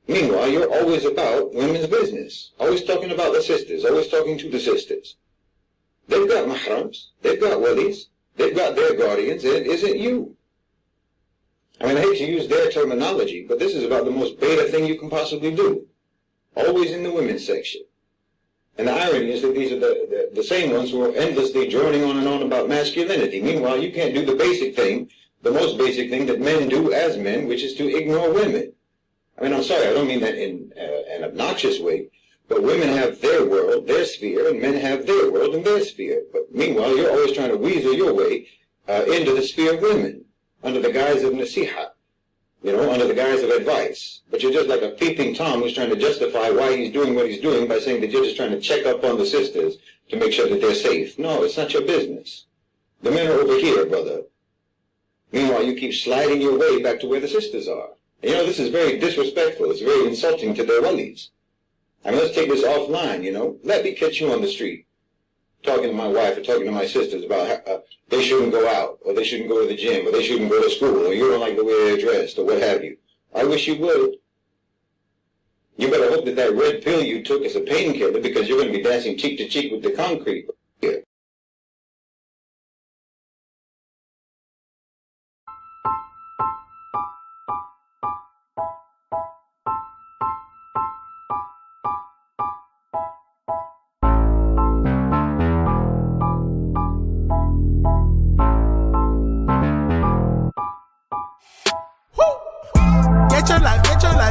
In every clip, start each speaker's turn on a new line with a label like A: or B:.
A: Meanwhile, you're always about women's business. Always talking about the sisters. Always talking to the sisters. They've got mahrams. They've got walis. They've got their guardians. And it isn't you. I mean, I hate to use their terminology, but this is about the most beta thing you can possibly do. Always in the women's section. And the irony is that these are the same ones who are endlessly droning on and on about masculinity. Meanwhile, you can't do the basic thing, the most basic thing that men do as men, which is to ignore women. I mean, I'm sorry, I don't mean that in an obnoxious way, but women have their world, their sphere, and men have their world and their sphere. But meanwhile, you're always trying to weasel your way into the sphere of women, under the guise of nasiha, under the guise of advice. But you're just like a peeping Tom who's trying to justify why he's doing what he's doing by saying that you're just trying to check up on the sisters to make sure that they're safe. No, it's not your business. The men are over here, brother. Meanwhile, you keep sliding your way back to where the sisters are. And this is very disrespectful. It's very insulting to their walis. I mean, let's take this offline, Let me catch you on the street talking to my wife or talking to my sisters about how they shouldn't go out, or they shouldn't go to the gym, or they shouldn't go to school, or you don't like the way they're dressed, or what have you. I wish you would. You better hope that red pill you took is a painkiller, because you're going to be dancing cheek to cheek with the concrete here.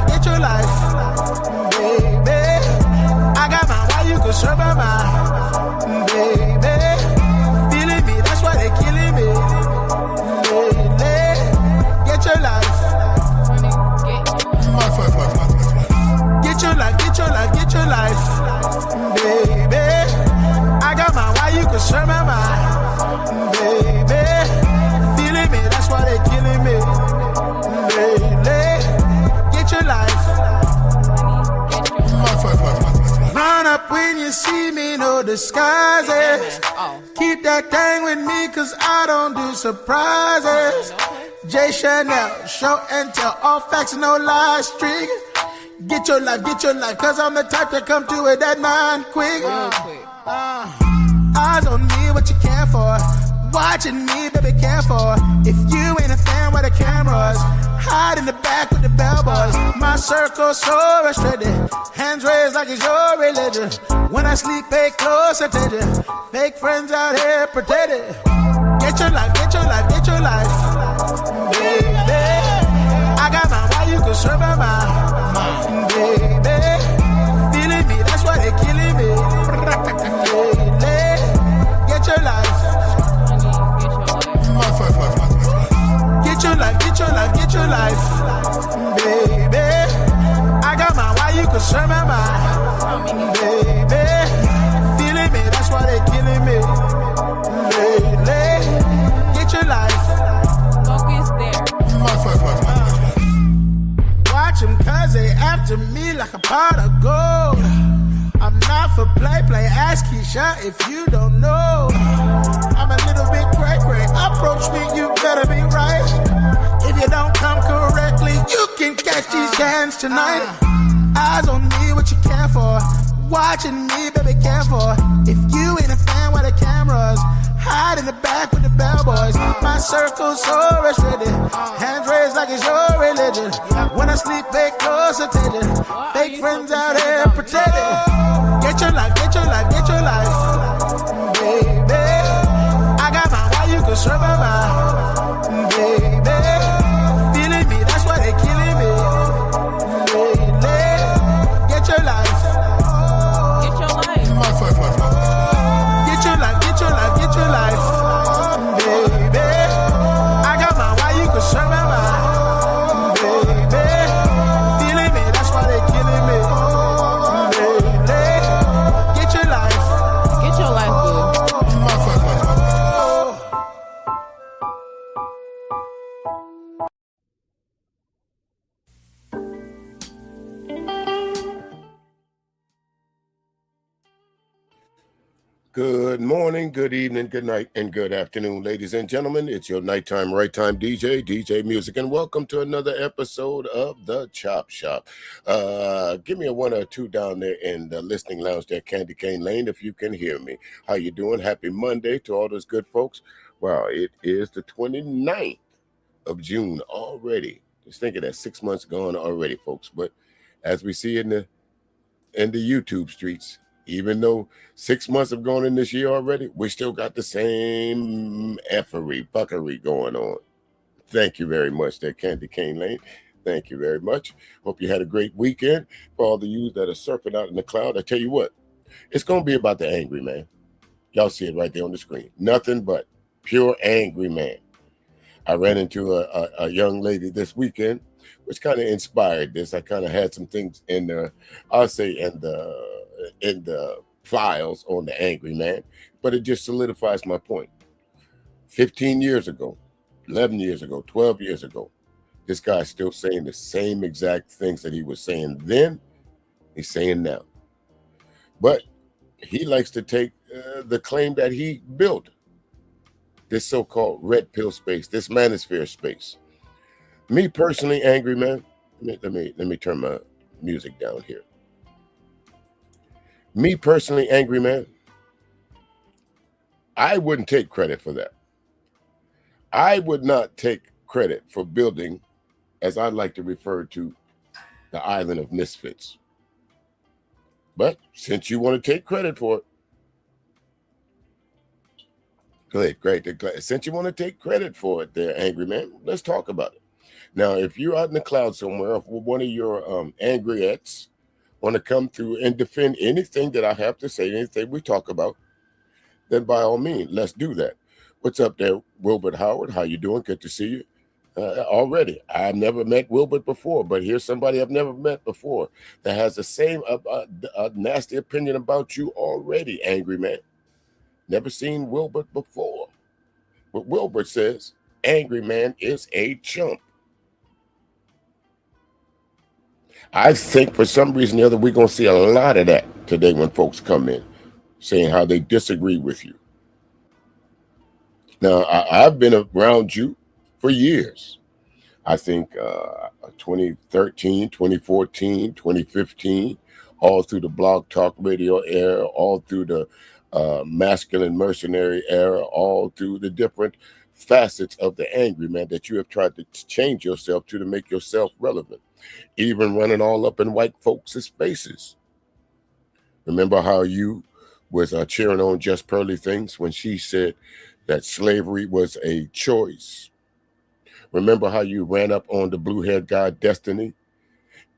B: Get your life, baby. I got my why you could serve my mind, baby. Feeling me, that's why they killing me, lately. Get your life. Get your life, baby. I got my why you could serve my mind, baby. Feeling me, that's why they killing me, lately. Your life. Run up when you see me, no disguises. Keep that thing with me, cause I don't do surprises. J. Chanel, show and tell, all facts, no lies, streak. Get your life, cause I'm the type to come to it that 9 quick. Eyes on me, what you care for? Watching me, baby, care for. If you ain't a fan, where the cameras? Hide in the back with the bellboys. My circle so restricted. Hands raised like it's your religion. When I sleep, pay close attention. Fake friends out here pretending. Get your life, baby. I got my why you could serve my mind, baby. Feeling me, that's why they killing me, lately. Get your life. Get your life, baby. I got my why you could serve my mind, baby. Feeling me, that's why they killing me, lately. Get your life.
C: Focus there.
B: Watch them cause they after me like a pot of gold. I'm not for play, ask Keisha if you don't know. I'm a little bit cray-cray, approach me, you better be right. If you don't come correctly, you can catch these cans tonight. Eyes on me, what you care for? Watching me, baby, care for. If you ain't a fan, why the cameras? Hide in the back with the bellboys. My circle's so restricted. Hands raised like it's your religion. When I sleep, pay close attention. Fake friends out here pretending. Get your life, baby. I got my why you could serve my mind, baby. Feeling me, that's why they killing me, lately. Get your life.
C: Get your life.
B: Get your life, baby. I got my why you could serve my mind, baby. Feeling me, that's why they killing me, lately. Get your life.
C: Get your life, boo.
D: Good morning, good evening, good night, and good afternoon, ladies and gentlemen. It's your nighttime, right time DJ Music, and welcome to another episode of The Chop Shop. Give me a 1 or 2 down there in the listening lounge there, Candy Cane Lane, if you can hear me. How you doing? Happy Monday to all those good folks. Wow, it is the 29th of June already. Just thinking that 6 months gone already, folks. But as we see in the YouTube streets, even though 6 months have gone in this year already, we still got the same fuckery going on. Thank you very much, there, Candy Cane Lane. Thank you very much. Hope you had a great weekend. For all the yous that are surfing out in the cloud, I tell you what, it's going to be about the Angryman. Y'all see it right there on the screen. Nothing but pure Angryman. I ran into a young lady this weekend, which kind of inspired this. I kind of had some things in the, I'll say in the files on the Angryman, but it just solidifies my point. 15 years ago, 11 years ago, 12 years ago, this guy's still saying the same exact things that he was saying then, he's saying now. But he likes to take the claim that he built this so-called red pill space, this manosphere space. Me personally, Angryman, let me turn my music down here. Me personally, Angryman, I wouldn't take credit for that. I would not take credit for building, as I like to refer to, the island of misfits. But since you want to take credit for it, great. Since you want to take credit for it there, Angryman, let's talk about it. Now, if you're out in the cloud somewhere, if one of your angryettes want to come through and defend anything that I have to say, anything we talk about, then by all means, let's do that. What's up there, Wilbert Howard? How you doing? Good to see you. Already, I've never met Wilbert before, but here's somebody I've never met before that has the same nasty opinion about you already, Angryman. Never seen Wilbert before. But Wilbert says, Angryman is a chump. I think for some reason or the other, we're going to see a lot of that today when folks come in, saying how they disagree with you. Now, I've been around you for years. I think 2013, 2014, 2015, all through the Blog Talk Radio era, all through the masculine mercenary era, all through the different facets of the Angryman that you have tried to change yourself to make yourself relevant, even running all up in white folks' faces. Remember how you was cheering on Just Pearly Things when she said that slavery was a choice? Remember how you ran up on the blue-haired god Destiny,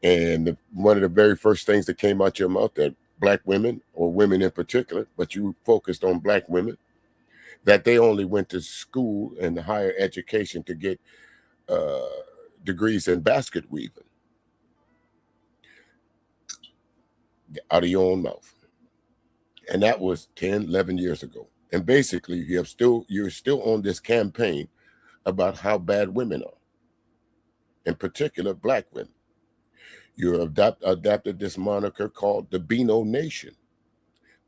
D: and one of the very first things that came out your mouth that black women, or women in particular, but you focused on black women, that they only went to school and higher education to get degrees in basket weaving. Out of your own mouth. And that was 10, 11 years ago. And basically, you're still on this campaign about how bad women are, in particular black women. You adapted this moniker called the Beano Nation,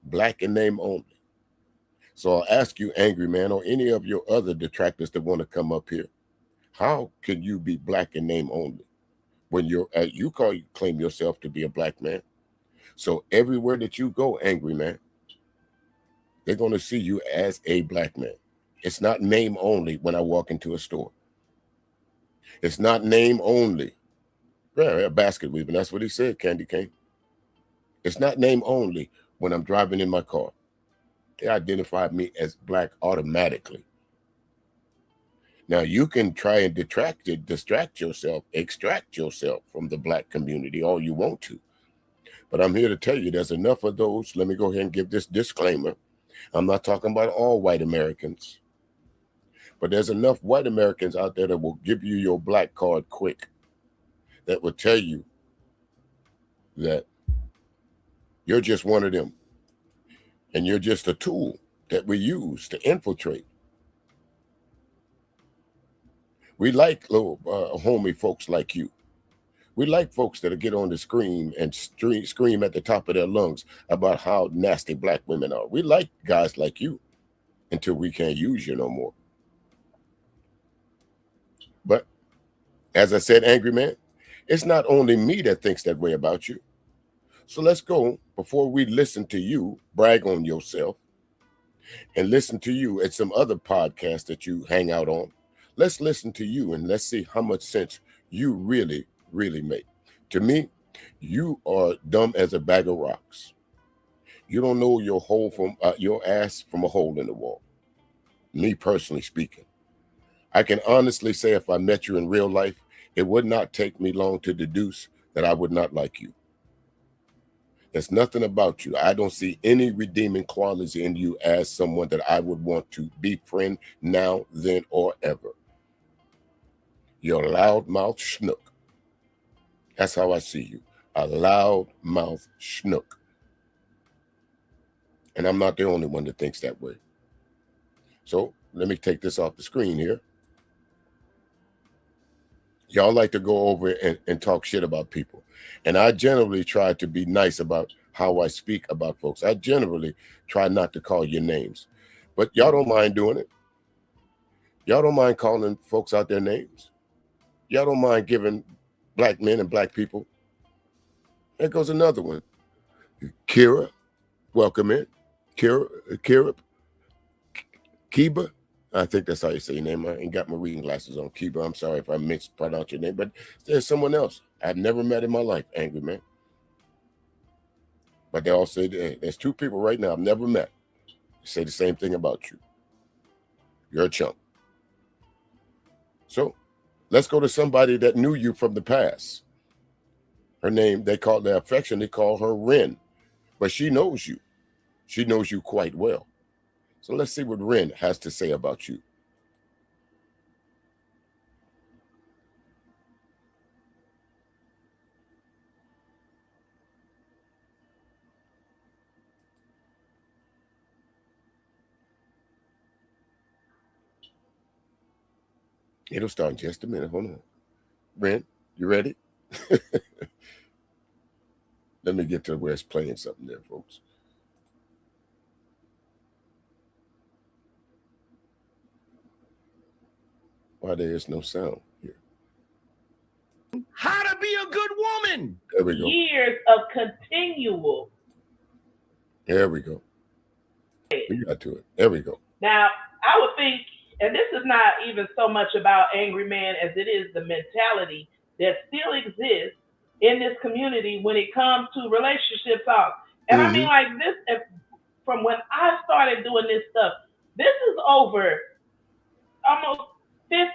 D: black in name only. So I'll ask you, Angryman, or any of your other detractors that want to come up here, how can you be black in name only when you claim yourself to be a black man? So everywhere that you go, Angryman, they're going to see you as a black man. It's not name only when I walk into a store. It's not name only. Yeah, basket weaving. That's what he said, Candy Cane. It's not name only when I'm driving in my car. They identified me as black automatically. Now, you can try and extract yourself from the black community all you want to. But I'm here to tell you there's enough of those. Let me go ahead and give this disclaimer. I'm not talking about all white Americans. But there's enough white Americans out there that will give you your black card quick, that will tell you that you're just one of them. And you're just a tool that we use to infiltrate. We like little homie folks like you. We like folks that'll get on the screen and scream at the top of their lungs about how nasty black women are. We like guys like you until we can't use you no more. But as I said, Angry Man, it's not only me that thinks that way about you. So let's go, before we listen to you brag on yourself and listen to you at some other podcast that you hang out on. Let's listen to you and let's see how much sense you really make. To me, you are dumb as a bag of rocks. You don't know your hole from your ass from a hole in the wall. Me personally speaking, I can honestly say if I met you in real life, it would not take me long to deduce that I would not like you. There's nothing about you. I don't see any redeeming qualities in you as someone that I would want to befriend now, then, or ever. You're a loudmouth schnook. That's how I see you. A loudmouth schnook. And I'm not the only one that thinks that way. So let me take this off the screen here. Y'all like to go over and talk shit about people. And I generally try to be nice about how I speak about folks. I generally try not to call your names. But y'all don't mind doing it. Y'all don't mind calling folks out their names. Y'all don't mind giving black men and black people. There goes another one. Kira, welcome in. Kira, Kiba, I think that's how you say your name. I ain't got my reading glasses on. Kiba, I'm sorry if I mispronounce your name, but there's someone else I've never met in my life, Angry Man. But they all say there's two people right now I've never met. They say the same thing about you. You're a chump. So let's go to somebody that knew you from the past. Her name, they affectionately call her Ren, but she knows you. She knows you quite well. So let's see what Ren has to say about you. It'll start in just a minute. Hold on. Ren, you ready? Let me get to where it's playing something there, folks. Why there is no sound here.
E: How to be a good woman.
D: There we go.
F: Years of continual.
D: There we go. We got to it. There we go.
F: Now, I would think, and this is not even so much about Angry Man as it is the mentality that still exists in this community when it comes to relationship talk. And I mean, like this, from when I started doing this stuff, this is over almost 15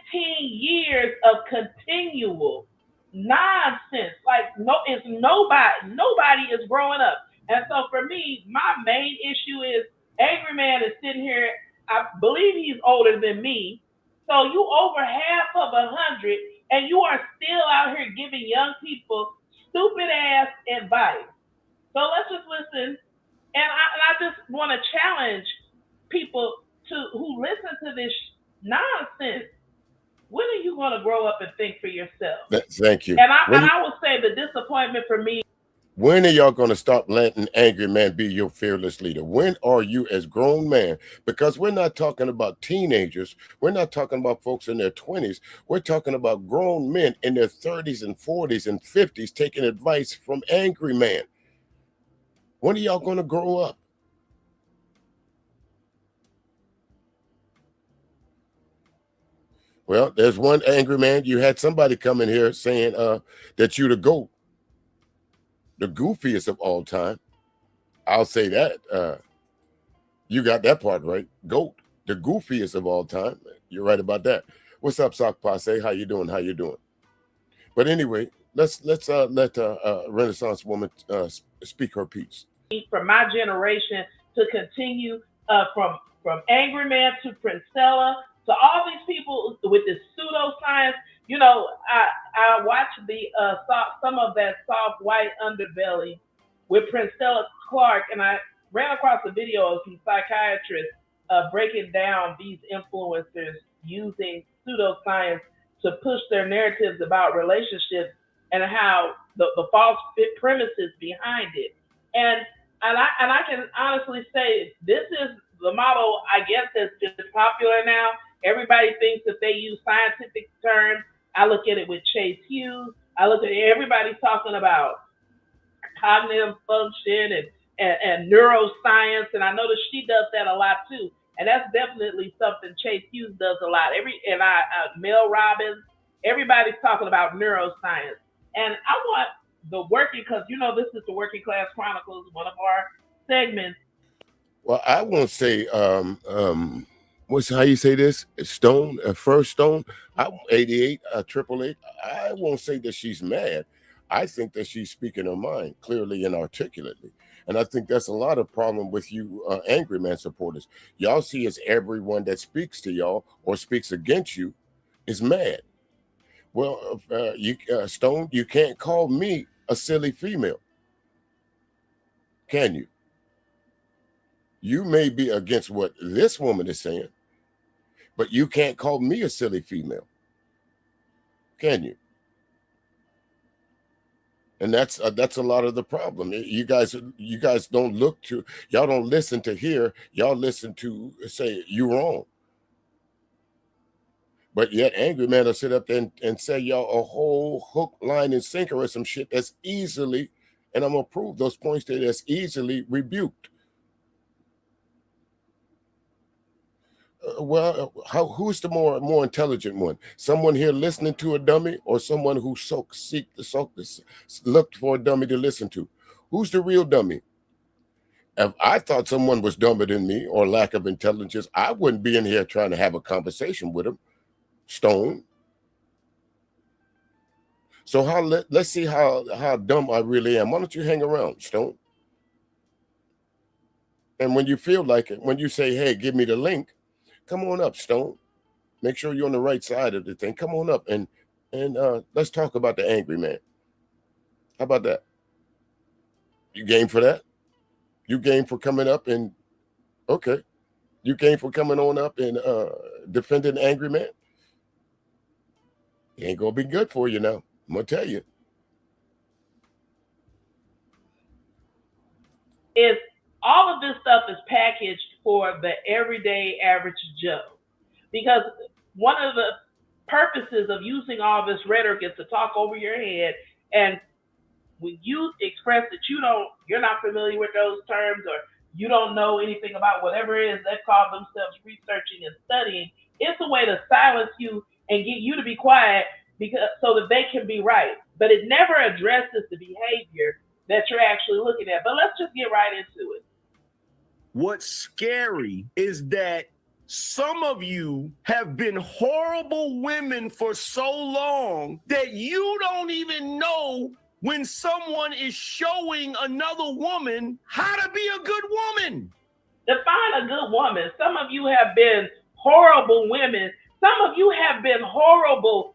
F: years of continual nonsense. Like nobody is growing up. And so for me, my main issue is Angry Man is sitting here. I believe he's older than me. So you over half of 100 and you are still out here giving young people stupid ass advice. So let's just listen. And I just want to challenge people who listen to this nonsense. When are you going to grow up and think for yourself?
D: Thank you.
F: And I will say the disappointment for me.
D: When are y'all going to stop letting Angry Man be your fearless leader? When are you as grown man? Because we're not talking about teenagers. We're not talking about folks in their 20s. We're talking about grown men in their 30s and 40s and 50s taking advice from Angry Man. When are y'all going to grow up? Well, there's one Angry Man. You had somebody come in here saying that you're the GOAT. The goofiest of all time. I'll say that. You got that part right. GOAT, the goofiest of all time. You're right about that. What's up, Sock Passe? How you doing? How you doing? But anyway, let's let Renaissance woman speak her piece.
F: For my generation to continue from Angry Man to Princella to all these people with this pseudoscience. You know, I watched some of that soft white underbelly with Princella Clark, and I ran across a video of some psychiatrists breaking down these influencers using pseudoscience to push their narratives about relationships and how the false premises behind it. And I can honestly say this is the model, I guess, that's just popular now. Everybody thinks that they use scientific terms. I look at it with Chase Hughes. I look at everybody talking about cognitive function and neuroscience, and I notice she does that a lot too. And that's definitely something Chase Hughes does a lot. Mel Robbins, everybody's talking about neuroscience. And I want the working, because this is the Working Class Chronicles, one of our segments.
D: Well, I won't say what's how you say this? Stone, first Stone. 88, 888. I won't say that she's mad. I think that she's speaking her mind clearly and articulately. And I think that's a lot of problem with you Angryman supporters. Y'all see as everyone that speaks to y'all or speaks against you is mad. Well, Stone, you can't call me a silly female. Can you? You may be against what this woman is saying, but you can't call me a silly female. Can you? And that's a lot of the problem. You guys don't y'all don't listen to hear, y'all listen to say you wrong. But yet Angryman will sit up there and say y'all a whole hook, line, and sinker or some shit that's easily, and I'm gonna prove those points that's easily rebuked. Who's the more intelligent one? Someone here listening to a dummy, or someone who looked for a dummy to listen to? Who's the real dummy? If I thought someone was dumber than me or lack of intelligence, I wouldn't be in here trying to have a conversation with them. Stone. So let's see how dumb I really am. Why don't you hang around, Stone? And when you feel like it, when you say, hey, give me the link, come on up, Stone. Make sure you're on the right side of the thing. Come on up and let's talk about the Angryman. How about that? You game for that? You game for coming up and okay. You game for coming on up and defending the Angryman? It ain't gonna be good for you now. I'm gonna tell you.
F: Is all of this stuff is packaged for the everyday average Joe. Because one of the purposes of using all this rhetoric is to talk over your head. And when you express that you're not familiar with those terms, or you don't know anything about whatever it is they call themselves researching and studying, it's a way to silence you and get you to be quiet so that they can be right. But it never addresses the behavior that you're actually looking at. But let's just get right into it.
E: What's scary is that some of you have been horrible women for so long that you don't even know when someone is showing another woman how to be a good woman.
F: Define a good woman. Some of you have been horrible women. Some of you have been horrible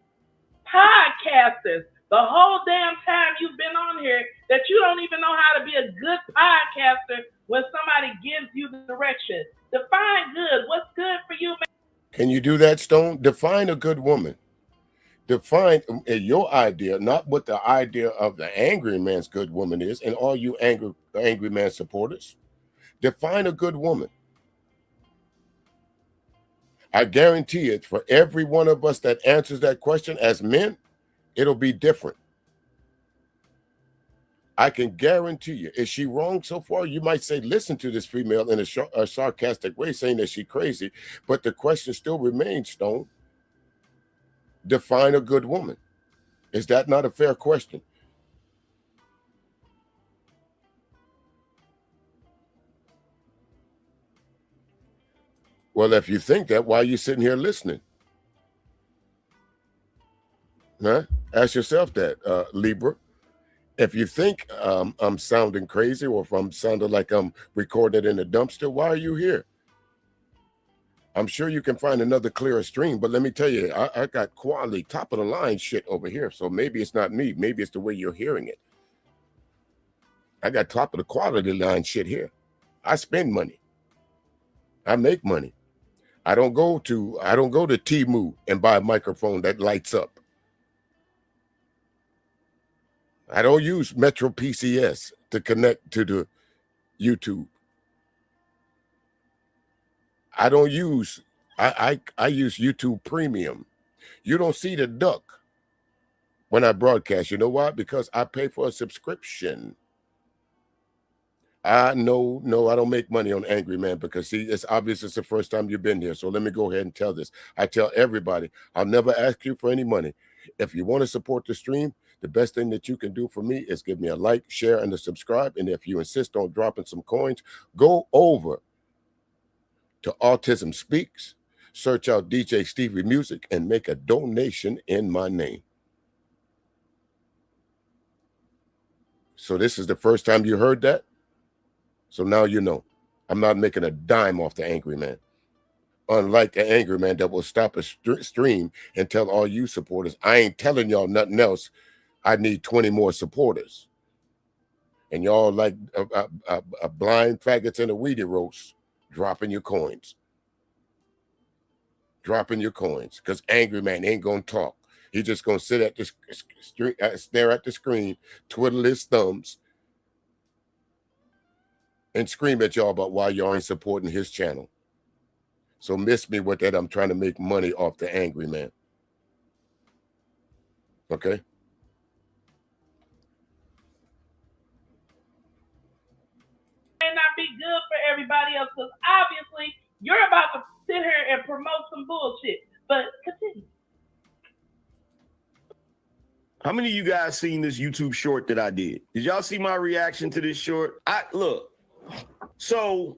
F: podcasters the whole damn time you've been on here, that you don't even know how to be a good podcaster when somebody gives you the direction. Define good. What's good for you, man?
D: Can you do that, Stone? Define a good woman. Define your idea, not what the idea of the Angryman's good woman is, and all you Angryman supporters. Define a good woman. I guarantee it, for every one of us that answers that question as men, it'll be different. I can guarantee you. Is she wrong so far? You might say, listen to this female in a sarcastic way, saying that she's crazy, but the question still remains, Stone. Define a good woman. Is that not a fair question? Well, if you think that, why are you sitting here listening? Huh? Ask yourself that, Libra. If you think I'm sounding crazy, or if I'm sounding like I'm recorded in a dumpster, why are you here? I'm sure you can find another clearer stream, but let me tell you, I got quality, top of the line shit over here. So maybe it's not me. Maybe it's the way you're hearing it. I got top of the quality line shit here. I spend money. I make money. I don't go to Temu and buy a microphone that lights up. I don't use Metro PCS to connect to the YouTube. I don't use, I use YouTube Premium. You don't see the duck when I broadcast. You know why? Because I pay for a subscription. No, I don't make money on Angryman because, see, it's obvious it's the first time you've been here. So let me go ahead and tell this. I tell everybody, I'll never ask you for any money. If you want to support the stream, the best thing that you can do for me is give me a like, share, and a subscribe. And if you insist on dropping some coins, go over to Autism Speaks, search out DJ Stevie Music, and make a donation in my name. So this is the first time you heard that? So now you know. I'm not making a dime off the Angryman. Unlike the Angryman that will stop a stream and tell all you supporters, I ain't telling y'all nothing else. I need 20 more supporters. And y'all like a blind faggots in a weedy roast, dropping your coins. Dropping your coins. Because Angryman ain't going to talk. He just going to sit at the stare at the screen, twiddle his thumbs, and scream at y'all about why y'all ain't supporting his channel. So miss me with that. I'm trying to make money off the Angryman. Okay?
F: May not be good for everybody else because obviously you're about to sit here and promote some bullshit. But continue.
E: How many of you guys seen this YouTube short that I did? Did y'all see my reaction to this short? Look. So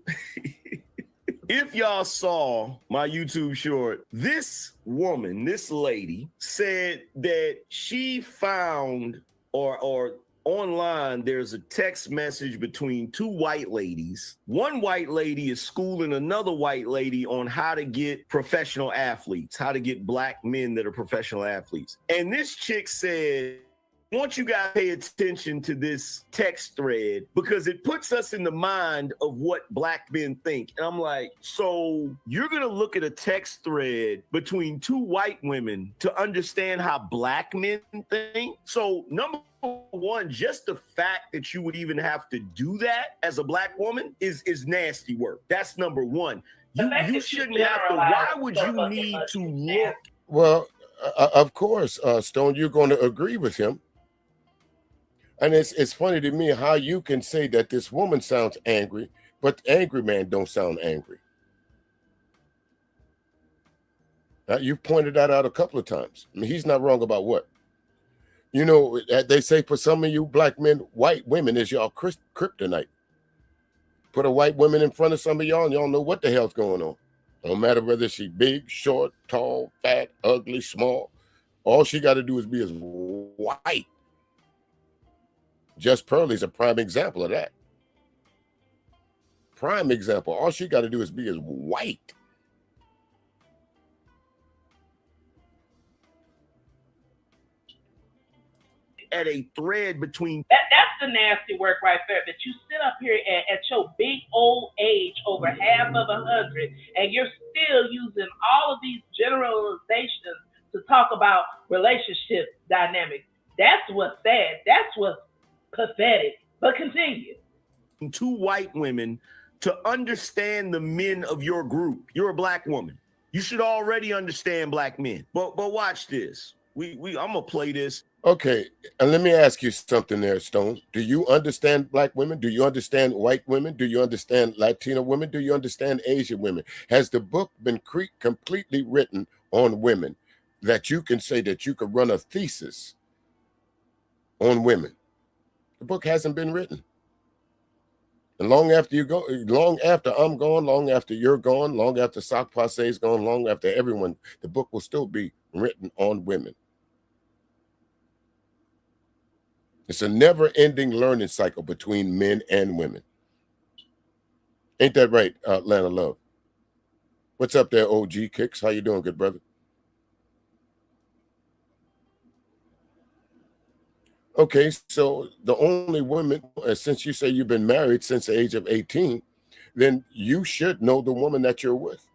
E: if y'all saw my YouTube short, this woman, this lady said that she found or online, there's a text message between two white ladies. One white lady is schooling another white lady on how to get professional athletes, how to get black men that are professional athletes. And this chick said, I want you guys to pay attention to this text thread because it puts us in the mind of what black men think. And I'm like, so you're going to look at a text thread between two white women to understand how black men think? So number one, just the fact that you would even have to do that as a black woman is nasty work. That's number one. You shouldn't have to. Why would you need to look?
D: Well, of course, Stone, you're going to agree with him. And it's funny to me how you can say that this woman sounds angry, but the Angryman don't sound angry. You've pointed that out a couple of times. I mean, he's not wrong about what? You know, they say for some of you black men, white women is y'all kryptonite. Put a white woman in front of some of y'all and y'all know what the hell's going on. No matter whether she's big, short, tall, fat, ugly, small. All she got to do is be as white. Just Pearlie's a prime example of that. Prime example. All she got to do is be as white.
E: At a thread between
F: that's the nasty work right there, that you sit up here at your big old age, over half of 100, and you're still using all of these generalizations to talk about relationship dynamics. That's what's sad. That's what's pathetic. But continue.
E: Two white women to understand the men of your group. You're a black woman. You should already understand black men. But watch this. I'm gonna play this.
D: Okay, and let me ask you something there, Stone. Do you understand black women? Do you understand white women? Do you understand Latino women? Do you understand Asian women? Has the book been completely written on women that you can say that you could run a thesis on women? The book hasn't been written. And long after you go, long after I'm gone, long after you're gone, long after Sock Passe is gone, long after everyone, the book will still be written on women. It's a never-ending learning cycle between men and women. Ain't that right, Lana Love? What's up there, OG Kicks? How you doing, good brother? Okay, so the only woman, since you say you've been married since the age of 18, then you should know the woman that you're with.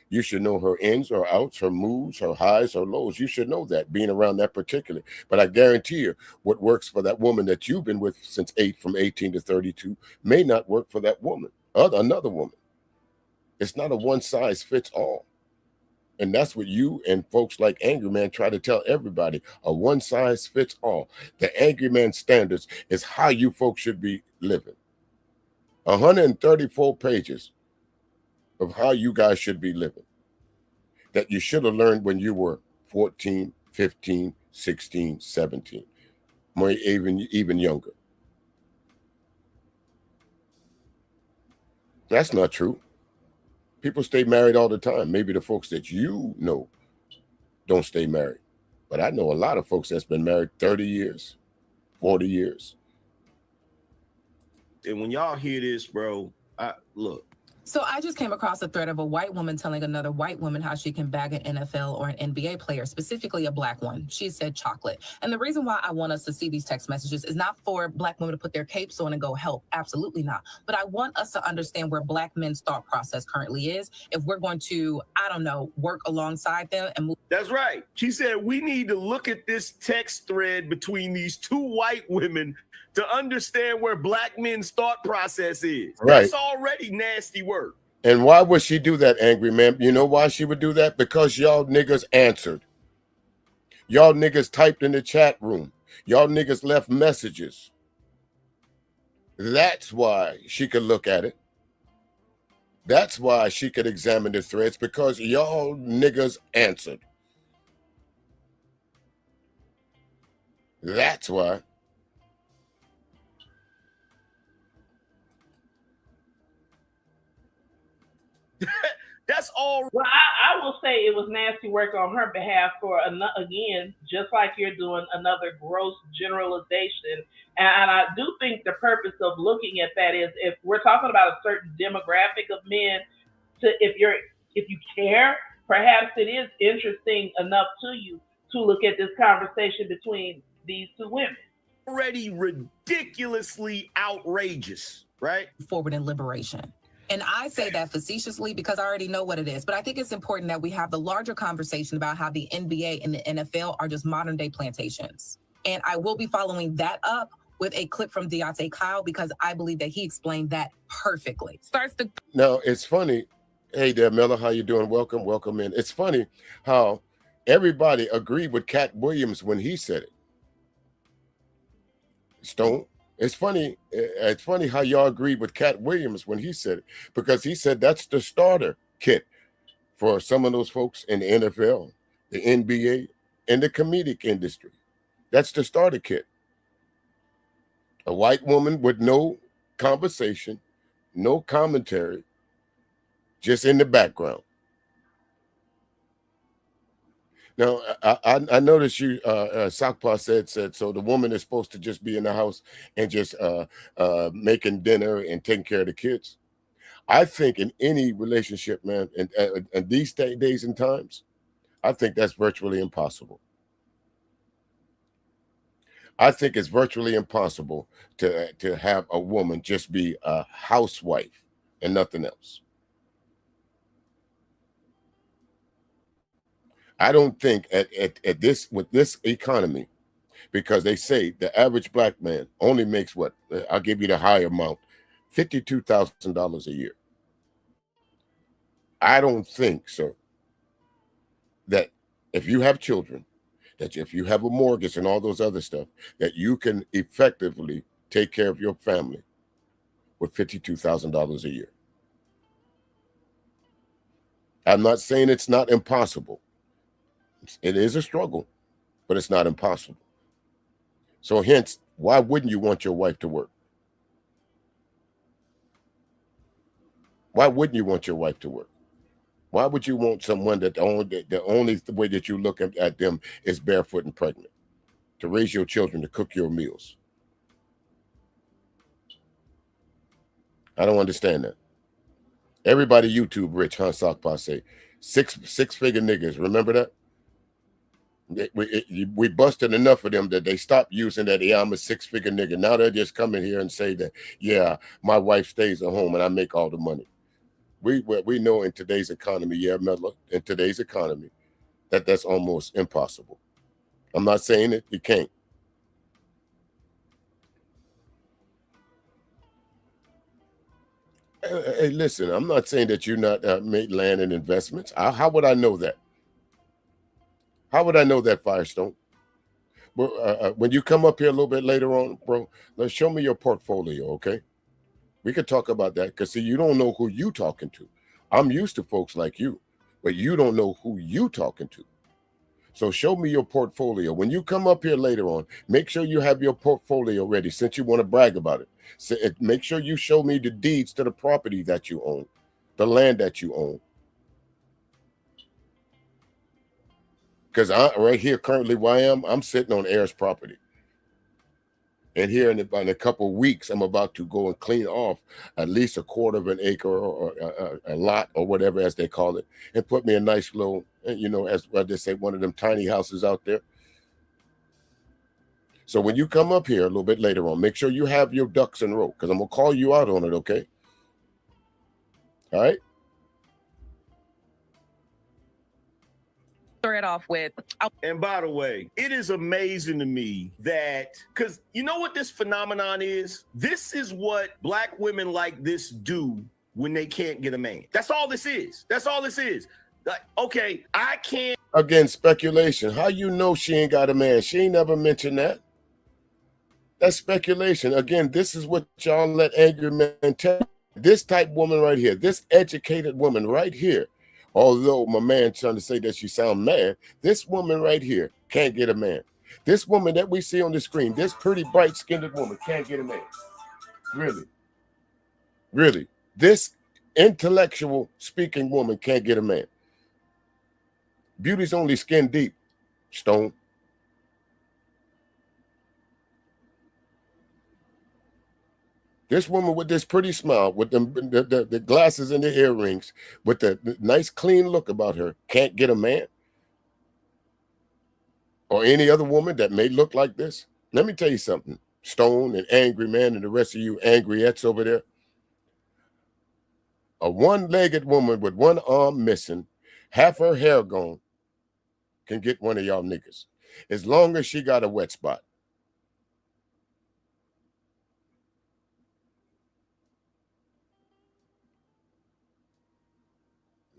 D: You should know her ins or outs, her moods, her highs, her lows. You should know that, being around that particular. But I guarantee you, what works for that woman that you've been with since from 18 to 32 may not work for that woman, another woman. It's not a one size fits all. And that's what you and folks like Angryman try to tell everybody, a one size fits all. The Angryman standards is how you folks should be living. 134 pages of how you guys should be living that you should have learned when you were 14, 15, 16, 17, or even younger. That's not true. People stay married all the time. Maybe the folks that you know don't stay married. But I know a lot of folks that's been married 30 years, 40 years.
E: And when y'all hear this, bro, look.
G: So I just came across a thread of a white woman telling another white woman how she can bag an NFL or an NBA player, specifically a black one. She said chocolate. And the reason why I want us to see these text messages is not for black women to put their capes on and go help. Absolutely not. But I want us to understand where black men's thought process currently is. If we're going to, I don't know, work alongside them and move.
E: That's right. She said we need to look at this text thread between these two white women to understand where black men's thought process is.
D: Right.
E: That's already nasty work.
D: And why would she do that, Angryman? You know why she would do that? Because y'all niggas answered. Y'all niggas typed in the chat room. Y'all niggas left messages. That's why she could look at it. That's why she could examine the threads, because y'all niggas answered. That's why.
E: That's all.
F: Well, I will say it was nasty work on her behalf for, again, just like you're doing, another gross generalization. And I do think the purpose of looking at that is, if we're talking about a certain demographic of men, if you care, perhaps it is interesting enough to you to look at this conversation between these two women.
E: Already ridiculously outrageous, right?
G: Forward in liberation. And I say that facetiously because I already know what it is. But I think it's important that we have the larger conversation about how the NBA and the NFL are just modern day plantations. And I will be following that up with a clip from Deontay Kyle, because I believe that he explained that perfectly.
D: Now, it's funny. Hey there, Miller. How you doing? Welcome in. It's funny how everybody agreed with Cat Williams when he said it. Stone. It's funny how y'all agreed with Cat Williams when he said it, because he said that's the starter kit for some of those folks in the NFL, the NBA, and the comedic industry. That's the starter kit. A white woman with no conversation, no commentary, just in the background. Now, I noticed you, Sakpa said, so the woman is supposed to just be in the house and just making dinner and taking care of the kids. I think in any relationship, man, and these days and times, I think that's virtually impossible. I think it's virtually impossible to have a woman just be a housewife and nothing else. I don't think at this, with this economy, because they say the average black man only makes what? I'll give you the higher amount, $52,000 a year. I don't think, sir, that if you have children, that if you have a mortgage and all those other stuff, that you can effectively take care of your family with $52,000 a year. I'm not saying it's not impossible. It is a struggle, but it's not impossible. So hence, why wouldn't you want your wife to work? Why wouldn't you want your wife to work? Why would you want someone that the only way that you look at them is barefoot and pregnant, to raise your children, to cook your meals? I don't understand that. Everybody YouTube rich, huh? Sakpa say six-figure niggas. Remember that? We busted enough of them that they stopped using that, yeah, I'm a six-figure nigga. Now they're just coming here and say that, yeah, my wife stays at home and I make all the money. We know in today's economy, yeah, Mela, in today's economy, that's almost impossible. I'm not saying it, you can't. Hey, listen, I'm not saying that you're not made land and investments. How would I know that? How would I know that, Firestone? Well, when you come up here a little bit later on, bro, let's show me your portfolio, okay? We could talk about that because, see, you don't know who you talking to. I'm used to folks like you, but you don't know who you talking to. So show me your portfolio. When you come up here later on, make sure you have your portfolio ready since you want to brag about it. So make sure you show me the deeds to the property that you own, the land that you own. Because right here currently where I am, I'm sitting on heirs property. And here in a couple of weeks, I'm about to go and clean off at least a quarter of an acre or a lot or whatever as they call it, and put me a nice little, as I just say, one of them tiny houses out there. So when you come up here a little bit later on, make sure you have your ducks in a row because I'm going to call you out on it, okay? All right?
G: Start off with.
E: And by the way, it is amazing to me that, because you know what this phenomenon is? This is what black women like this do when they can't get a man. That's all this is. That's all this is. Like, okay, I can't.
D: Again, speculation. How you know she ain't got a man? She ain't never mentioned that. That's speculation. Again, this is what y'all let angry men tell. This type woman right here, this educated woman right here, although my man trying to say that she sound mad, this woman right here can't get a man. This woman that we see on the screen, this pretty bright-skinned woman can't get a man. Really. Really. This intellectual speaking woman can't get a man. Beauty's only skin deep, Stone. This woman with this pretty smile, with the glasses and the earrings, with the nice clean look about her, can't get a man? Or any other woman that may look like this? Let me tell you something, Stone and Angryman and the rest of you angryettes over there. A one-legged woman with one arm missing, half her hair gone, can get one of y'all niggas, as long as she got a wet spot.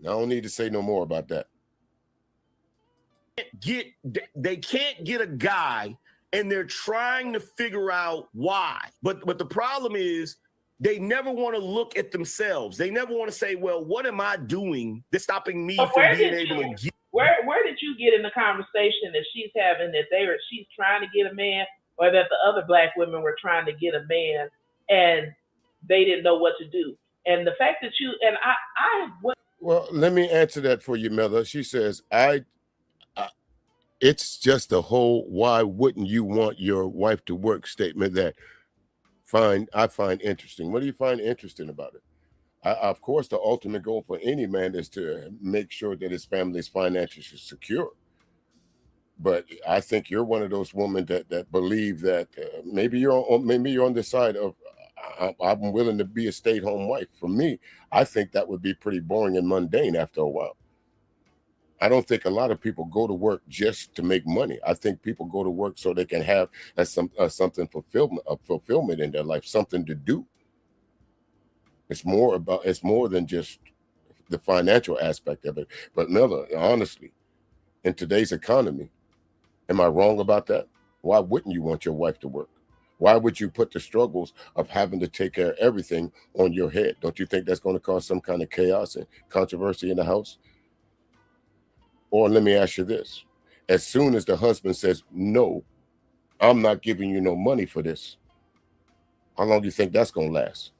D: I don't need to say no more about that.
E: They can't get a guy, and they're trying to figure out why. But the problem is they never want to look at themselves. They never want to say, well, what am I doing that's stopping me from being able to get?
F: Where did you get in the conversation that she's having that she's trying to get a man, or that the other black women were trying to get a man and they didn't know what to do? And the fact that you and I
D: well, let me answer that for you, Mother. She says, it's just the whole why wouldn't you want your wife to work statement that I find interesting. What do you find interesting about it? Of course, the ultimate goal for any man is to make sure that his family is financially secure. But I think you're one of those women that believe that maybe you're on the side of I'm willing to be a stay-at-home wife. For me, I think that would be pretty boring and mundane after a while. I don't think a lot of people go to work just to make money. I think people go to work so they can have something fulfillment in their life, something to do. It's more than just the financial aspect of it. But Miller, honestly, in today's economy, am I wrong about that? Why wouldn't you want your wife to work? Why would you put the struggles of having to take care of everything on your head? Don't you think that's going to cause some kind of chaos and controversy in the house? Or let me ask you this. As soon as the husband says, no, I'm not giving you no money for this, how long do you think that's going to last?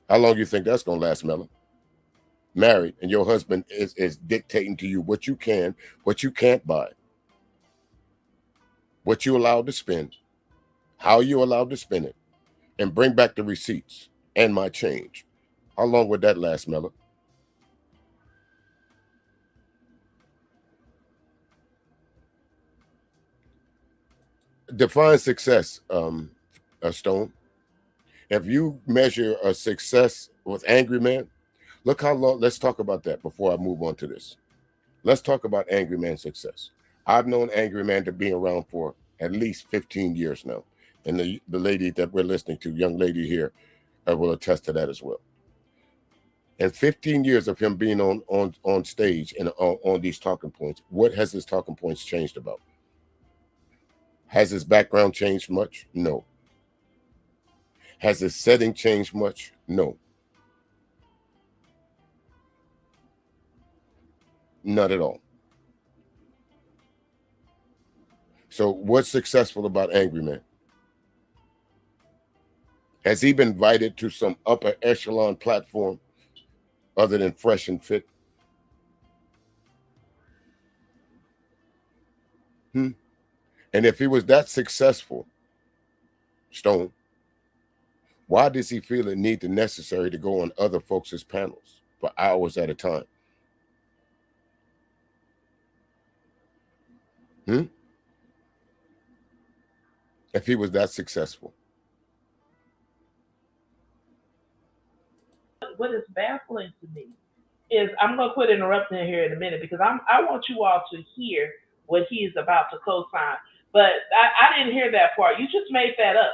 D: How long do you think that's going to last, Mella? Married, and your husband is dictating to you what you can, what you can't buy, what you're allowed to spend, how you're allowed to spend it, and bring back the receipts and my change. How long would that last, Mella? Define success, Stone. If you measure a success with Angryman, look how long. Let's talk about that before I move on to this. Let's talk about Angryman's success. I've known Angryman to be around for at least 15 years now. And the lady that we're listening to, young lady here, will attest to that as well. And 15 years of him being on stage and on these talking points, what has his talking points changed about? Has his background changed much? No. Has his setting changed much? No. Not at all. So what's successful about Angryman? Has he been invited to some upper echelon platform other than Fresh and Fit? And if he was that successful, Stone, why does he feel the need to necessary to go on other folks' panels for hours at a time? If he was that successful.
F: What is baffling to me is, I'm going to quit interrupting here in a minute because I want you all to hear what he's about to co-sign. But I didn't hear that part. You just made that up.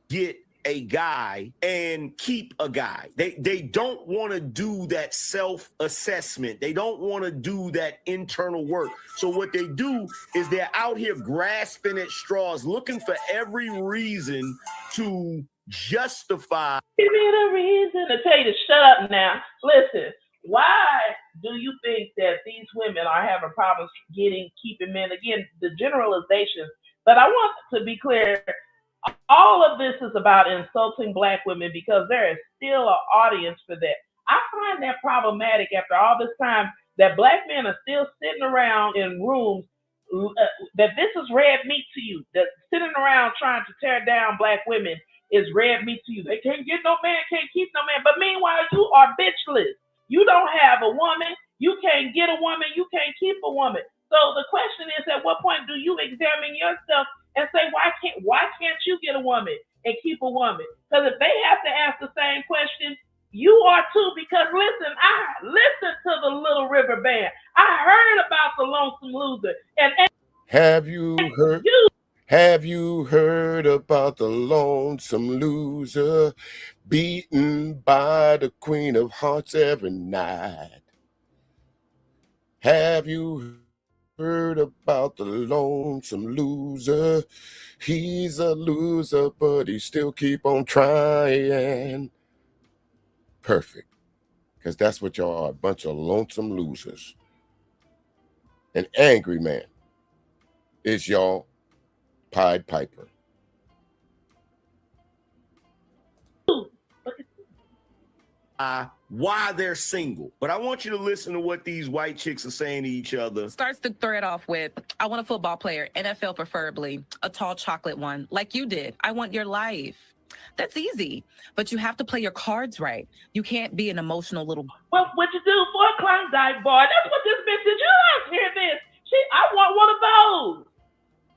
E: Get a guy and keep a guy. They don't want to do that self-assessment. They don't want to do that internal work. So what they do is they're out here grasping at straws, looking for every reason to justify.
F: Give me the reason to tell you to shut up now. Listen, why do you think that these women are having problems keeping men? Again, the generalizations. But I want to be clear. All of this is about insulting Black women because there is still an audience for that. I find that problematic after all this time that Black men are still sitting around in rooms that this is red meat to you, that sitting around trying to tear down Black women is red meat to you. They can't get no man, can't keep no man. But meanwhile, you are bitchless. You don't have a woman. You can't get a woman. You can't keep a woman. So the question is, at what point do you examine yourself and say, why can't you get a woman and keep a woman? Because if they have to ask the same question, you are too. Because listen, I listened to the Little River Band. I heard about the Lonesome Loser. And
D: have you heard about the Lonesome Loser, beaten by the Queen of Hearts every night? Have you heard about the Lonesome Loser? He's a loser, but he still keep on trying. Perfect. Because that's what y'all are, a bunch of lonesome losers. An Angryman is y'all Pied Piper.
E: Why they're single. But I want you to listen to what these white chicks are saying to each other.
G: Starts the thread off with, I want a football player, NFL preferably, a tall chocolate one, like you did. I want your life. That's easy, but you have to play your cards right. You can't be an emotional little.
F: Well, what you do for a Klondike bar? That's what this bitch did. You guys hear this? I want one of those.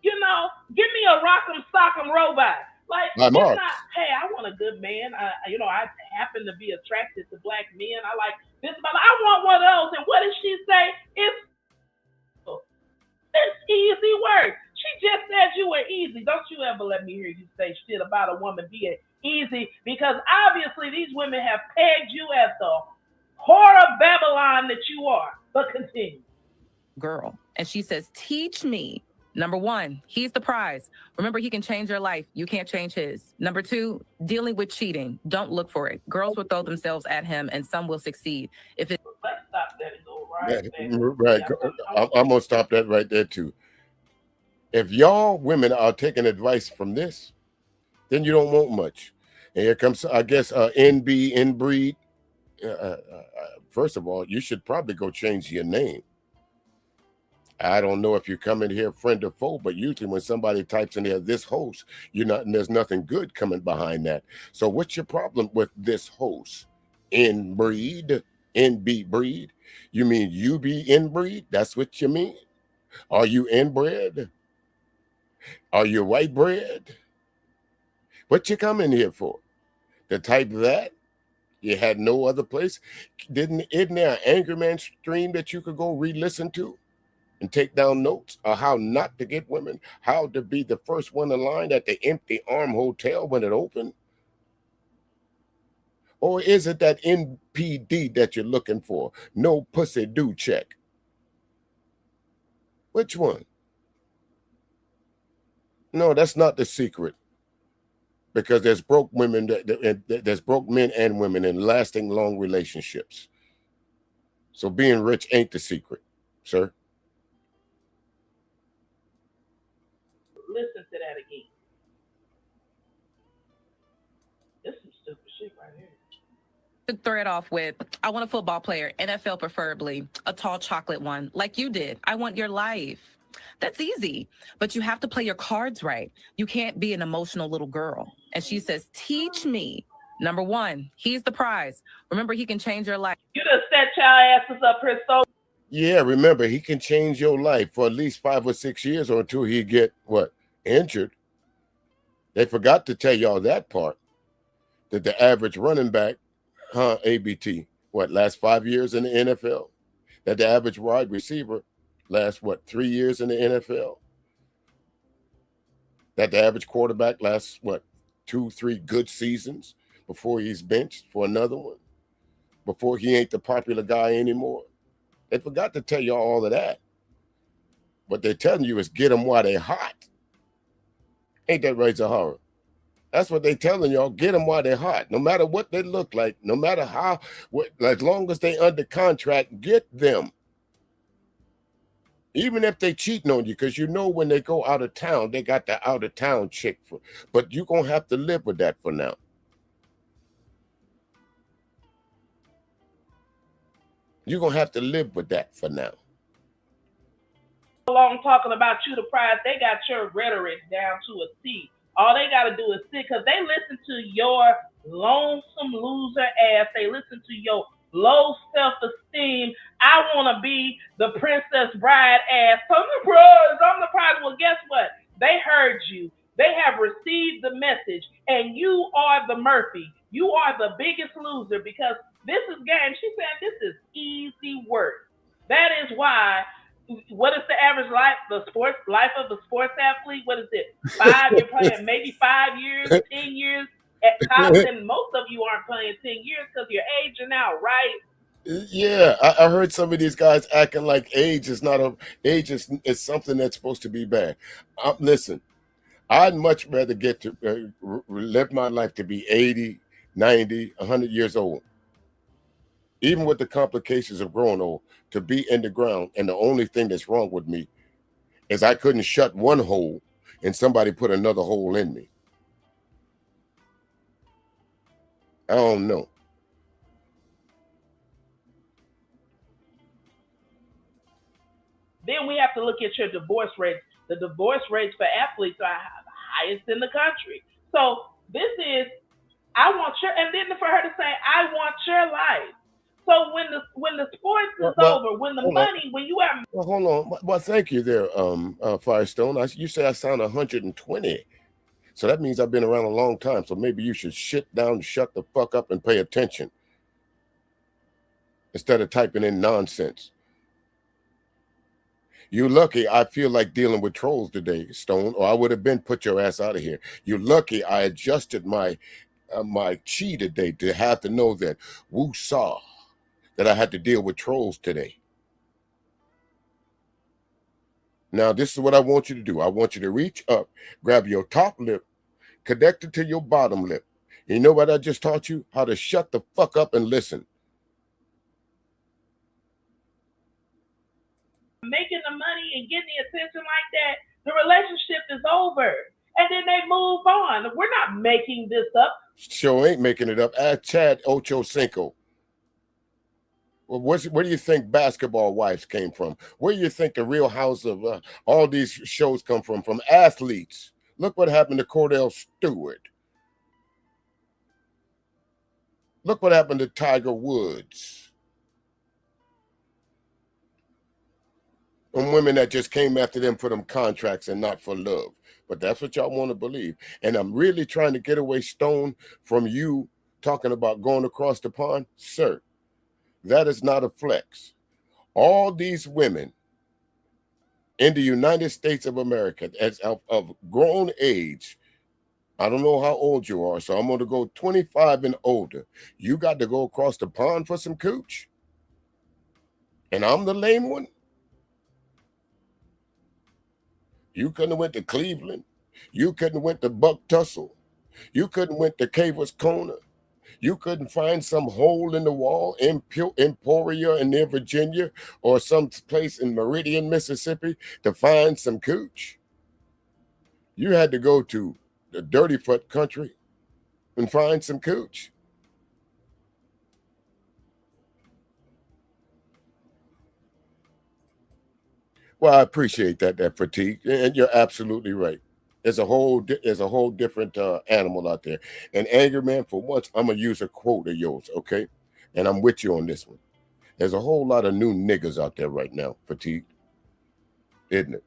F: You know, give me a rock'em sock'em robot. Like, it's not, hey, I want a good man. I happen to be attracted to Black men. I like this, but I want one of those. And what did she say? It's easy work. She just said you were easy. Don't you ever let me hear you say shit about a woman being easy, because obviously these women have pegged you as the whore of Babylon that you are. But continue.
G: Girl. And she says, teach me. Number one, he's the prize. Remember, he can change your life. You can't change his. Number two, dealing with cheating. Don't look for it. Girls will throw themselves at him and some will succeed. If it.
F: Let's stop that and go right there.
D: Right. I'm going to stop that right there too. If y'all women are taking advice from this, then you don't want much. And here comes, I guess, inbreed. First of all, you should probably go change your name. I don't know if you come in here friend or foe, but usually when somebody types in there, this host, there's nothing good coming behind that. So what's your problem with this host? Inbreed? You mean you be inbreed? That's what you mean? Are you inbred? Are you white bread? What you coming here for? To type that, you had no other place. Isn't there an Angryman stream that you could go re-listen to and take down notes on how not to get women, how to be the first one in line at the Empty Arm Hotel when it opened? Or is it that NPD that you're looking for? No pussy do check. Which one? No, that's not the secret. Because there's broke women, there's broke men and women in lasting long relationships. So being rich ain't the secret, sir.
F: Listen to that again. This is some stupid shit right here.
G: To thread off with, I want a football player, NFL preferably, a tall chocolate one, like you did. I want your life. That's easy, but you have to play your cards right. You can't be an emotional little girl. And she says, teach me. Number one, he's the prize. Remember, he can change your life.
F: You just set y'all asses up here so.
D: Yeah, remember, he can change your life for at least 5 or 6 years or until he get, what, injured. They forgot to tell y'all that part, that the average running back, ABT, last 5 years in the NFL? That the average wide receiver lasts, 3 years in the NFL? That the average quarterback lasts, 2, 3 good seasons before he's benched for another one? Before he ain't the popular guy anymore? They forgot to tell y'all all of that. What they're telling you is get them while they're hot. Ain't that right, Zahara? That's what they telling y'all. Get them while they're hot. No matter what they look like, no matter how, as long as they under contract, get them. Even if they cheating on you, because you know when they go out of town, they got the out of town chick. But you're going to have to live with that for now. You're going to have to live with that for now.
F: Long talking about you the prize, they got your rhetoric down to a T. All they got to do is sit, because they listen to your lonesome loser ass. They listen to your low self-esteem. I want to be the princess bride ass. I'm the prize. I'm the prize. Well, guess what? They heard you. They have received the message, and you are the Murphy. You are the biggest loser, because this is game. She said this is easy work. That is why. What is the average life of the sports athlete? What is it? 5 you're playing maybe 5 years, 10 years at college, and most of you aren't playing 10 years because you're aging out, right?
D: Yeah, I heard some of these guys acting like age is something that's supposed to be bad. Listen, I'd much rather get to live my life to be 80, 90, 100 years old. Even with the complications of growing old, to be in the ground, and the only thing that's wrong with me is I couldn't shut one hole and somebody put another hole in me. I don't know.
F: Then we have to look at your divorce rates. The divorce rates for athletes are the highest in the country. So this is, I want your, and then for her to say, I want your life. So when the sports is over, when the money, when you have...
D: Well, hold on. Well, thank you there, Firestone. You say I sound 120. So that means I've been around a long time. So maybe you should shut the fuck up and pay attention instead of typing in nonsense. You lucky I feel like dealing with trolls today, Stone, or I would have been put your ass out of here. You lucky I adjusted my chi today to have to know that woo-saw, that I had to deal with trolls today. Now, this is what I want you to do. I want you to reach up, grab your top lip, connect it to your bottom lip. You know what I just taught you? How to shut the fuck up and listen.
F: Making the money and getting the attention like that, the relationship is over. And then they move on. We're not making this up.
D: Sure ain't making it up. Ask Chad Ochocinco. Well, where do you think Basketball Wives came from? Where do you think the Real House of all these shows come from? From athletes. Look what happened to Cordell Stewart. Look what happened to Tiger Woods. And women that just came after them for them contracts and not for love. But that's what y'all want to believe. And I'm really trying to get away, Stone, from you talking about going across the pond, sir, that is not a flex. All these women in the United States of America, as of grown age, I don't know how old you are, so I'm going to go 25 and older. You got to go across the pond for some cooch? And I'm the lame one? You couldn't have went to Cleveland. You couldn't have went to Buck Tussle. You couldn't went to Cavers Corner. You couldn't find some hole in the wall in Emporia in near Virginia or some place in Meridian, Mississippi to find some cooch. You had to go to the Dirty Foot country and find some cooch. Well, I appreciate that fatigue, and you're absolutely right. There's a whole different animal out there. And Angryman, for once, I'm gonna use a quote of yours, okay? And I'm with you on this one. There's a whole lot of new niggas out there right now, fatigue, isn't it?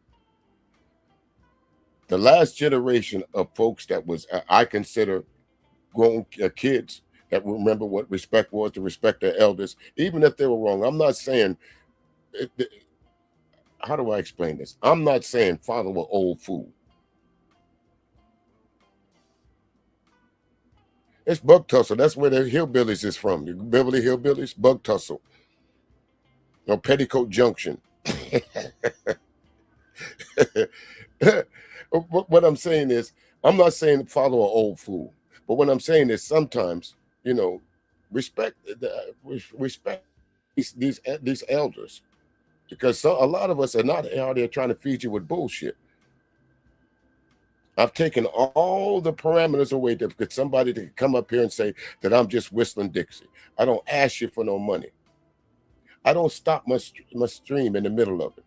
D: The last generation of folks that was I consider grown kids that remember what respect was, to respect their elders, even if they were wrong. I'm not saying. How do I explain this? I'm not saying follow an old fool. It's Buck Tussle. That's where the hillbillies is from. The Beverly Hillbillies, Buck Tussle. No, Petticoat Junction. What I'm saying is, I'm not saying follow an old fool. But what I'm saying is sometimes, respect these elders. Because a lot of us are not out there trying to feed you with bullshit. I've taken all the parameters away to get somebody to come up here and say that I'm just whistling Dixie. I don't ask you for no money. I don't stop my stream in the middle of it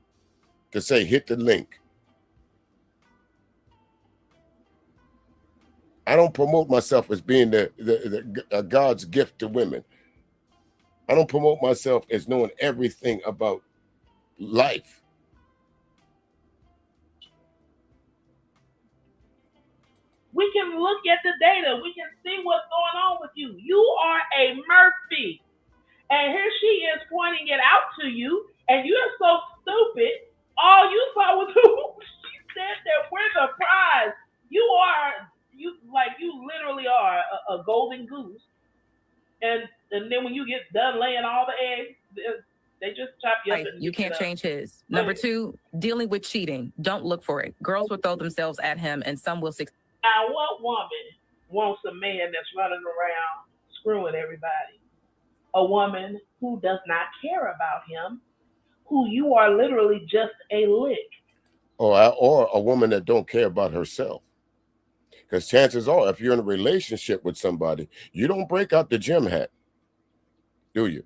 D: to say hit the link. I don't promote myself as being the God's gift to women. I don't promote myself as knowing everything about life.
F: We can look at the data. We can see what's going on with you. You are a Murphy. And here she is pointing it out to you, and you're so stupid. All you saw was she said that we're the prize. You literally are a golden goose. And then when you get done laying all the eggs, they just chop you up.
G: You can't change his. Number 2, dealing with cheating. Don't look for it. Girls will throw themselves at him, and some will succeed.
F: Now, what woman wants a man that's running around screwing everybody? A woman who does not care about him, who you are literally just a lick.
D: Or a woman that don't care about herself. Because chances are, if you're in a relationship with somebody, you don't break out the gym hat, do you?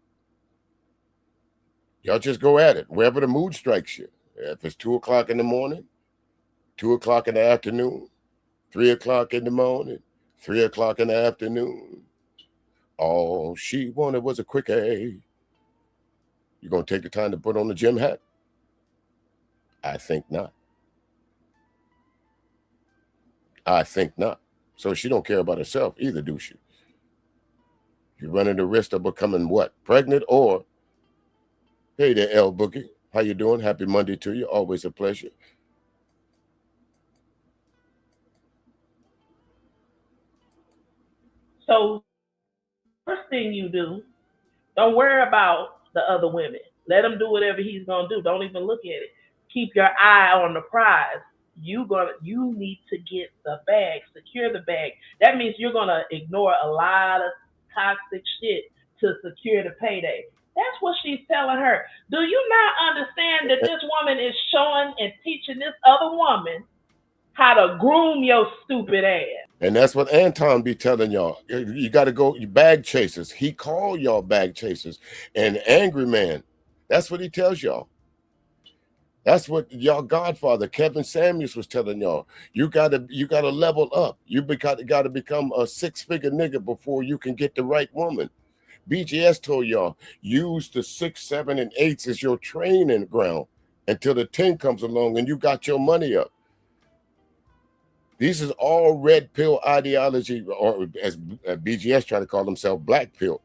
D: Y'all just go at it, wherever the mood strikes you. If it's 2 o'clock in the morning, 2 o'clock in the afternoon, 3 o'clock in the morning, 3 o'clock in the afternoon. All she wanted was a quickie. You gonna take the time to put on the gym hat? I think not. I think not. So she don't care about herself either, do she? You're running the risk of becoming what? Pregnant or, hey there, L Boogie. How you doing? Happy Monday to you. Always a pleasure.
F: So first thing you do, don't worry about the other women. Let him do whatever he's gonna do. Don't even look at it. Keep your eye on the prize. You need to get the bag, secure the bag. That means you're gonna ignore a lot of toxic shit to secure the payday. That's what she's telling her. Do you not understand that this woman is showing and teaching this other woman how to groom your stupid ass?
D: And that's what Anton be telling y'all. You got to go, you bag chasers. He called y'all bag chasers. And Angryman, that's what he tells y'all. That's what y'all godfather, Kevin Samuels, was telling y'all. You gotta level up. You gotta become a 6-figure nigga before you can get the right woman. BGS told y'all, use the 6, 7, and 8s as your training ground until the 10 comes along and you got your money up. These is all red pill ideology, or as BGS try to call themselves, black pill.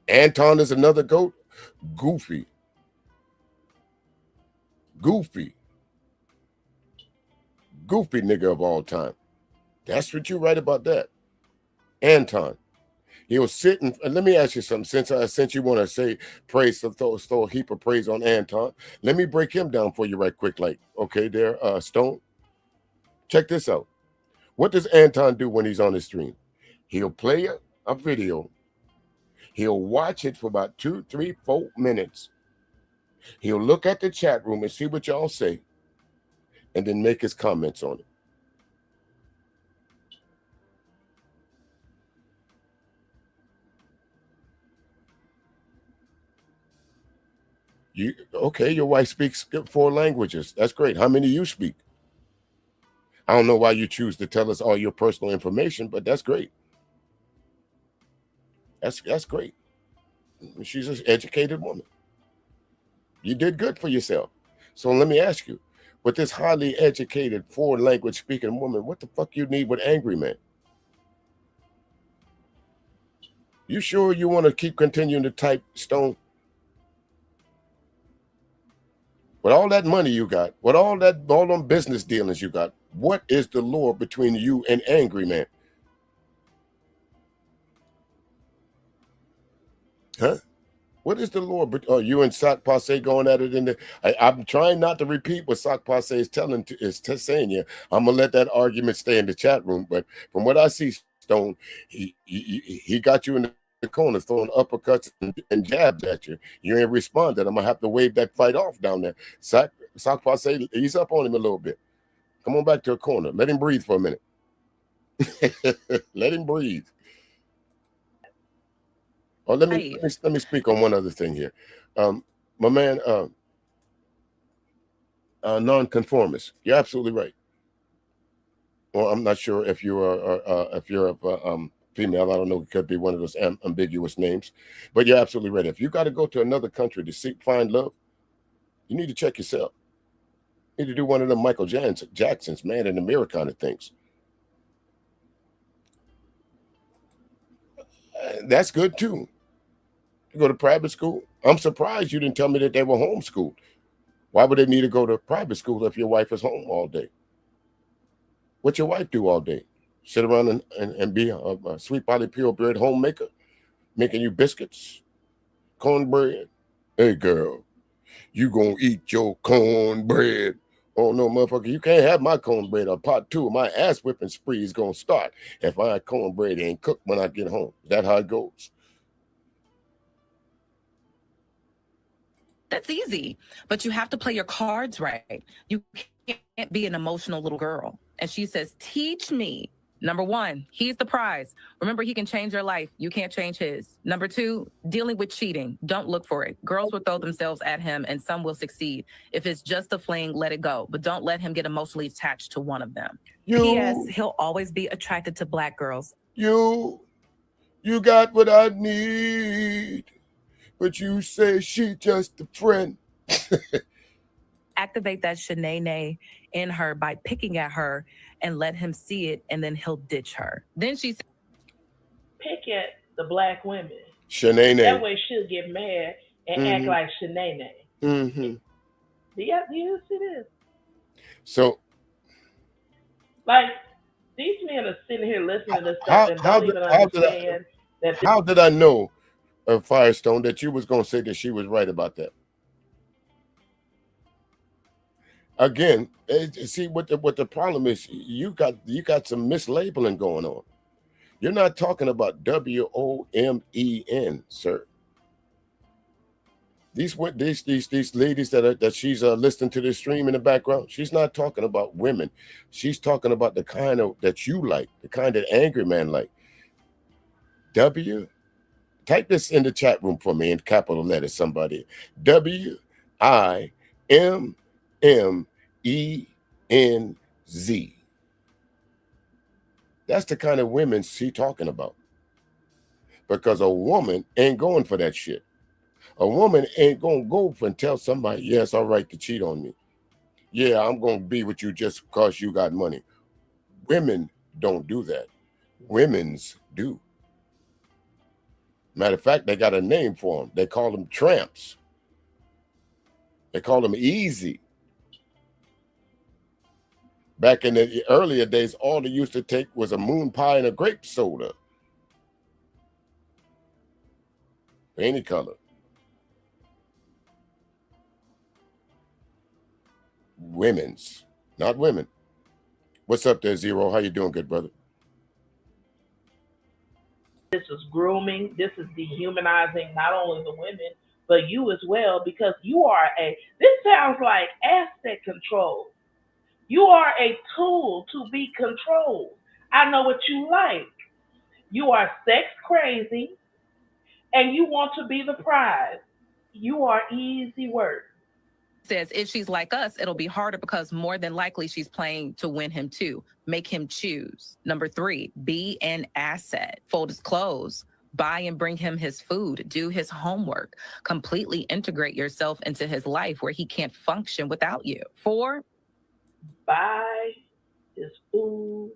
D: Anton is another goat. Goofy. Goofy nigga of all time. That's what you write about that. Anton. He'll sit and let me ask you something. Since you want to say praise, throw a heap of praise on Anton, let me break him down for you right quick. Like, okay, there, Stone. Check this out. What does Anton do when he's on the stream? He'll play a video. He'll watch it for about 2, 3, 4 minutes. He'll look at the chat room and see what y'all say, and then make his comments on it. Your wife speaks 4 languages. That's great. How many you speak? I don't know why you choose to tell us all your personal information, but that's great. That's great. She's an educated woman. You did good for yourself. So let me ask you, with this highly educated 4 language speaking woman, what the fuck you need with Angryman? You sure you want to keep continuing to type, Stone? With all that money you got, with all them business dealings you got, what is the lure between you and Angryman? Huh? What is the lure? Are you and Sock Passe going at it I'm trying not to repeat what Sock Passe is saying you. I'm gonna let that argument stay in the chat room. But from what I see, Stone, he got you in the corner throwing uppercuts and jabs at you. You ain't responded. I'm gonna have to wave that fight off down there. Sock Passe, ease up on him a little bit. Come on back to a corner. Let him breathe for a minute. Let him breathe. Oh, let me speak on one other thing here. My man, nonconformist. You're absolutely right. Well, I'm not sure if you're a female. I don't know. It could be one of those ambiguous names, but you're absolutely right. If you got to go to another country to find love, you need to check yourself. You need to do one of them Michael Jackson's Man in the Mirror kind of things. That's good too. You go to private school. I'm surprised you didn't tell me that they were homeschooled. Why would they need to go to private school if your wife is home all day? What your wife do all day? Sit around and be a sweet Polly purebred homemaker, making you biscuits, cornbread. Hey girl, you gonna eat your cornbread? Oh no, motherfucker, you can't have my cornbread. Or part 2 of my ass whipping spree is gonna start if my cornbread ain't cooked when I get home. Is that how it goes?
G: That's easy, but you have to play your cards right. You can't be an emotional little girl. And she says, teach me. Number 1, he's the prize. Remember, he can change your life. You can't change his. Number 2, dealing with cheating. Don't look for it. Girls will throw themselves at him and some will succeed. If it's just a fling, let it go. But don't let him get emotionally attached to one of them. P.S. He'll always be attracted to black girls.
D: You got what I need. But you say she just a friend.
G: Activate that Shanae in her by picking at her and let him see it, and then he'll ditch her. Then she said,
F: pick at the black women.
D: Shanae.
F: That way she'll get mad and act like Shanae.
D: Mm-hmm.
F: Do you see this?
D: So,
F: like, these men are sitting here listening to this stuff and don't even understand that.
D: How did I know, Firestone, that you was going to say that she was right about that? Again, see what the problem is. You got some mislabeling going on. You're not talking about WOMEN, sir. These ladies that she's listening to this stream in the background, she's not talking about women. She's talking about the kind of that you like, the kind that Angryman like. Type this in the chat room for me in capital letters, somebody. WIMMENZ. That's the kind of women she's talking about. Because a woman ain't going for that shit. A woman ain't going to go for and tell somebody, yeah, it's all right to cheat on me. Yeah, I'm going to be with you just because you got money. Women don't do that. Women's do. Matter of fact, they got a name for them. They call them tramps. They call them easy. Back in the earlier days, all they used to take was a moon pie and a grape soda. Any color. Women's, not women. What's up there, Zero? How you doing, good brother?
F: This is grooming. This is dehumanizing not only the women, but you as well, because you are this sounds like asset control. You are a tool to be controlled. I know what you like. You are sex crazy, and you want to be the prize. You are easy work.
G: Says if she's like us, it'll be harder because more than likely she's playing to win him too. Make him choose. Number 3, be an asset. Fold his clothes. Buy and bring him his food. Do his homework. Completely integrate yourself into his life where he can't function without you. 4,
F: buy his food,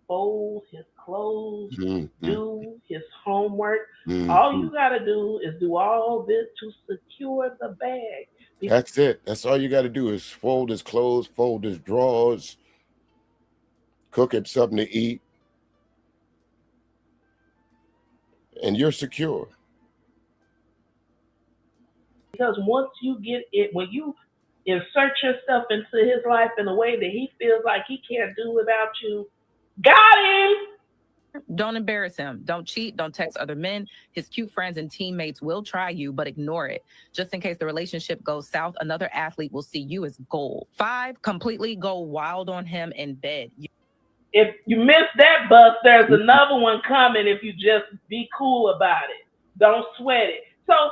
F: fold his clothes, do his homework. All you got to do is do all this to secure the bag.
D: That's it. That's all you got to do is fold his clothes, fold his drawers, cook him something to eat, and you're secure.
F: Because once you get it, when you insert yourself into his life in a way that he feels like he can't do without you, got him.
G: Don't embarrass him. Don't cheat. Don't text other men. His cute friends and teammates will try you, but ignore it. Just in case the relationship goes south, another athlete will see you as gold. 5, completely go wild on him in bed.
F: If you miss that bus, there's another one coming if you just be cool about it. Don't sweat it. So,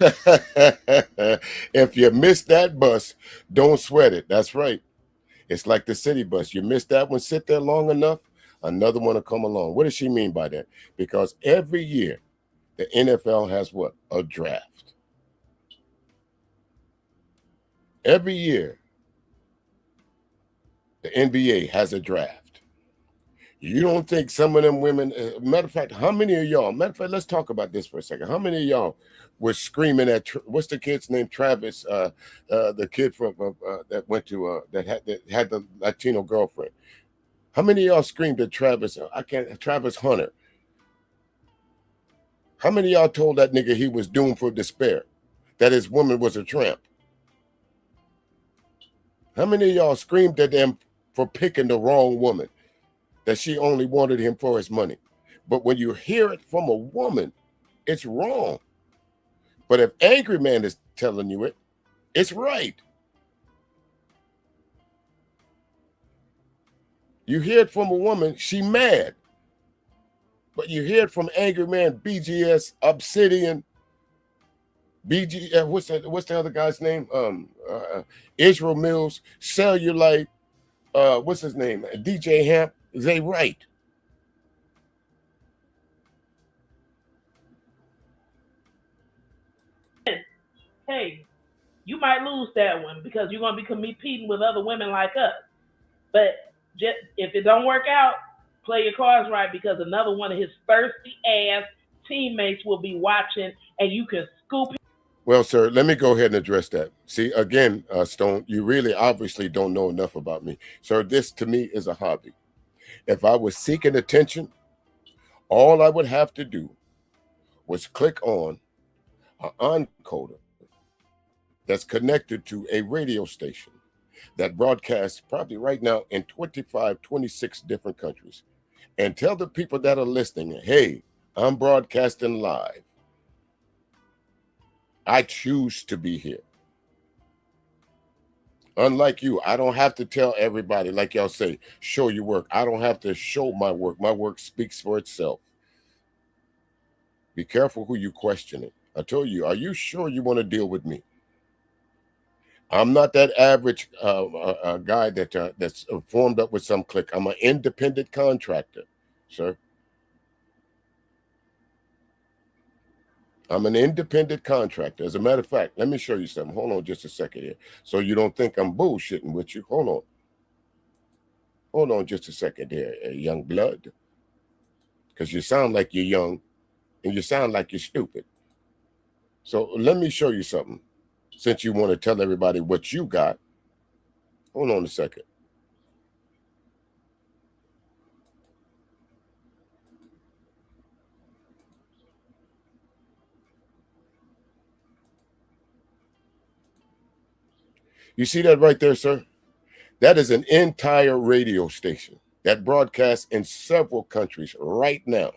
F: listen.
D: If you miss that bus, don't sweat it. That's right. It's like the city bus. You miss that one, sit there long enough, another one will come along. What does she mean by that? Because every year, the NFL has what? A draft. Every year, the NBA has a draft. You don't think some of them women, matter of fact, how many of y'all, matter of fact, let's talk about this for a second. How many of y'all were screaming at, what's the kid's name? Travis, the kid from that went to, that had the Latino girlfriend. How many of y'all screamed at Travis? Travis Hunter. How many of y'all told that nigga he was doomed for despair, that his woman was a tramp? How many of y'all screamed at them for picking the wrong woman, that she only wanted him for his money? But when you hear it from a woman, it's wrong. But if Angryman is telling you it, it's right. You hear it from a woman, she mad. But you hear it from Angryman, BGS, Obsidian, what's the other guy's name? Israel Mills, Cellulite, what's his name? DJ Hamp. They right.
F: Hey, you might lose that one because you're going to be competing with other women like us. But just, if it don't work out, play your cards right, because another one of his thirsty ass teammates will be watching and you can scoop him.
D: Well, sir, let me go ahead and address that. See, again, Stone, you really obviously don't know enough about me. Sir, this to me is a hobby. If I was seeking attention, all I would have to do was click on an encoder that's connected to a radio station that broadcasts probably right now in 25, 26 different countries, and tell the people that are listening, hey, I'm broadcasting live. I choose to be here. Unlike you, I don't have to tell everybody, like y'all say, show your work. I don't have to show my work. My work speaks for itself. Be careful who you question it. I told you, are you sure you want to deal with me? I'm not that average guy that's formed up with some clique. I'm an independent contractor, sir. I'm an independent contractor. As a matter of fact, let me show you something. Hold on just a second here. So you don't think I'm bullshitting with you. Hold on. Hold on just a second there, young blood. Because you sound like you're young and you sound like you're stupid. So let me show you something. Since you want to tell everybody what you got, hold on a second. You see that right there, sir? That is an entire radio station that broadcasts in several countries right now.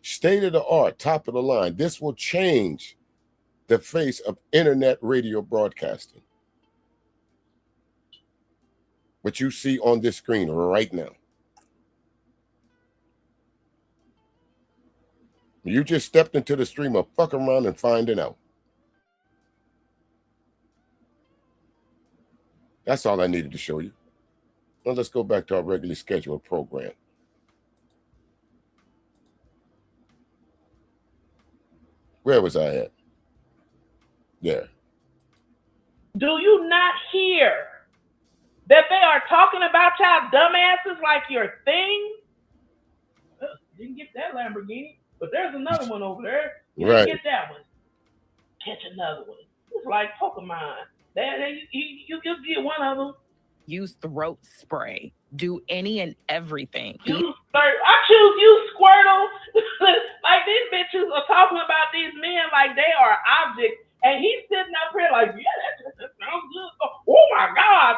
D: State of the art, top of the line. This will change the face of internet radio broadcasting. What you see on this screen right now. You just stepped into the stream of fuck around and finding out. That's all I needed to show you. Now let's go back to our regularly scheduled program. Where was I at? There.
F: Do you not hear that they are talking about y'all dumbasses like your thing? Didn't get that Lamborghini, but there's another one over there. You didn't get that one. Catch another one. It's like Pokemon. You just get one of them.
G: Use throat spray. Do any and everything.
F: I choose you, Squirtle. Like these bitches are talking about these men like they are objects, and he's sitting up here like, yeah, that sounds good. Oh my God,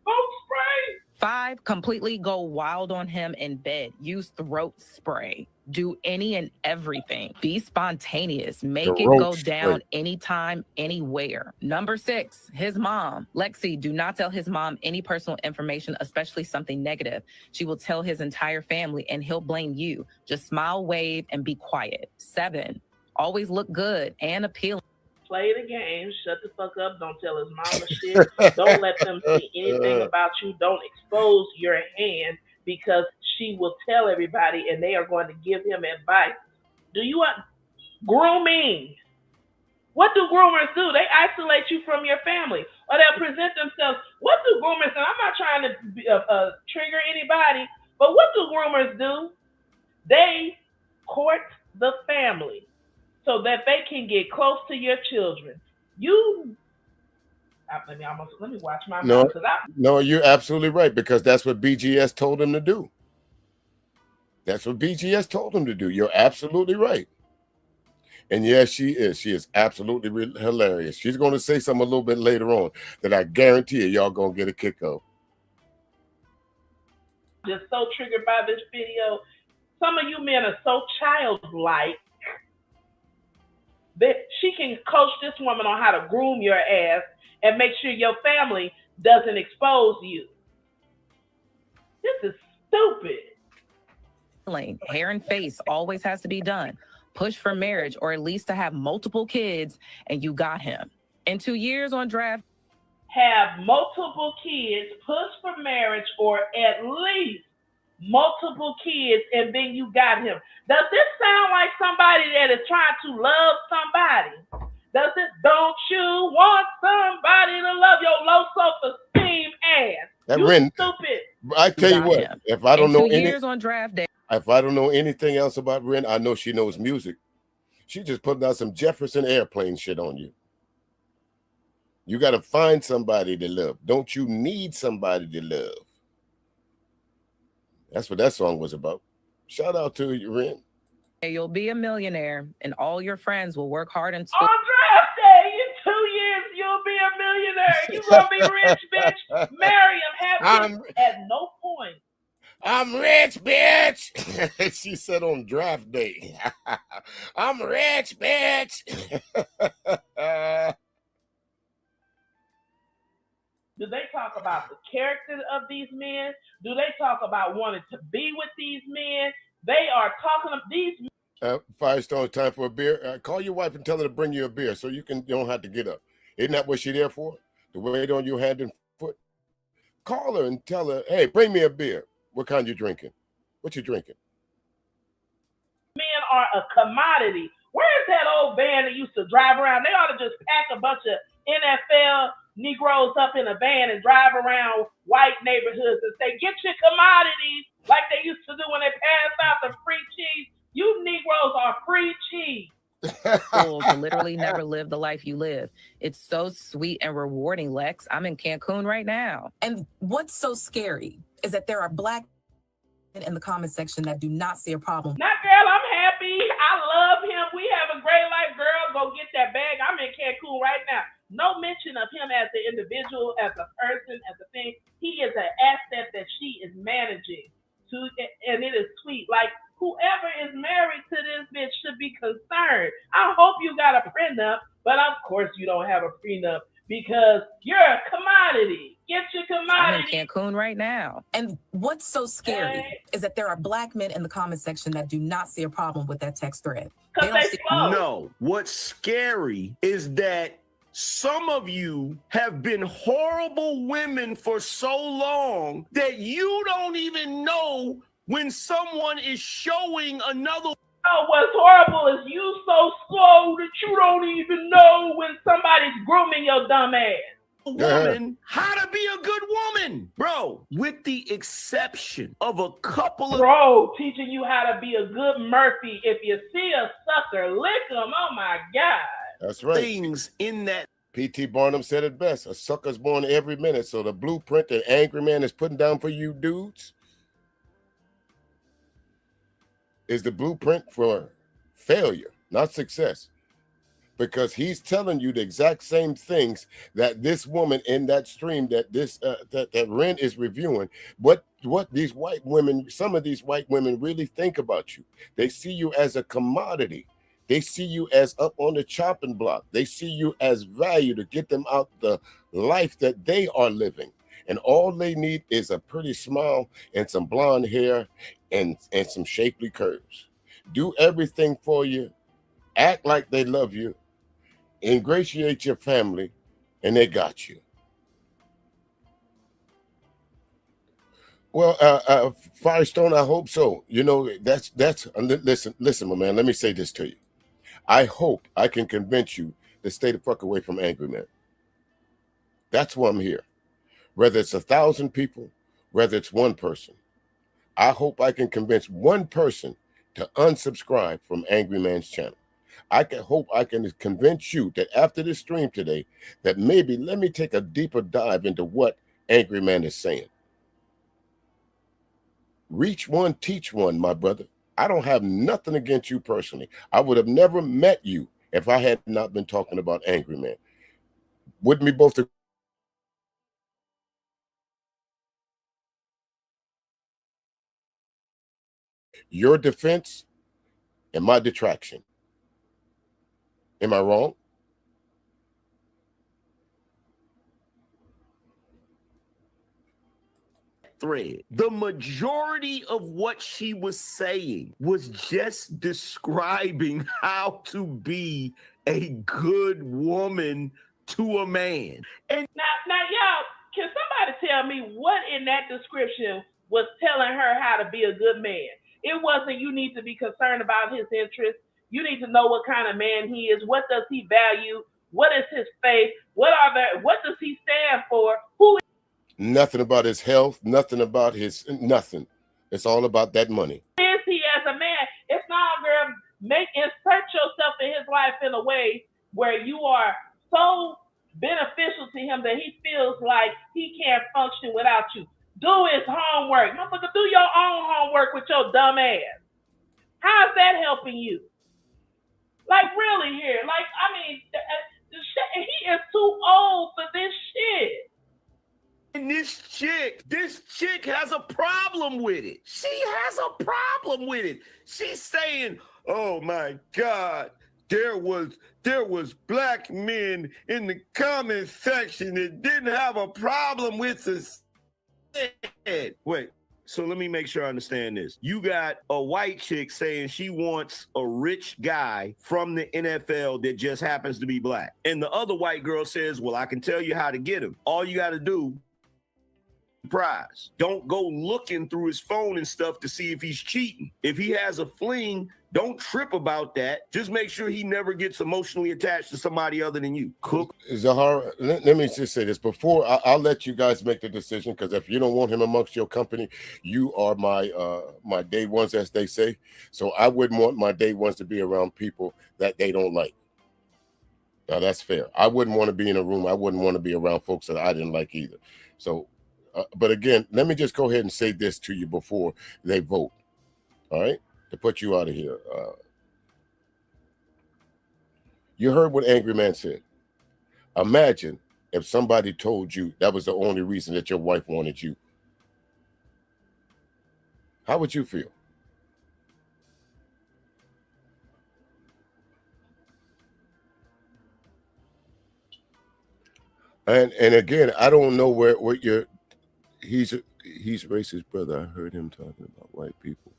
F: throat spray.
G: 5, completely go wild on him in bed. Use throat spray. Do any and everything. Be spontaneous. Make it go down anytime, anywhere. Number 6, his mom. Lexi, do not tell his mom any personal information, especially something negative. She will tell his entire family and he'll blame you. Just smile, wave, and be quiet. 7, always look good and appealing.
F: Play the game, shut the fuck up, don't tell his mama shit, don't let them see anything about you, don't expose your hand because she will tell everybody and they are going to give him advice. Do you want grooming? What do groomers do? They isolate you from your family or they'll present themselves. What do groomers do? I'm not trying to trigger anybody, but what do groomers do? They court the family so that they can get close to your children. Let me watch my mouth.
D: No, you're absolutely right, because that's what BGS told him to do. That's what BGS told him to do. You're absolutely right. And yes, she is. She is absolutely hilarious. She's going to say something a little bit later on that I guarantee y'all going to get a kick of.
F: Just so triggered by this video. Some of you men are so childlike that she can coach this woman on how to groom your ass and make sure your family doesn't expose you. This is stupid.
G: Hair and face always has to be done. Push for marriage or at least to have multiple kids and you got him. In 2 years on draft.
F: Have multiple kids, push for marriage or at least multiple kids and then you got him. Does this sound like somebody that is trying to love somebody? Does it? Don't you want somebody to love your low self-esteem ass?
D: That
F: you
D: Ren,
F: stupid.
D: I tell you what, if I don't know
G: on draft day.
D: If I don't know anything else about Ren, I know she knows music. She just putting out some Jefferson Airplane shit on you. You got to find somebody to love. Don't you need somebody to love? That's what that song was about. Shout out to you, Ren.
G: You'll be a millionaire and all your friends will work hard in school.
F: On draft day, in 2 years, you'll be a millionaire. You're going to be rich, bitch. Marry him, have kids. At no point.
D: I'm rich, bitch. She said on draft day. I'm rich, bitch.
F: Do they talk about the character of these men? Do they talk about wanting to be with these men? They are talking of these men.
D: Firestone, time for a beer. Call your wife and tell her to bring you a beer so you don't have to get up. Isn't that what she's there for? To wait on your hand and foot? Call her and tell her, hey, bring me a beer. What kind you drinking? What you drinking?
F: Men are a commodity. Where's that old band that used to drive around? They ought to just pack a bunch of NFL Negroes up in a van and drive around white neighborhoods and say, get your commodities, like they used to do when they passed out the free cheese. You Negroes are free cheese.
G: To literally never live the life you live. It's so sweet and rewarding, Lex. I'm in Cancun right now. And what's so scary is that there are Black men in the comment section that do not see a problem.
F: Not girl, I'm happy. I love him. We have a great life, girl. Go get that bag. I'm in Cancun right now. No mention of him as an individual, as a person, as a thing. He is an asset that she is managing. And it is sweet. Like, whoever is married to this bitch should be concerned. I hope you got a prenup, but of course you don't have a prenup because you're a commodity. Get your commodity.
G: I'm in Cancun right now. And what's so scary is that there are Black men in the comment section that do not see a problem with that text thread.
E: No, what's scary is that some of you have been horrible women for so long that you don't even know when someone is showing another.
F: Oh, what's horrible is you so slow that you don't even know when somebody's grooming your dumb ass.
E: Woman, how to be a good woman, bro, with the exception of a couple of
F: bro teaching you how to be a good Murphy. If you see a sucker, lick him. Oh my God.
D: That's right.
E: Things in that.
D: P.T. Barnum said it best. A sucker's born every minute. So the blueprint that Angryman is putting down for you dudes is the blueprint for failure, not success. Because he's telling you the exact same things that this woman in that stream that Ren is reviewing. What these white women, some of these white women really think about you. They see you as a commodity. They see you as up on the chopping block. They see you as value to get them out the life that they are living. And all they need is a pretty smile and some blonde hair and some shapely curves. Do everything for you. Act like they love you. Ingratiate your family, and they got you. Well, Firestone, I hope so. You know, that's listen, my man, let me say this to you. I hope I can convince you to stay the fuck away from Angryman. That's why I'm here. Whether it's 1,000 people, whether it's one person, I hope I can convince one person to unsubscribe from Angryman's channel. I hope I can convince you that after this stream today, that maybe let me take a deeper dive into what Angryman is saying. Reach one, teach one, my brother. I don't have nothing against you personally. I would have never met you if I had not been talking about Angryman. Wouldn't we both agree? Your defense and my detraction. Am I wrong?
E: Thread. The majority of what she was saying was just describing how to be a good woman to a man. And
F: now y'all, can somebody tell me what in that description was telling her how to be a good man? It wasn't you need to be concerned about his interests. You need to know what kind of man he is. What does he value? What is his faith? What does he stand for? Who?
D: Nothing about his health. Nothing about his nothing. It's all about that money.
F: Who is he as a man? It's not, girl. Insert yourself in his life in a way where you are so beneficial to him that he feels like he can't function without you. Do his homework. Motherfucker, do your own homework with your dumb ass. How's that helping you? Like, really here. Like, I mean, he is too old for this shit.
E: And this chick has a problem with it. She has a problem with it. She's saying, oh my God, there was black men in the comment section that didn't have a problem with this. Wait, so let me make sure I understand this. You got a white chick saying she wants a rich guy from the NFL that just happens to be black. And the other white girl says, well, I can tell you how to get him. All you got to do prize. Don't go looking through his phone and stuff to see if he's cheating. If he has a fling, don't trip about that. Just make sure he never gets emotionally attached to somebody other than you. Cook.
D: Zahara, let me just say this before I'll let you guys make the decision, because if you don't want him amongst your company, you are my my day ones, as they say. So I wouldn't want my day ones to be around people that they don't like. Now that's fair. I wouldn't want to be in a room. I wouldn't want to be around folks that I didn't like either. So, but again, let me just go ahead and say this to you before they vote. All right, to put you out of here. You heard what Angryman said. Imagine if somebody told you that was the only reason that your wife wanted you. How would you feel? And again, I don't know where you're. He's racist, brother. I heard him talking about white people.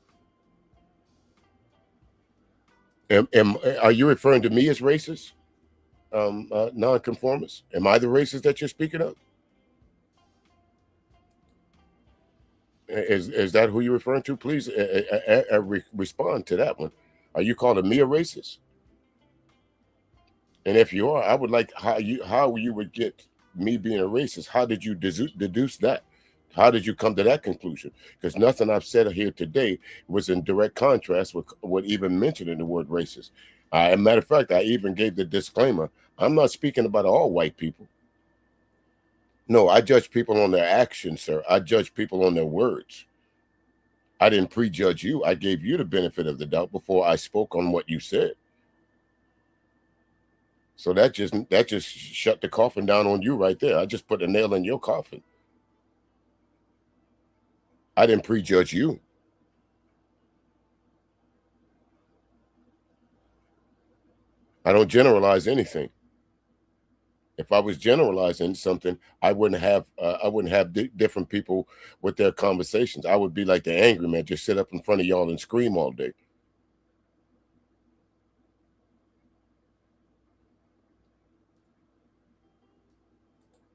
D: Are you referring to me as racist? Nonconformist? Am I the racist that you're speaking of? Is that who you're referring to? Please respond to that one. Are you calling me a racist? And if you are, I would like how you would get me being a racist. How did you deduce that? How did you come to that conclusion? Because nothing I've said here today was in direct contrast with what even mentioning the word racist. As a matter of fact, I even gave the disclaimer. I'm not speaking about all white people. No, I judge people on their actions, sir. I judge people on their words. I didn't prejudge you. I gave you the benefit of the doubt before I spoke on what you said. So that just shut the coffin down on you right there. I just put a nail in your coffin. I didn't prejudge you. I don't generalize anything. If I was generalizing something, I wouldn't have different people with their conversations. I would be like the Angryman, just sit up in front of y'all and scream all day.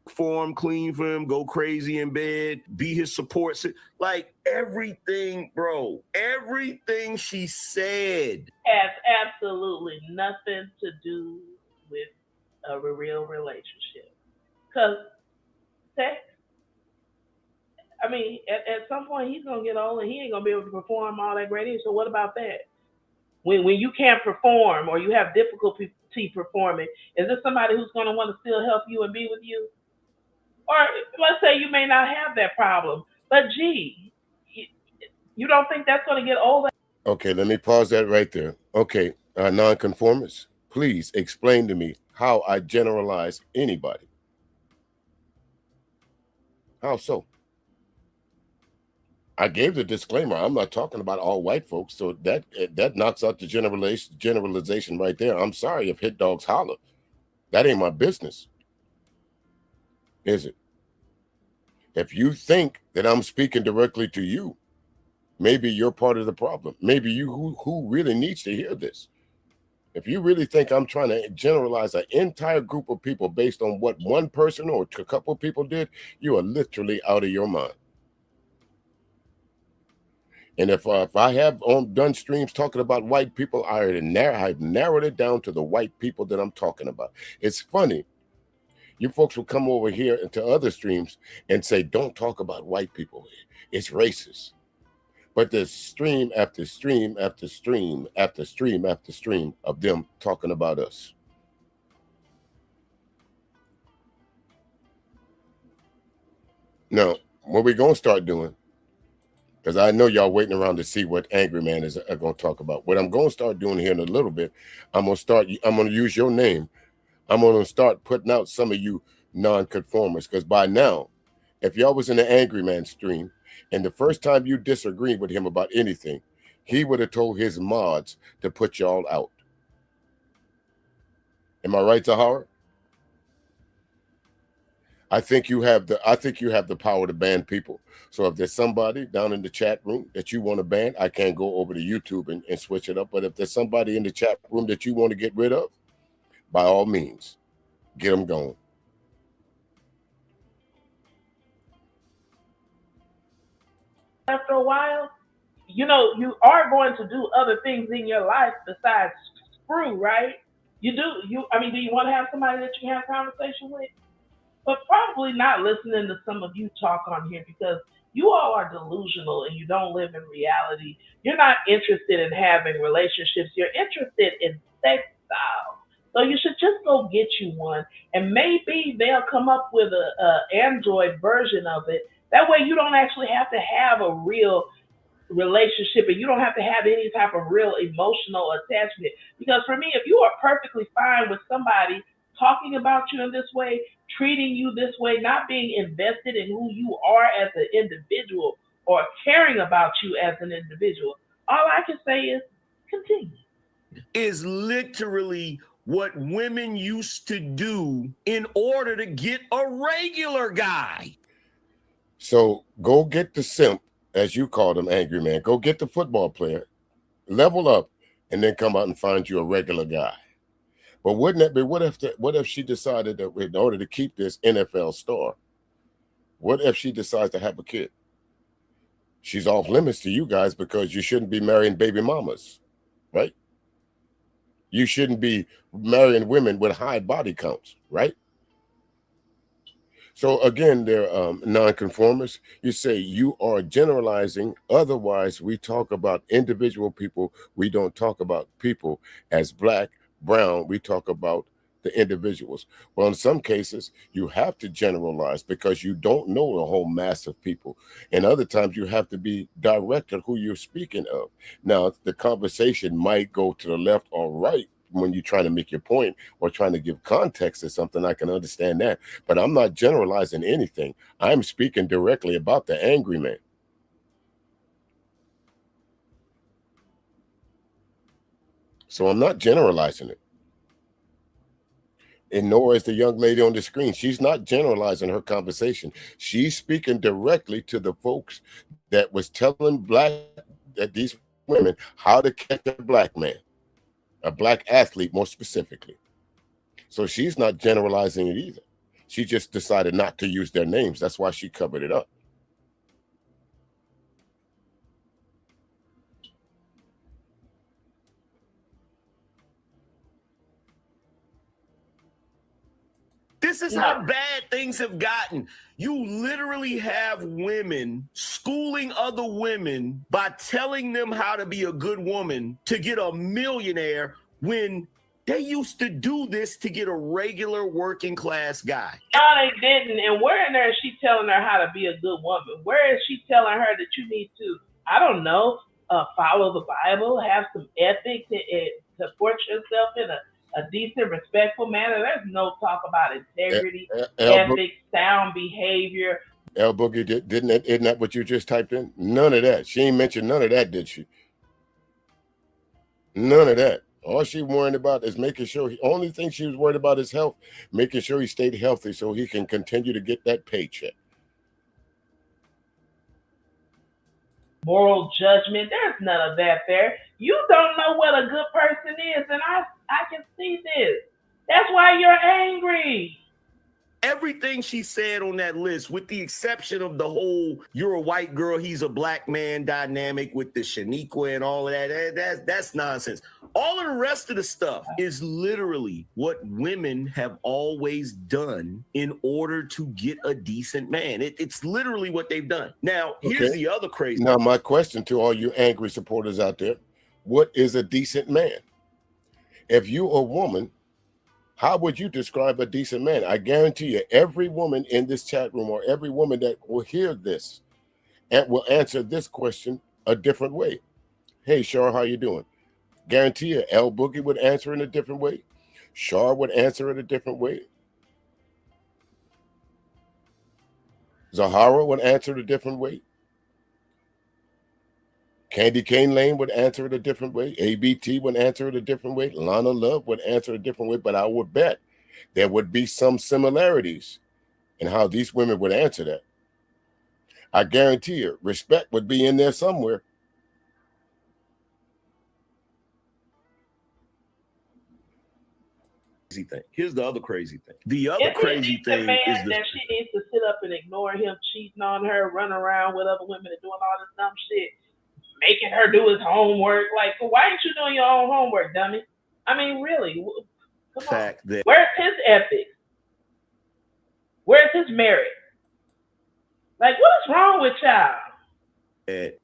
E: For him, clean for him, go crazy in bed, be his support. Like everything, bro, everything she said
F: has absolutely nothing to do with a real relationship. Because sex, I mean, at some point he's going to get old and he ain't going to be able to perform all that great. So what about that? When you can't perform or you have difficulty performing, is there somebody who's going to want to still help you and be with you? Or let's say you may not have that problem, but gee, you don't think that's going to get old?
D: Okay, let me pause that right there. Okay, nonconformists, please explain to me how I generalize anybody. How so? I gave the disclaimer. I'm not talking about all white folks, so that knocks out the generalization right there. I'm sorry if hit dogs holler. That ain't my business. Is it? If you think that I'm speaking directly to you, maybe you're part of the problem. Maybe you who really needs to hear this. If you really think I'm trying to generalize an entire group of people based on what one person or a couple of people did, you are literally out of your mind. And if I have done streams talking about white people, I've narrowed it down to the white people that I'm talking about. It's funny. You folks will come over here into other streams and say, don't talk about white people. It's racist. But there's stream after stream after stream after stream after stream of them talking about us. Now, what we're going to start doing, because I know y'all waiting around to see what Angryman is going to talk about. What I'm going to start doing here in a little bit, I'm going to use your name. I'm going to start putting out some of you non-conformers, because by now, if y'all was in the Angryman stream, and the first time you disagreed with him about anything, he would have told his mods to put y'all out. Am I right, Zahara? I think you have the power to ban people. So if there's somebody down in the chat room that you want to ban, I can't go over to YouTube and switch it up. But if there's somebody in the chat room that you want to get rid of, by all means, get them going.
F: after a while, you know, you are going to do other things in your life besides screw, right? You do. I mean, do you want to have somebody that you can have a conversation with? But probably not listening to some of you talk on here because you all are delusional and you don't live in reality. You're not interested in having relationships. You're interested in sex style. So you should just go get you one, and maybe they'll come up with a Android version of it. That way, you don't actually have to have a real relationship and you don't have to have any type of real emotional attachment. Because for me, if you are perfectly fine with somebody talking about you in this way, treating you this way, not being invested in who you are as an individual or caring about you as an individual, all I can say is continue.
E: Is literally what women used to do in order to get a regular guy.
D: So go get the simp, as you called him, Angry Man. Go get the football player, level up, and then come out and find you a regular guy. But wouldn't that be, what if she decided that in order to keep this NFL star, what if she decides to have a kid? She's off limits to you guys because you shouldn't be marrying baby mamas, right? You shouldn't be marrying women with high body counts, right? So again, they're nonconformists. You say you are generalizing. Otherwise, we talk about individual people. We don't talk about people as black, brown. We talk about the individuals. Well, in some cases, you have to generalize because you don't know a whole mass of people. And other times, you have to be direct at who you're speaking of. Now, the conversation might go to the left or right when you're trying to make your point or trying to give context to something. I can understand that, but I'm not generalizing anything. I'm speaking directly about the angry man. So I'm not generalizing it. And nor is the young lady on the screen. She's not generalizing her conversation. She's speaking directly to the folks that was telling these women how to catch a black man, a black athlete more specifically. So she's not generalizing it either. She just decided not to use their names. That's why she covered it up.
E: This is how bad things have gotten. You literally have women schooling other women by telling them how to be a good woman to get a millionaire when they used to do this to get a regular working class guy.
F: No, they didn't. And where in there is she telling her how to be a good woman? Where is she telling her that you need to, I don't know, follow the Bible, have some ethics, to support yourself in a decent, respectful manner? There's no talk about integrity, ethics, sound behavior.
D: El Boogie, isn't that what you just typed in? None of that. She ain't mentioned none of that, did she? None of that. All she worried about is making sure, only thing she was worried about is health, making sure he stayed healthy so he can continue to get that paycheck.
F: Moral judgment, there's none of that there. You don't know what a good person is, and I can see this. That's why you're angry.
E: Everything she said on that list, with the exception of the whole "you're a white girl, he's a black man" dynamic with the Shaniqua and all of that's nonsense. All of the rest of the stuff is literally what women have always done in order to get a decent man. It's literally what they've done. Now, here's the other crazy.
D: Now, my question to all you angry supporters out there, what is a decent man? If you're a woman, how would you describe a decent man? I guarantee you, every woman in this chat room or every woman that will hear this and will answer this question a different way. Hey, Shar, how you doing? Guarantee you, El Boogie would answer in a different way. Shar would answer it a different way. Zahara would answer it a different way. Candy Cane Lane would answer it a different way. ABT would answer it a different way. Lana Love would answer it a different way. But I would bet there would be some similarities in how these women would answer that. I guarantee you, respect would be in there somewhere.
E: thing. Here's the other crazy thing. The other
F: If he
E: crazy
F: thinks a
E: thing
F: man
E: is
F: that she needs to sit up and ignore him cheating on her, running around with other women and doing all this dumb shit, making her do his homework. Like, why ain't you doing your own homework, dummy? I mean, really? Come
E: fact
F: on.
E: that
F: Where's his ethics? Where's his merit? Like, what is wrong with y'all?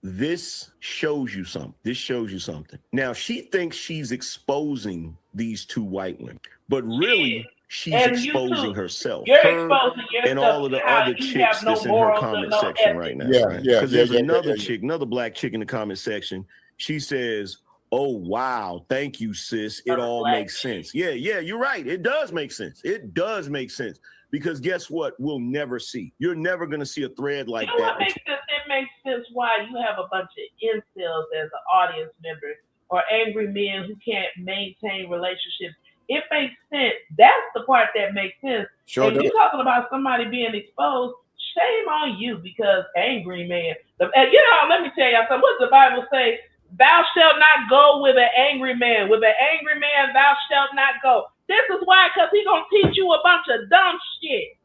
E: This shows you something. This shows you something. Now, she thinks she's exposing these two white women, but really, she's
F: And
E: exposing herself.
F: You're
E: her
F: exposing yourself
E: and all of the
F: how
E: other
F: you
E: chicks
F: have no
E: that's in her
F: morals
E: comment
F: and no
E: section
F: ethics.
E: right now.
D: Yeah,
E: right?
D: yeah,
E: Because there's
D: yeah,
E: another
D: yeah.
E: chick, another black chick in the comment section. She says, "Oh, wow. Thank you, sis. It all makes sense." Yeah, you're right. It does make sense. It does make sense. Because guess what? We'll never see. You're never going to see a thread like
F: You know
E: that.
F: what makes sense? It makes sense why you have a bunch of incels as an audience member or angry men who can't maintain relationships. It makes sense. That's the part that makes sense.
D: Sure
F: and
D: does.
F: you're talking about somebody being exposed, shame on you because angry man. Let me tell y'all something. What does the Bible say? Thou shalt not go with an angry man. With an angry man, thou shalt not go. This is why, because he's going to teach you a bunch of dumb shit.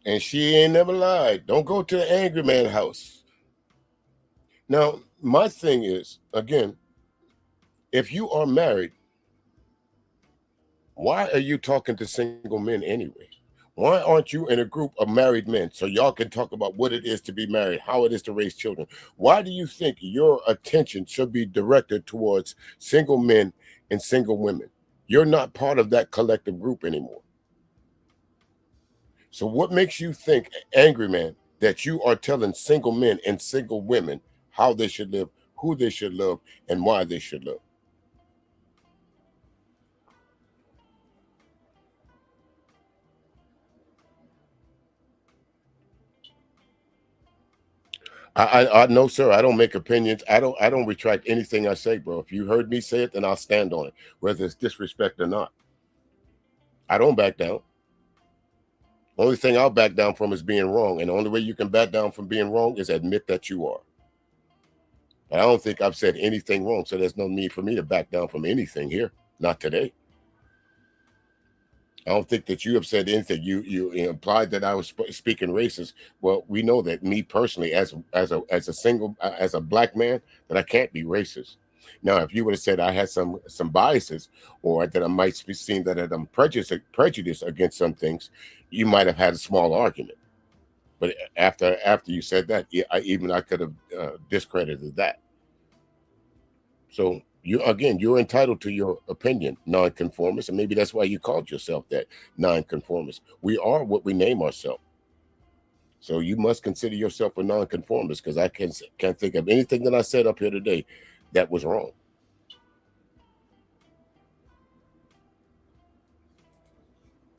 D: And she ain't never lied. Don't go to the angry man house. Now, my thing is, again, if you are married, why are you talking to single men anyway? Why aren't you in a group of married men so y'all can talk about what it is to be married, how it is to raise children? Why do you think your attention should be directed towards single men and single women? You're not part of that collective group anymore. So what makes you think, angry man, that you are telling single men and single women how they should live, who they should love, and why they should love? I no, sir. I don't make opinions. I don't retract anything I say, bro. If you heard me say it, then I'll stand on it, whether it's disrespect or not. I don't back down. Only thing I'll back down from is being wrong, and the only way you can back down from being wrong is admit that you are. But I don't think I've said anything wrong, so there's no need for me to back down from anything here. Not today. I don't think that you have said anything. You implied that I was speaking racist. Well, we know that me personally, as a black man, that I can't be racist. Now, if you would have said I had some biases, or that I might be seen that I'm prejudiced against some things, you might have had a small argument. But after you said that, I could have discredited that. So you're entitled to your opinion, nonconformist, and maybe that's why you called yourself that, nonconformist. We are what we name ourselves. So you must consider yourself a nonconformist, because I can't think of anything that I said up here today that was wrong.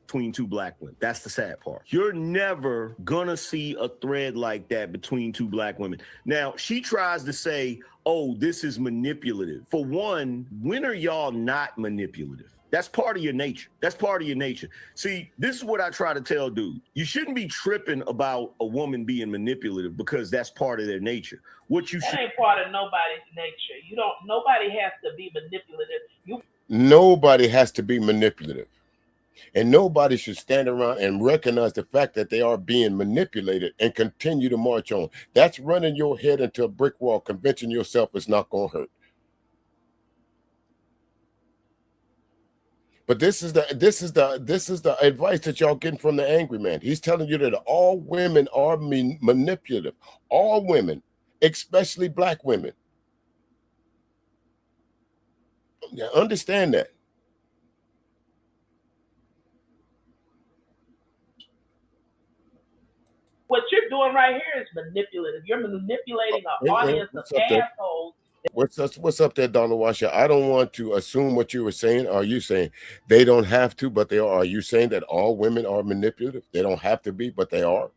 E: Between two black women. That's the sad part. You're never gonna see a thread like that between two black women. Now, she tries to say, oh, this is manipulative. For one, when are y'all not manipulative? That's part of your nature. That's part of your nature. See, this is what I try to tell dudes. You shouldn't be tripping about a woman being manipulative, because that's part of their nature. That
F: ain't part of nobody's nature. Nobody has to be manipulative.
D: Nobody has to be manipulative. And nobody should stand around and recognize the fact that they are being manipulated and continue to march on. That's running your head into a brick wall, convincing yourself it's not going to hurt. But this is the advice that y'all getting from the angry man. He's telling you that all women are manipulative. All women, especially black women. Understand that.
F: What you're doing right here is manipulative. You're manipulating an audience of assholes.
D: What's up there, Donald Washer? I don't want to assume what you were saying. Are you saying they don't have to, but they are? Are you saying that all women are manipulative? They don't have to be, but they are?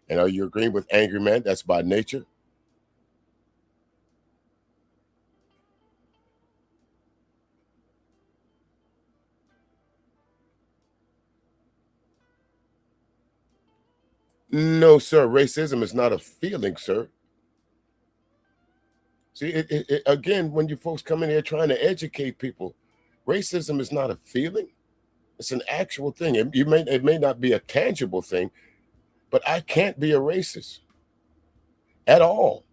D: And are you agreeing with Angry Man? That's by nature. No, sir. Racism is not a feeling, sir. See, again, when you folks come in here trying to educate people, racism is not a feeling. It's an actual thing. It may not be a tangible thing, but I can't be a racist at all.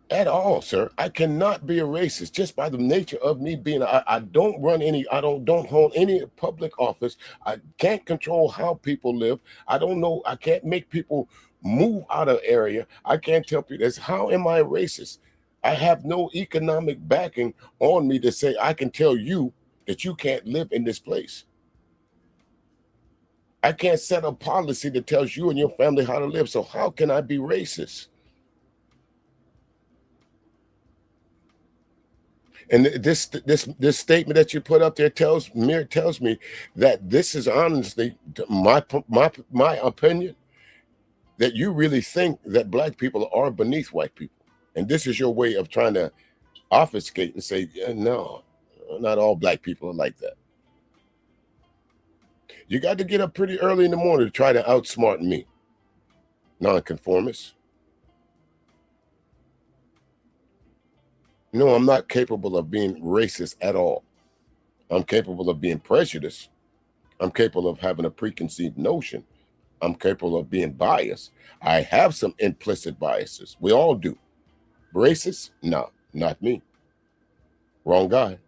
D: At all, sir. I cannot be a racist just by the nature of me being. I don't run any. I don't hold any public office. I can't control how people live. I don't know. I can't make people move out of area. I can't tell people this. How am I a racist? I have no economic backing on me to say I can tell you that you can't live in this place. I can't set a policy that tells you and your family how to live. So how can I be racist? And this statement that you put up there tells me that this is honestly my opinion, that you really think that black people are beneath white people. And this is your way of trying to obfuscate and say, no, not all black people are like that. You got to get up pretty early in the morning to try to outsmart me, nonconformist. No, I'm not capable of being racist at all. I'm capable of being prejudiced. I'm capable of having a preconceived notion. I'm capable of being biased. I have some implicit biases. We all do. Racist? No, not me. Wrong guy.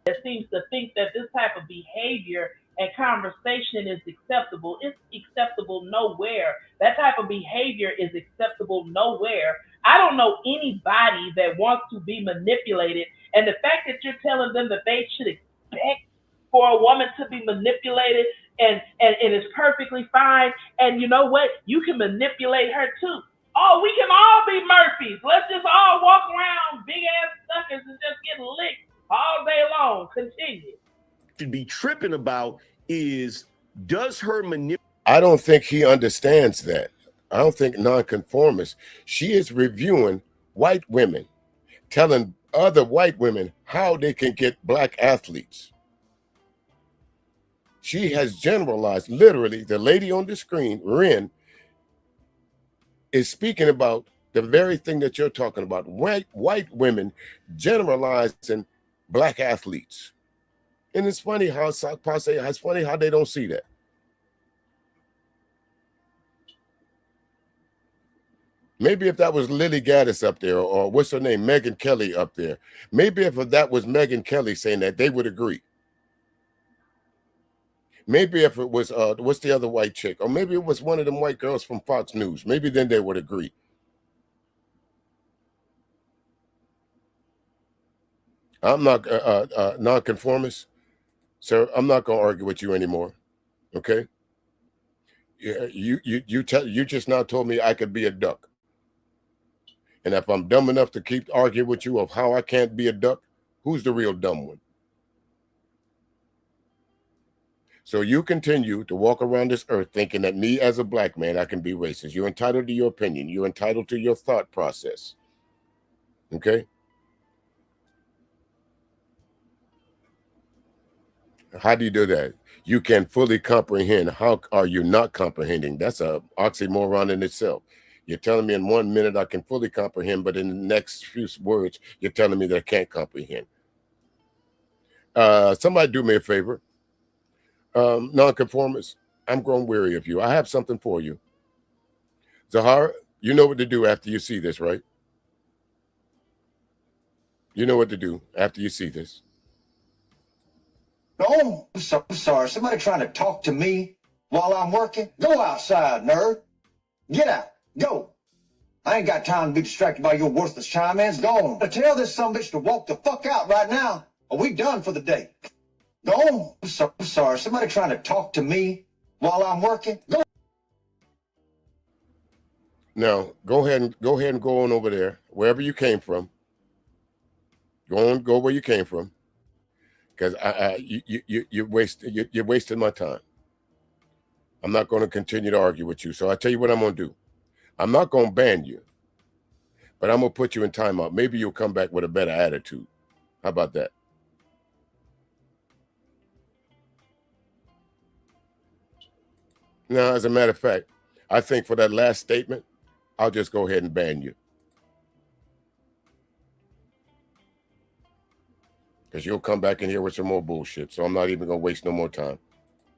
F: That seems to think that this type of behavior and conversation is acceptable. It's acceptable nowhere. That type of behavior is acceptable nowhere. I don't know anybody that wants to be manipulated. And the fact that you're telling them that they should expect for a woman to be manipulated and it's perfectly fine. And you know what? You can manipulate her too. Oh, we can all be Murphys. Let's just all walk around big ass suckers and just get licked all day long. Continue.
E: Should be tripping about is, does her manipulate?
D: I don't think he understands that. I don't think nonconformist. She is reviewing white women, telling other white women how they can get black athletes. She has generalized, literally, the lady on the screen, Ren, is speaking about the very thing that you're talking about. White women generalizing black athletes. And it's funny how it's funny how they don't see that. Maybe if that was Lily Gaddis up there, or what's her name, Megyn Kelly up there, maybe if that was Megyn Kelly saying that, they would agree. Maybe if it was, what's the other white chick? Or maybe it was one of them white girls from Fox News. Maybe then they would agree. I'm not nonconformist. Sir, I'm not going to argue with you anymore. Okay? Yeah, you just now told me I could be a duck. And if I'm dumb enough to keep arguing with you of how I can't be a duck, who's the real dumb one? So you continue to walk around this earth thinking that me as a black man, I can be racist. You're entitled to your opinion. You're entitled to your thought process. Okay? How do you do that? You can fully comprehend. How are you not comprehending? That's an oxymoron in itself. You're telling me in 1 minute I can fully comprehend, but in the next few words, you're telling me that I can't comprehend. Somebody do me a favor. Nonconformist, I'm grown weary of you. I have something for you. Zahara, you know what to do after you see this, right? You know what to do after you see this.
H: Oh, I'm sorry. Somebody trying to talk to me while I'm working? Go outside, nerd. Get out. Go. I ain't got time to be distracted by your worthless chime-ins. Go on. Tell this sumbitch to walk the fuck out right now, or we done for the day. Go on. I'm sorry. Somebody trying to talk to me while I'm working? Go.
D: Now, go ahead and go on over there, wherever you came from. Go where you came from, because you're wasting my time. I'm not going to continue to argue with you. So I tell you what I'm going to do. I'm not going to ban you, but I'm going to put you in timeout. Maybe you'll come back with a better attitude. How about that? Now, as a matter of fact, I think for that last statement, I'll just go ahead and ban you. because you'll come back in here with some more bullshit. So I'm not even going to waste no more time.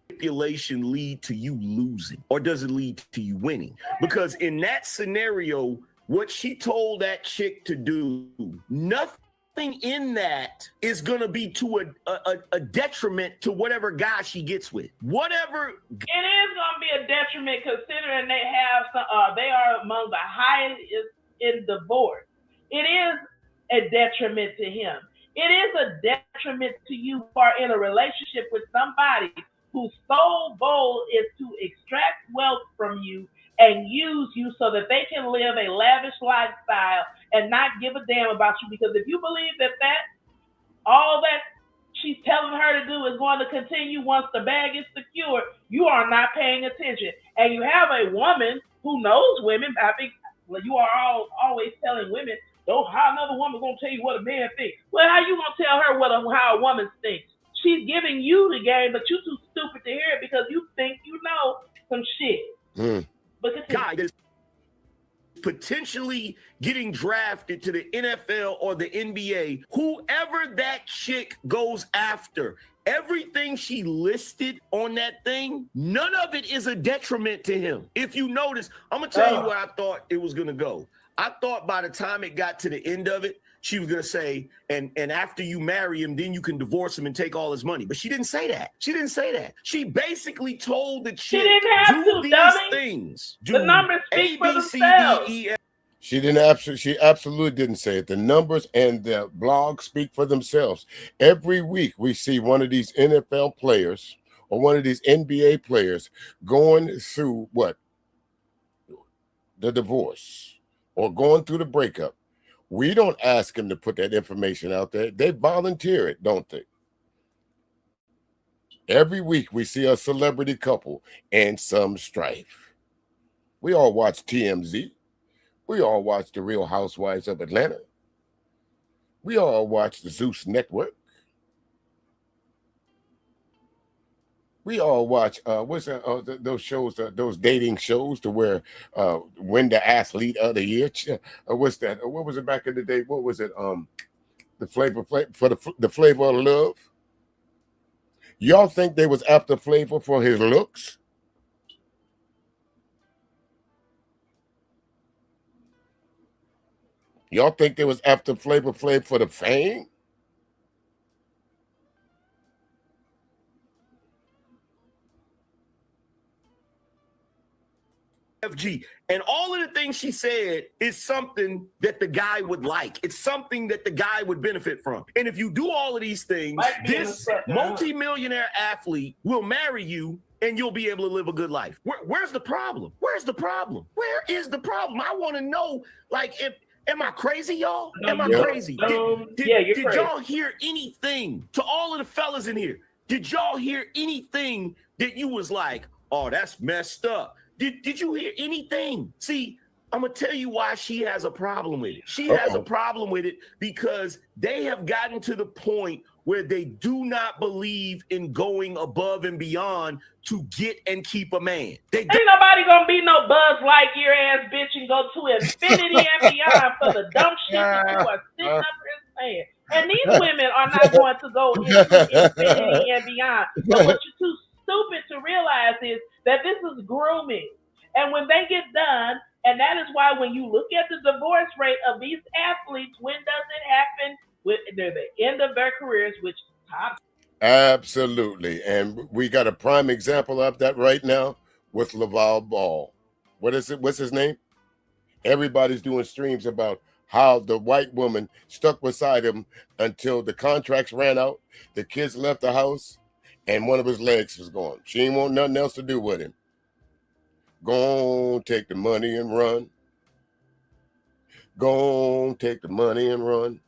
E: Manipulation lead to you losing, or does it lead to you winning? Because in that scenario, what she told that chick to do, nothing in that is going to be to a detriment to whatever guy she gets with. Whatever.
F: It is going to be a detriment considering they have some, they are among the highest in divorce. It is a detriment to him. It is a detriment to you who are in a relationship with somebody whose sole goal is to extract wealth from you and use you so that they can live a lavish lifestyle and not give a damn about you. Because if you believe that all that she's telling her to do is going to continue once the bag is secured, you are not paying attention. And you have a woman who knows women. I think you are always telling women, how another woman gonna tell you what a man thinks? Well, how you gonna tell her how a woman thinks? She's giving you the game, but you too stupid to hear it because you think you know some shit. But
E: guy that's potentially getting drafted to the NFL or the NBA, whoever that chick goes after, everything she listed on that thing, none of it is a detriment to him. If you notice, I'm gonna tell you where I thought it was gonna go. I thought by the time it got to the end of it, she was going to say, and after you marry him, then you can divorce him and take all his money. But she didn't say that. She didn't say that. She basically told the chick, do these things. Do
F: the numbers speak for themselves.
D: She absolutely didn't say it. The numbers and the blog speak for themselves. Every week we see one of these NFL players or one of these NBA players going through what? The divorce or going through the breakup. We don't ask them to put that information out there. They volunteer it, don't they? Every week we see a celebrity couple and some strife. We all watch TMZ. We all watch The Real Housewives of Atlanta. We all watch the Zeus Network. We all watch what's that? Those shows, those dating shows, to where win the athlete of the year. What's that? What was it back in the day? What was it? The flavor for the flavor of love. Y'all think they was after Flavor for his looks? Y'all think they was after Flavor Flav for the fame?
E: FG. And all of the things she said is something that the guy would like. It's something that the guy would benefit from. And if you do all of these things, this multimillionaire athlete will marry you and you'll be able to live a good life. Where's the problem? Where's the problem? Where is the problem? I want to know, like, am I crazy, y'all? Am I crazy? Did y'all hear anything, to all of the fellas in here, did y'all hear anything that you was like, oh, that's messed up? Did you hear anything? See, I'm going to tell you why she has a problem with it. She has a problem with it because they have gotten to the point where they do not believe in going above and beyond to get and keep a man. Ain't
F: nobody going to be no Buzz Lightyear ass bitch and go to infinity and beyond for the dumb shit that you are sitting up here saying. And these women are not going to go into infinity and beyond. But what you're too stupid to realize is that this is grooming. And when they get done, and that is why when you look at the divorce rate of these athletes, when does it happen? Near the end of their careers, which top.
D: Absolutely. And we got a prime example of that right now with LaVar Ball. What is it? What's his name? Everybody's doing streams about how the white woman stuck beside him until the contracts ran out, the kids left the house, and one of his legs was gone. She ain't want nothing else to do with him. Go on, take the money and run. Go on, take the money and run.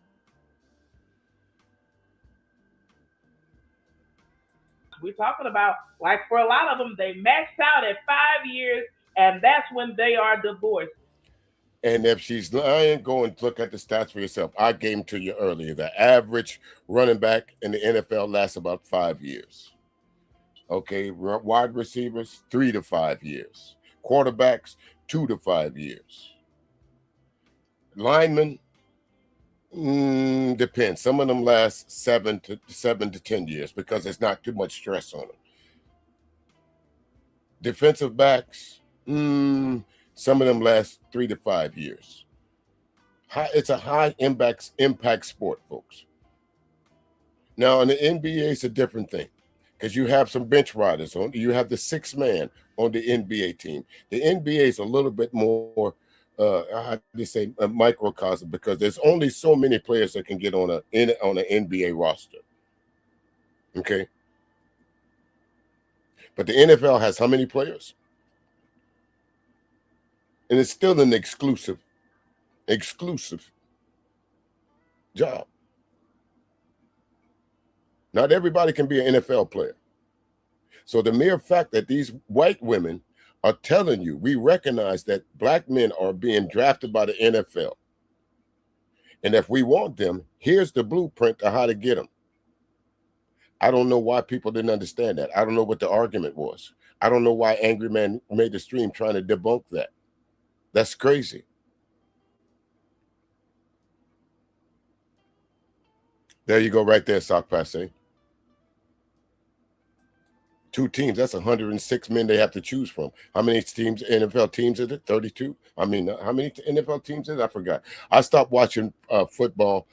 F: We're talking about, like, for a lot of them, they maxed out at 5 years, and that's when they are divorced.
D: And if she's lying, go and look at the stats for yourself. I gave them to you earlier. The average running back in the NFL lasts about 5 years. Okay, wide receivers, 3 to 5 years. Quarterbacks, 2 to 5 years. Linemen, Depends. Some of them last 7 to 10 years because there's not too much stress on them. Defensive backs, some of them last 3 to 5 years. It's a high impact sport, folks. Now, in the NBA, it's a different thing because you have some bench riders on. You have the 6th man on the NBA team. The NBA is a little bit more, how do you say, a microcosm because there's only so many players that can get on an NBA roster. Okay. But the NFL has how many players? And it's still an exclusive job. Not everybody can be an NFL player. So the mere fact that these white women are telling you, we recognize that black men are being drafted by the NFL. And if we want them, here's the blueprint to how to get them. I don't know why people didn't understand that. I don't know what the argument was. I don't know why Angryman made the stream trying to debunk that. That's crazy. There you go right there, Sock Passe. 2 teams, that's 106 men they have to choose from. How many teams, NFL teams is it? 32? I mean, how many NFL teams is it? I forgot. I stopped watching football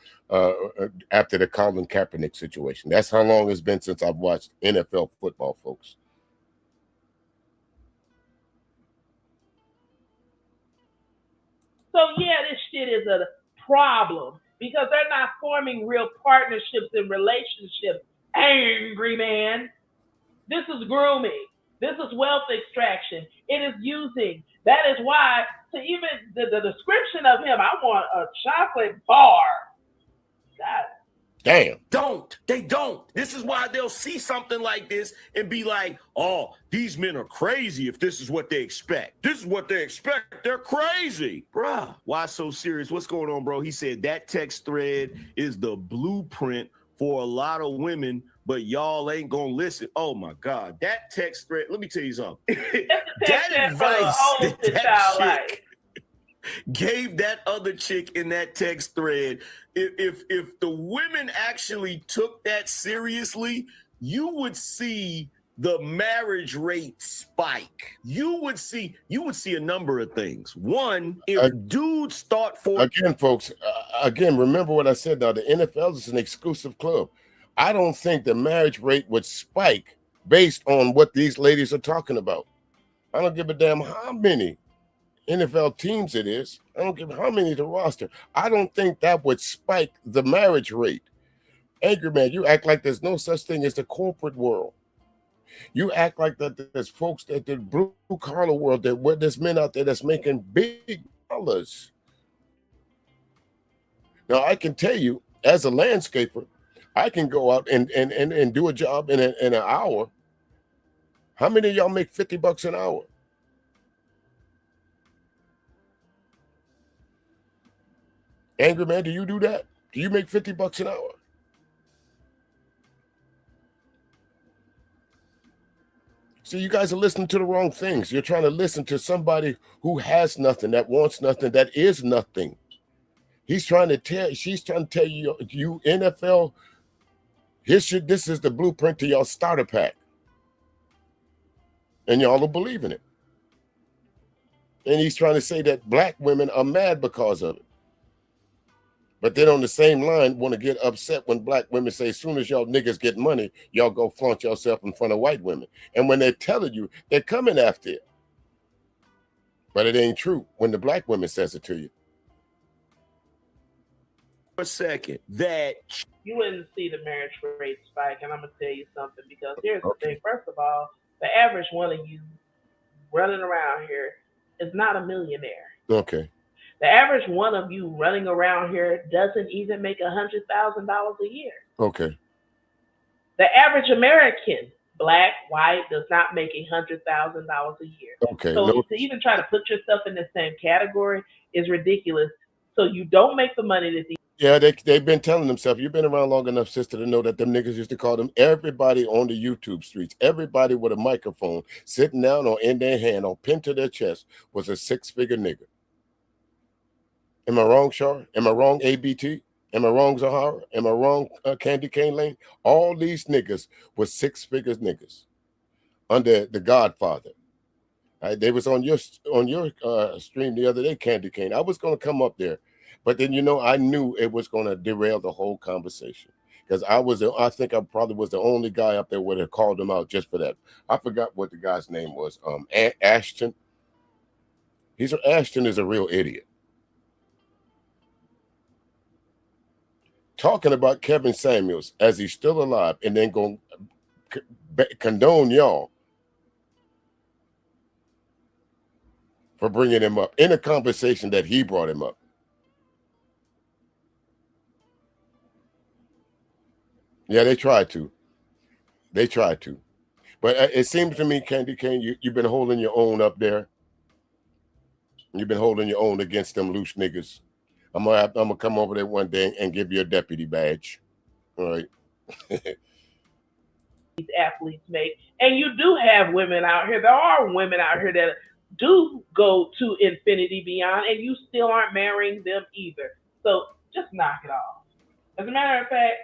D: after the Colin Kaepernick situation. That's how long it's been since I've watched NFL football, folks.
F: So, yeah, this shit is a problem because they're not forming real partnerships and relationships. Angry man. This is grooming. This is wealth extraction. It is using. That is why, to even the description of him, I want a chocolate bar. God.
D: Damn.
E: They don't. This is why they'll see something like this and be like, oh, these men are crazy if this is what they expect. This is what they expect. They're crazy. Bruh, why so serious? What's going on, bro? He said that text thread is the blueprint for a lot of women, but y'all ain't gonna listen. Oh my God, that text thread. Let me tell you something. That advice that chick gave that other chick in that text thread. If the women actually took that seriously, you would see the marriage rate spike. You would see a number of things. One, if dudes thought for
D: again, folks. Again, remember what I said. Now, the NFL is an exclusive club. I don't think the marriage rate would spike based on what these ladies are talking about. I don't give a damn how many NFL teams it is. I don't give a how many the roster. I don't think that would spike the marriage rate. Angryman, you act like there's no such thing as the corporate world. You act like that there's folks that the blue collar world, that where there's men out there that's making big dollars. Now, I can tell you, as a landscaper, I can go out and do a job in an hour. How many of y'all make $50 an hour? Angryman, do you do that? Do you make $50 an hour? See, you guys are listening to the wrong things. You're trying to listen to somebody who has nothing, that wants nothing, that is nothing. She's trying to tell you, NFL, this is the blueprint to y'all starter pack. And y'all will believe in it. And he's trying to say that black women are mad because of it. But then on the same line, want to get upset when black women say, as soon as y'all niggas get money, y'all go flaunt yourself in front of white women. And when they're telling you, they're coming after it. But it ain't true when the black women says it to you.
E: For a second, that
F: you wouldn't see the marriage rate spike, and I'm going to tell you something, because here's the thing. First of all, the average one of you running around here is not a millionaire.
D: Okay.
F: The average one of you running around here doesn't even make $100,000 a year.
D: Okay.
F: The average American, black, white, does not make $100,000 a year.
D: Okay.
F: So to even try to put yourself in the same category is ridiculous. So you don't make the money that these.
D: Yeah, they've been telling themselves, you've been around long enough, sister, to know that them niggas used to call them everybody on the YouTube streets. Everybody with a microphone sitting down or in their hand or pinned to their chest was a 6-figure nigga. Am I wrong, Char? Am I wrong, ABT? Am I wrong, Zahara? Am I wrong, Candy Cane Lane? All these niggas were 6-figure niggas under the Godfather. They was on your stream the other day, Candy Cane. I was going to come up there, but then I knew it was going to derail the whole conversation because I think I probably was the only guy up there would have called him out just for that. I forgot what the guy's name was. Ashton. Ashton is a real idiot. Talking about Kevin Samuels as he's still alive and then going to condone y'all for bringing him up in a conversation that he brought him up. Yeah, they tried to. But it seems to me, Candy Cane, you've been holding your own up there. You've been holding your own against them loose niggas. I'm gonna come over there one day and give you a deputy badge. All right.
F: These athletes make, and you do have women out here. There are women out here that do go to infinity beyond, and you still aren't marrying them either. So just knock it off. As a matter of fact,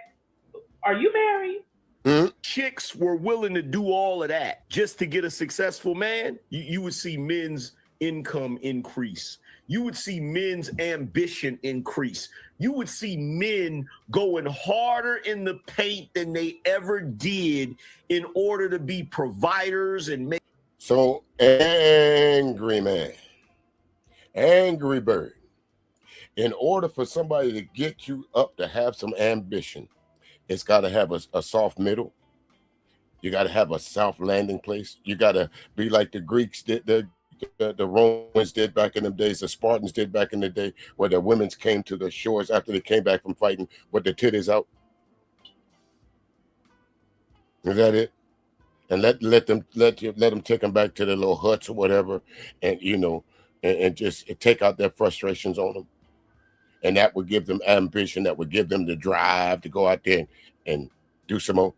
F: are you married?
D: Mm-hmm.
E: Chicks were willing to do all of that just to get a successful man. You would see men's income increase. You would see men's ambition increase. You would see men going harder in the paint than they ever did in order to be providers and make.
D: So, Angryman, Angry Bird, in order for somebody to get you up to have some ambition, it's got to have a soft middle. You got to have a soft landing place. You got to be like the Greeks did, the Romans did back in the days, the Spartans did back in the day, where the women came to the shores after they came back from fighting with their titties out. Is that it? And let them take them back to their little huts or whatever, and and just take out their frustrations on them. And that would give them ambition, that would give them the drive to go out there and do some more.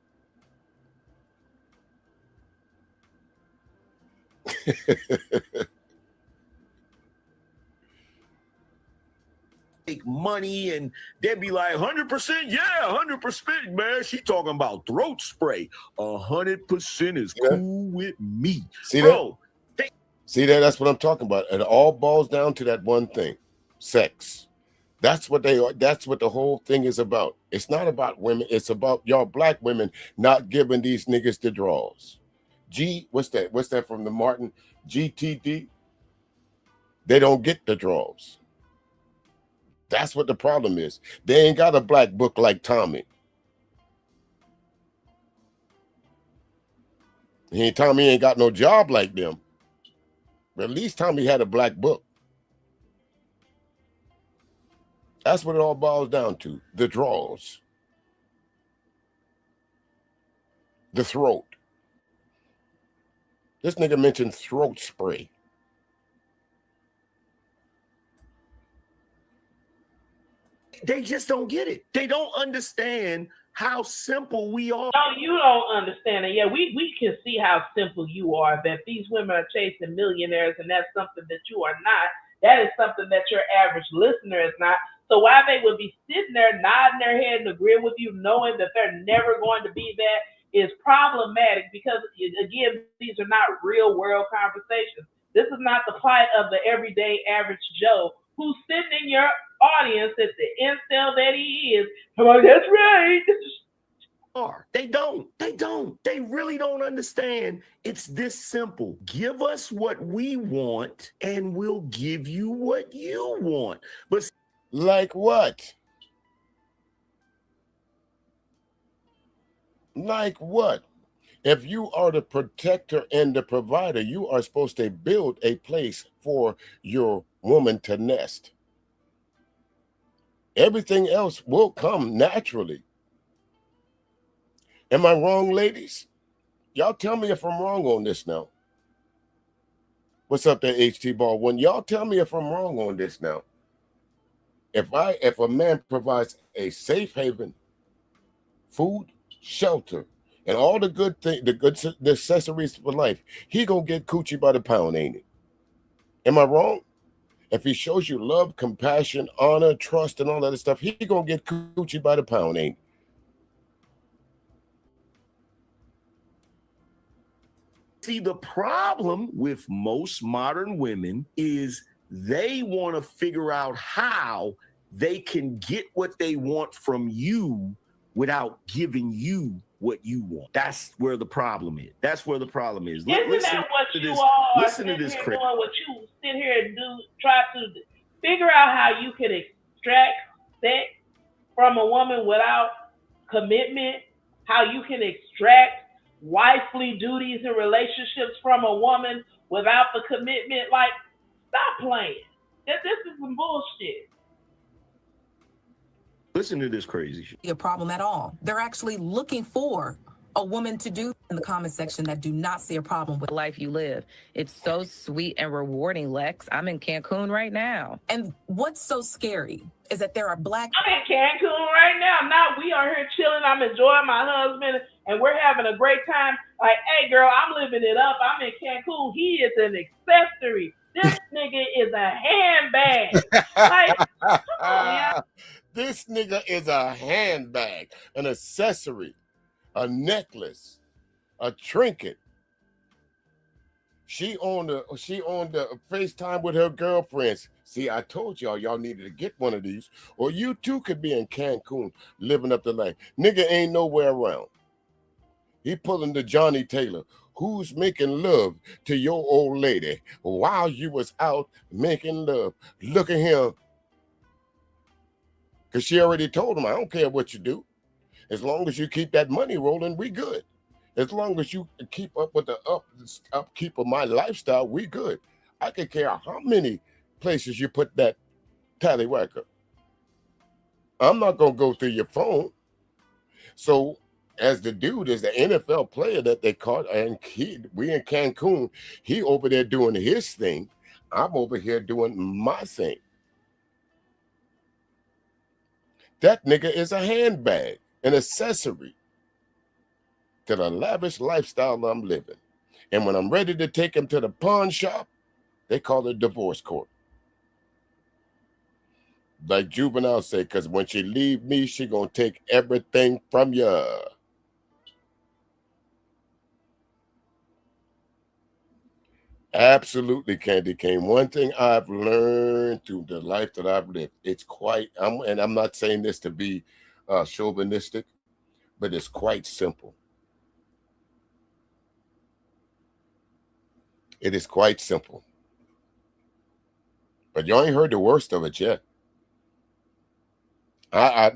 E: Make money, and they'd be like 100%, yeah, 100%, man. She talking about throat spray. 100% is cool with me.
D: See that? See that? That's what I'm talking about. It all boils down to that one thing: sex. That's what they are. That's what the whole thing is about. It's not about women. It's about y'all black women not giving these niggas the draws. What's that? What's that from the Martin? GTD. They don't get the draws. That's what the problem is. They ain't got a black book like Tommy. Tommy ain't got no job like them. But at least Tommy had a black book. That's what it all boils down to. The draws. The throat. This nigga mentioned throat spray.
E: They just don't get it. They don't understand how simple we are.
F: No, you don't understand it. Yeah, we can see how simple you are, that these women are chasing millionaires, and that's something that you are not. That is something that your average listener is not. So why they would be sitting there nodding their head and agreeing with you, knowing that they're never going to be that, is problematic, because, again, these are not real world conversations. This is not the plight of the everyday average Joe who's sitting in your audience at the incel that he is. I'm like, that's right.
E: They don't. They really don't understand. It's this simple. Give us what we want, and we'll give you what you want. But
D: like what? Like what? If you are the protector and the provider, you are supposed to build a place for your woman to nest. Everything else will come naturally. Am I wrong, ladies? Y'all tell me if I'm wrong on this now. What's up there, HT Baldwin? Y'all tell me if I'm wrong on this now. If a man provides a safe haven, food, shelter, and all the good accessories for life, he gonna get coochie by the pound, ain't it? Am I wrong? If he shows you love, compassion, honor, trust, and all that stuff, he gonna get coochie by the pound, ain't he?
E: See, the problem with most modern women is they want to figure out how they can get what they want from you without giving you what you want. That's where the problem is. That's where the problem is.
F: Isn't that what you all are sitting here doing? What you sit here and do, try to figure out how you can extract sex from a woman without commitment, how you can extract wifely duties and relationships from a woman without the commitment. Like, stop playing. This is some bullshit.
E: Listen to this crazy shit.
G: A problem at all. They're actually looking for a woman to do in the comment section that do not see a problem with
I: the life you live. It's so sweet and rewarding, Lex. I'm in Cancun right now.
G: And what's so scary is that there are black...
F: I'm in Cancun right now. Now we are here chilling. I'm enjoying my husband and we're having a great time. Like, hey girl, I'm living it up. I'm in Cancun. He is an accessory. This nigga is a handbag. Like, come on, yeah.
D: This nigga is a handbag, an accessory, a necklace, a trinket. She on the FaceTime with her girlfriends. See, I told y'all needed to get one of these, or you too could be in Cancun living up the life. Nigga ain't nowhere around. He pulling the Johnny Taylor. Who's making love to your old lady while you was out making love? Look at him. Because she already told him, I don't care what you do. As long as you keep that money rolling, we good. As long as you keep up with the upkeep of my lifestyle, we good. I could care how many places you put that tallywhacker. I'm not going to go through your phone. So as the dude is the NFL player that they caught, and we in Cancun, he over there doing his thing. I'm over here doing my thing. That nigga is a handbag, an accessory to the lavish lifestyle I'm living. And when I'm ready to take him to the pawn shop, they call it divorce court. Like Juvenile said, because when she leave me, she gonna take everything from you. Absolutely, Candy Cane. One thing I've learned through the life that I've lived, it's quite, and I'm not saying this to be chauvinistic, but it's quite simple. It is quite simple. But you ain't heard the worst of it yet. I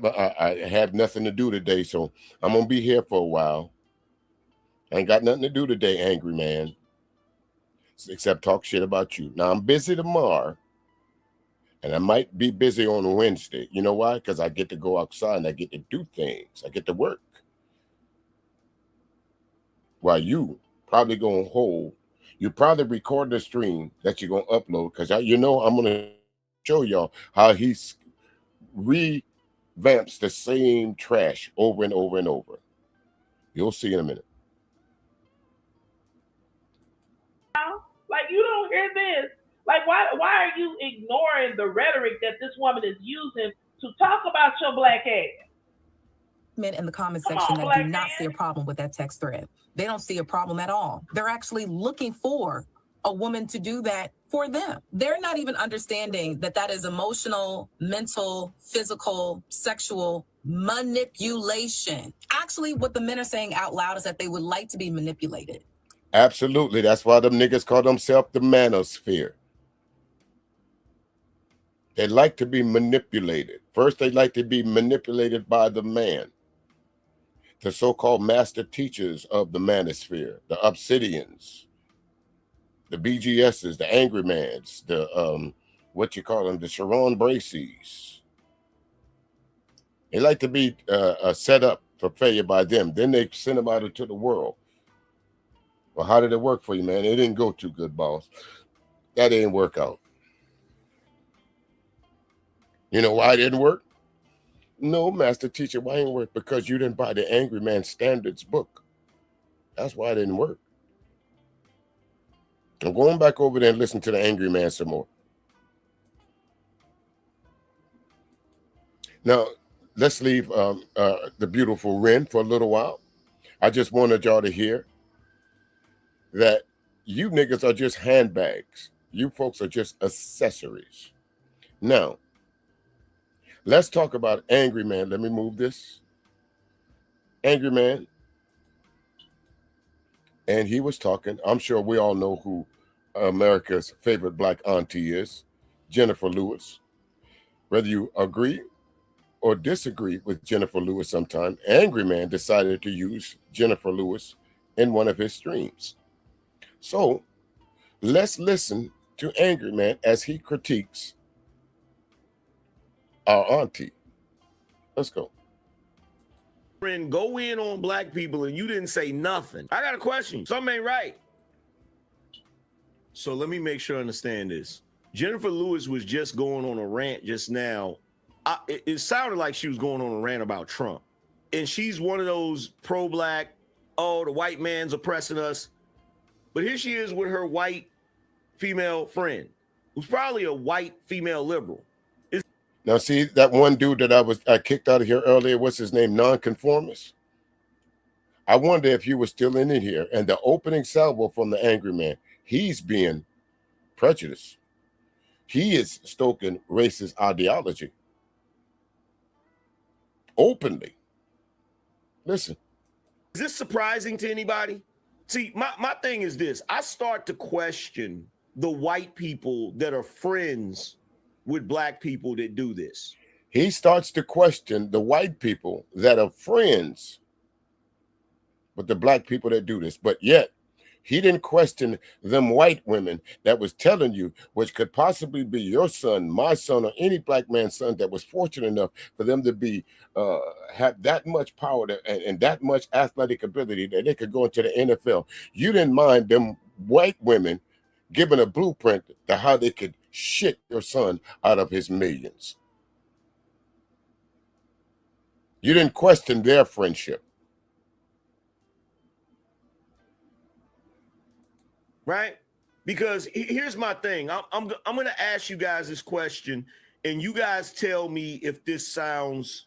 D: have nothing to do today, so I'm going to be here for a while. I ain't got nothing to do today, angry man, except talk shit about you. Now, I'm busy tomorrow, and I might be busy on Wednesday. You know why? Because I get to go outside, and I get to do things. I get to work. While you probably going to hold, you probably record the stream that you're going to upload, because I'm going to show y'all how he revamps the same trash over and over and over. You'll see in a minute.
F: Like, you don't hear this. Like, why are you ignoring the rhetoric that this woman is using to talk about your black ass?
G: Men in the comment section that do not see a problem with that text thread. They don't see a problem at all. They're actually looking for a woman to do that for them. They're not even understanding that that is emotional, mental, physical, sexual manipulation. Actually, what the men are saying out loud is that they would like to be manipulated.
D: Absolutely. That's why them niggas call themselves the manosphere. They like to be manipulated. First, they like to be manipulated by the man. The so-called master teachers of the manosphere, the obsidians, the BGSs, the Angrymans, the, the Sharon Bracy's. They like to be set up for failure by them. Then they send them out into the world. Well, how did it work for you, man? It didn't go too good, boss. That didn't work out. You know why it didn't work? No, master teacher, why it didn't work? Because you didn't buy the Angryman Standards book. That's why it didn't work. I'm going back over there and listen to the Angryman some more. Now, let's leave the beautiful Ren for a little while. I just wanted y'all to hear that you niggas are just handbags. You folks are just accessories. Now, let's talk about Angryman. Let me move this. Angryman. And he was talking. I'm sure we all know who America's favorite black auntie is, Jennifer Lewis. Whether you agree or disagree with Jennifer Lewis sometime, Angryman decided to use Jennifer Lewis in one of his streams. So let's listen to Angryman as he critiques our auntie. Let's go.
E: Go in on black people and you didn't say nothing. I got a question. Something ain't right. So let me make sure I understand this. Jennifer Lewis was just going on a rant just now. It sounded like she was going on a rant about Trump. And she's one of those pro-black, oh, the white man's oppressing us. But here she is with her white female friend, who's probably a white female liberal.
D: Now, see that one dude that I kicked out of here earlier, what's his name? Nonconformist. I wonder if he was still in here. And the opening salvo from the Angryman, he's being prejudiced. He is stoking racist ideology. Openly. Listen.
E: Is this surprising to anybody? See, my thing is this. I start to question the white people that are friends with black people that do this.
D: He starts to question the white people that are friends with the black people that do this. But yet, he didn't question them white women that was telling you, which could possibly be your son, my son, or any black man's son that was fortunate enough for them to be have that much power and that much athletic ability that they could go into the NFL. You didn't mind them white women giving a blueprint to how they could shit your son out of his millions. You didn't question their friendship.
E: Right? Because here's my thing. I'm going to ask you guys this question, and you guys tell me if this sounds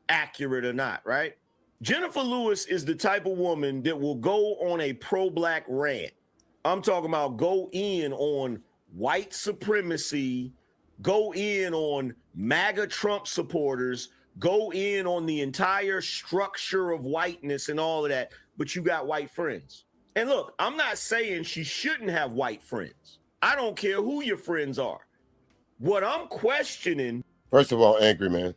E: accurate or not, right? Jennifer Lewis is the type of woman that will go on a pro-black rant. I'm talking about go in on white supremacy, go in on MAGA Trump supporters, go in on the entire structure of whiteness and all of that, but you got white friends. And look, I'm not saying she shouldn't have white friends. I don't care who your friends are. What I'm questioning...
D: First of all, Angryman,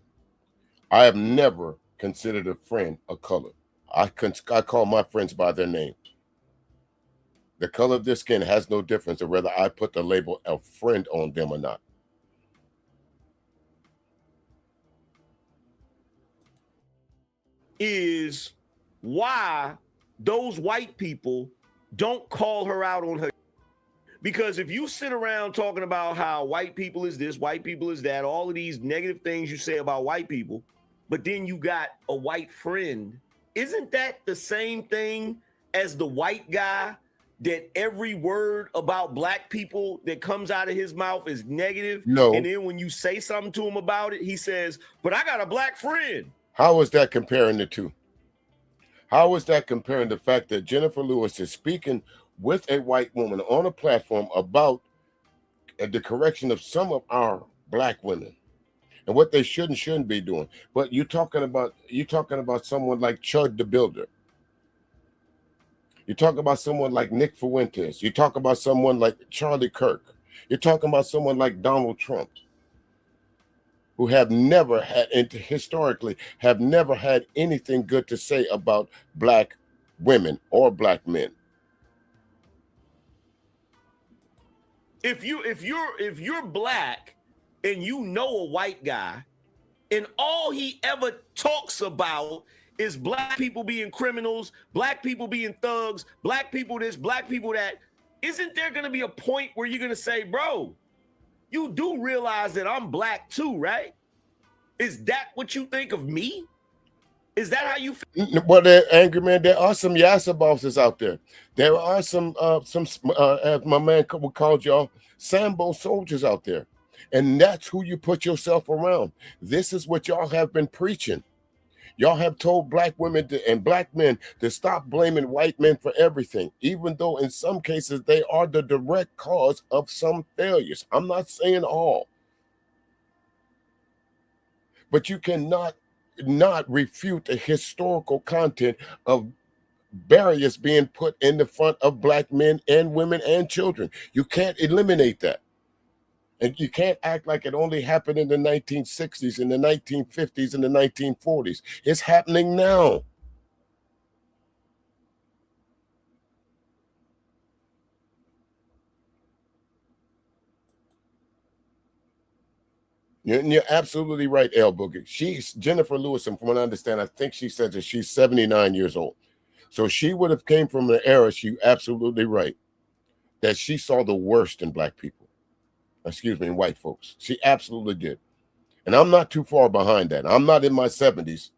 D: I have never considered a friend a color. I call my friends by their name. The color of their skin has no difference of whether I put the label of friend on them or not.
E: Is why those white people don't call her out on her. Because if you sit around talking about how white people is this, white people is that, all of these negative things you say about white people, but then you got a white friend, isn't that the same thing as the white guy that every word about black people that comes out of his mouth is negative?
D: No.
E: And then when you say something to him about it, he says, but I got a black friend.
D: How is that comparing the two? How is that comparing the fact that Jennifer Lewis is speaking with a white woman on a platform about the correction of some of our black women and what they should and shouldn't be doing? But you're talking about someone like Chud the Builder. You talk about someone like Nick Fuentes. You talk about someone like Charlie Kirk. You're talking about someone like Donald Trump, who have never had, historically, have never had anything good to say about black women or black men.
E: If you're black and you know a white guy, and all he ever talks about is black people being criminals, black people being thugs, black people this, black people that, isn't there going to be a point where you're going to say, bro, you do realize that I'm black too, right? Is that what you think of me? Is that how you feel?
D: Well, Angryman, there are some Yassa bosses out there. There are some as my man called y'all, Sambo soldiers out there. And that's who you put yourself around. This is what y'all have been preaching. Y'all have told black women and black men to stop blaming white men for everything, even though in some cases they are the direct cause of some failures. I'm not saying all. But you cannot not refute the historical content of barriers being put in the front of black men and women and children. You can't eliminate that. And you can't act like it only happened in the 1960s, in the 1950s, and the 1940s. It's happening now. You're absolutely right, El Boogie. She's Jennifer Lewis, and from what I understand, I think she said that she's 79 years old. So she would have came from an era, she's absolutely right, that she saw the worst in black people. Excuse me, in white folks. She absolutely did. And I'm not too far behind that. I'm not in my 70s.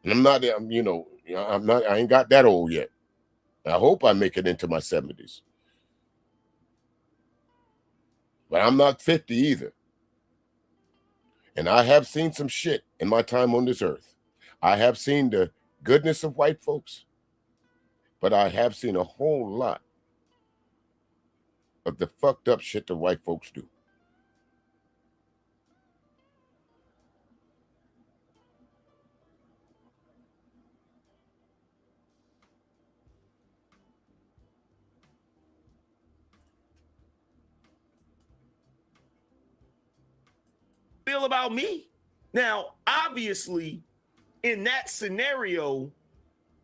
D: And I'm not, I ain't got that old yet. I hope I make it into my 70s. But I'm not 50 either. And I have seen some shit in my time on this earth. I have seen the goodness of white folks, but I have seen a whole lot of the fucked up shit that white folks do.
E: Feel about me. Now, obviously, in that scenario,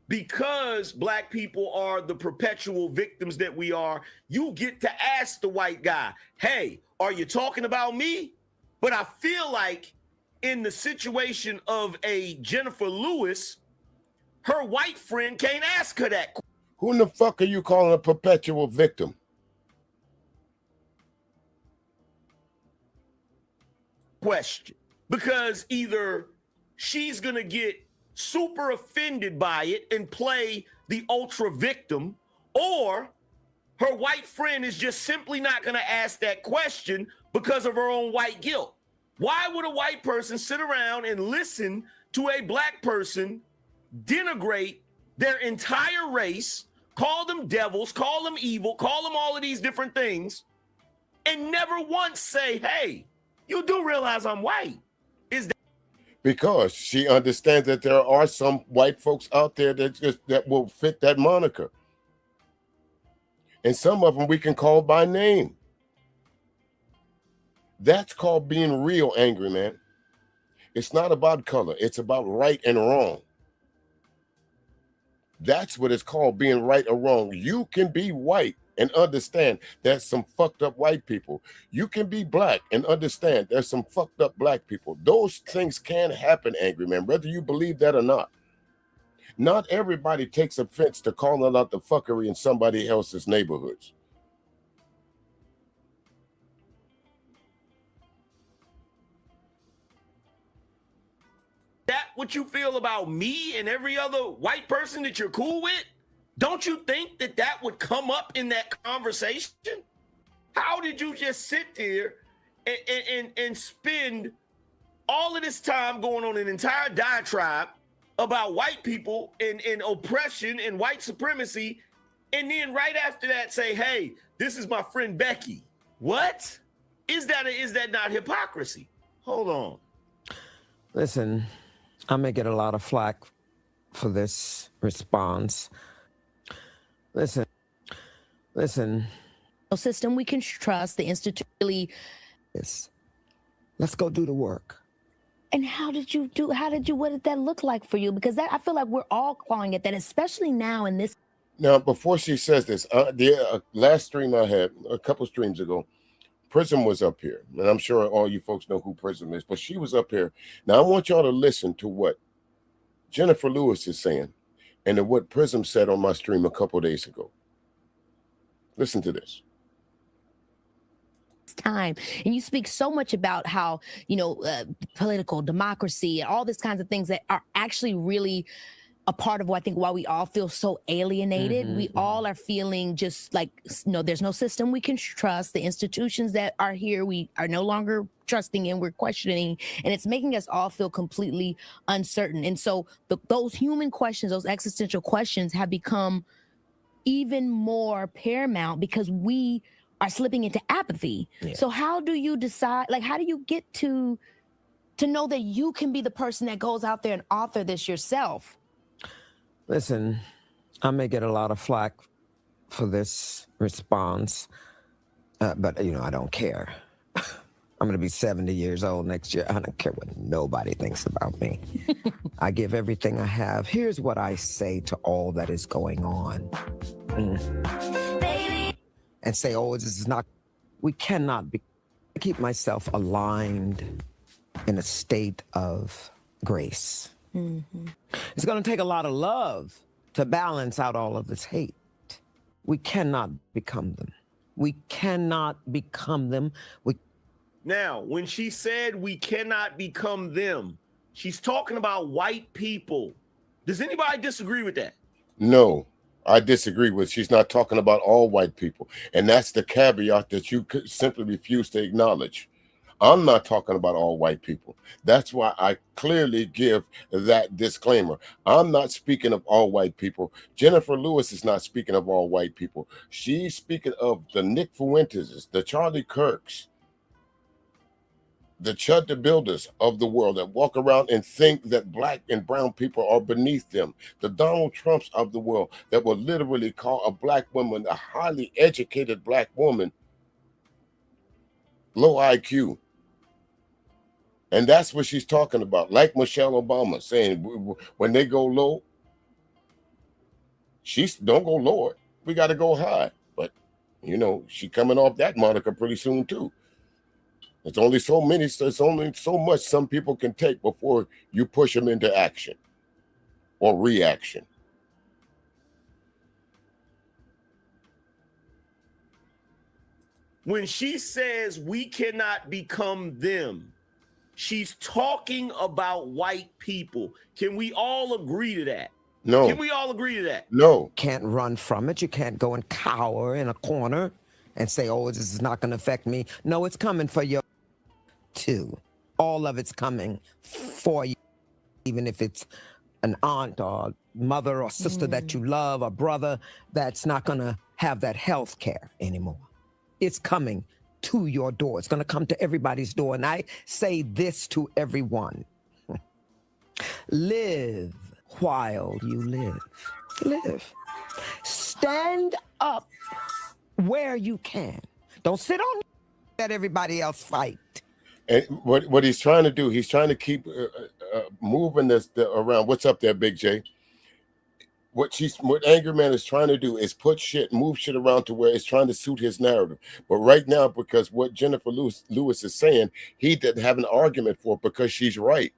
E: because black people are the perpetual victims that we are, you get to ask the white guy, hey, are you talking about me? But I feel like in the situation of a Jennifer Lewis, her white friend can't ask her that.
D: Who in the fuck are you calling a perpetual victim?
E: Question. Because either she's going to get super offended by it and play the ultra victim, or her white friend is just simply not going to ask that question because of her own white guilt. Why would a white person sit around and listen to a black person denigrate their entire race, call them devils, call them evil, call them all of these different things, and never once say, hey, you do realize I'm white? Is that
D: because she understands that there are some white folks out there that will fit that moniker. And some of them we can call by name. That's called being real, angry man. It's not about color. It's about right and wrong. That's what it's called, being right or wrong. You can be white and understand there's some fucked up white people. You can be black and understand there's some fucked up black people. Those things can happen, angry man, whether you believe that or not. Not everybody takes offense to calling out the fuckery in somebody else's neighborhoods.
E: That what you feel about me and every other white person that you're cool with? Don't you think that that would come up in that conversation? How did you just sit there and spend all of this time going on an entire diatribe about white people and oppression and white supremacy, and then right after that say, hey, this is my friend Becky? What? Is that not hypocrisy? Hold on.
J: Listen, I may get a lot of flack for this response. Listen.
K: System we can trust, the institute really.
J: Yes. Let's go do the work.
K: And what did that look like for you? Because I feel like we're all clawing at that, especially now in this.
D: Now, before she says this, the last stream I had, a couple streams ago, Prism was up here. And I'm sure all you folks know who Prism is, but she was up here. Now, I want y'all to listen to what Jennifer Lewis is saying and to what Prism said on my stream a couple days ago. Listen to this.
K: Time, and you speak so much about how political democracy and all these kinds of things that are actually really a part of what I think why we all feel so alienated. We all are feeling just like, no, there's no system we can trust. The institutions that are here, we are no longer trusting in, we're questioning, and it's making us all feel completely uncertain. And so those human questions, those existential questions have become even more paramount because we are slipping into apathy. Yeah. So how do you decide, like, how do you get to know that you can be the person that goes out there and author this yourself?
J: Listen, I may get a lot of flack for this response, but, you know, I don't care. I'm going to be 70 years old next year. I don't care what nobody thinks about me. I give everything I have. Here's what I say to all that is going on. And say, oh, this is not, we cannot keep myself aligned in a state of grace. It's going to take a lot of love to balance out all of this hate. We cannot become them. We cannot become them.
E: Now, when she said we cannot become them, she's talking about white people. Does anybody disagree with that?
D: No, I disagree with. She's not talking about all white people. And that's the caveat that you could simply refuse to acknowledge. I'm not talking about all white people. That's why I clearly give that disclaimer. I'm not speaking of all white people. Jennifer Lewis is not speaking of all white people. She's speaking of the Nick Fuentes, the Charlie Kirks, the Chud the Builders of the world that walk around and think that black and brown people are beneath them. The Donald Trumps of the world that will literally call a black woman, a highly educated black woman, low IQ. And that's what she's talking about. Like Michelle Obama saying, when they go low, don't go lower. We got to go high. But, you know, she coming off that moniker pretty soon, too. There's only so much some people can take before you push them into action or reaction.
E: When she says we cannot become them, she's talking about white people. Can we all agree to that?
D: No.
E: Can we all agree to that?
D: No.
J: Can't run from it. You can't go and cower in a corner and say, oh, this is not going to affect me. No, it's coming for you too. All of it's coming for you, even if it's an aunt or mother or sister that you love, or brother that's not going to have that health care anymore. It's coming to your door. It's going to come to everybody's door. And I say this to everyone. Live while you live. Live. Stand up where you can. Don't sit on let everybody else fight.
D: And what he's trying to do, he's trying to keep moving this around. What's up there, Big J? What Angryman is trying to do is move shit around to where it's trying to suit his narrative. But right now, because what Jennifer Lewis is saying, he didn't have an argument for it because she's right.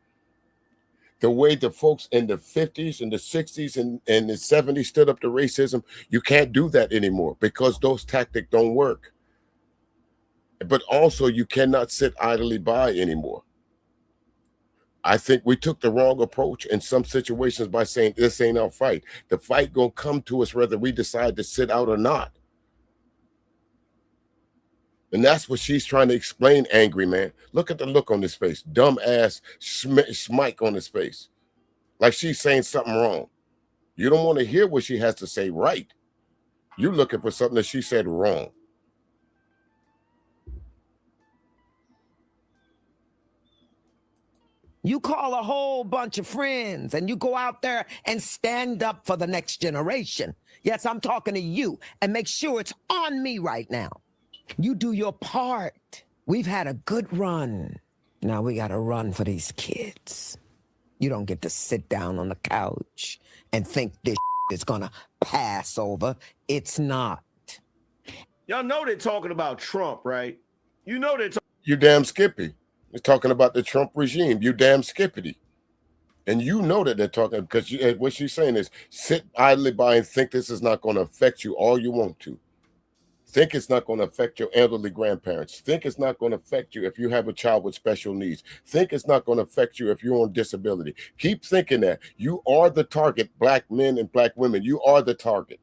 D: The way the folks in the 50s and the 60s and the 70s stood up to racism, you can't do that anymore because those tactics don't work. But also, you cannot sit idly by anymore. I think we took the wrong approach in some situations by saying this ain't our fight. The fight gonna come to us whether we decide to sit out or not. And that's what she's trying to explain, Angryman. Look at the look on his face. Dumb ass smike on his face. Like she's saying something wrong. You don't want to hear what she has to say right. You're looking for something that she said wrong.
J: You call a whole bunch of friends and you go out there and stand up for the next generation. Yes, I'm talking to you, and make sure it's on me right now. You do your part. We've had a good run. Now we got to run for these kids. You don't get to sit down on the couch and think this is going to pass over. It's not.
E: Y'all know they're talking about Trump, right? You know they're talking.
D: You damn Skippy. They're talking about the Trump regime. You damn skippity. And you know that they're talking because what she's saying is sit idly by and think this is not going to affect you all you want to. Think it's not going to affect your elderly grandparents. Think it's not going to affect you if you have a child with special needs. Think it's not going to affect you if you're on disability. Keep thinking that. You are the target, black men and black women. You are the target.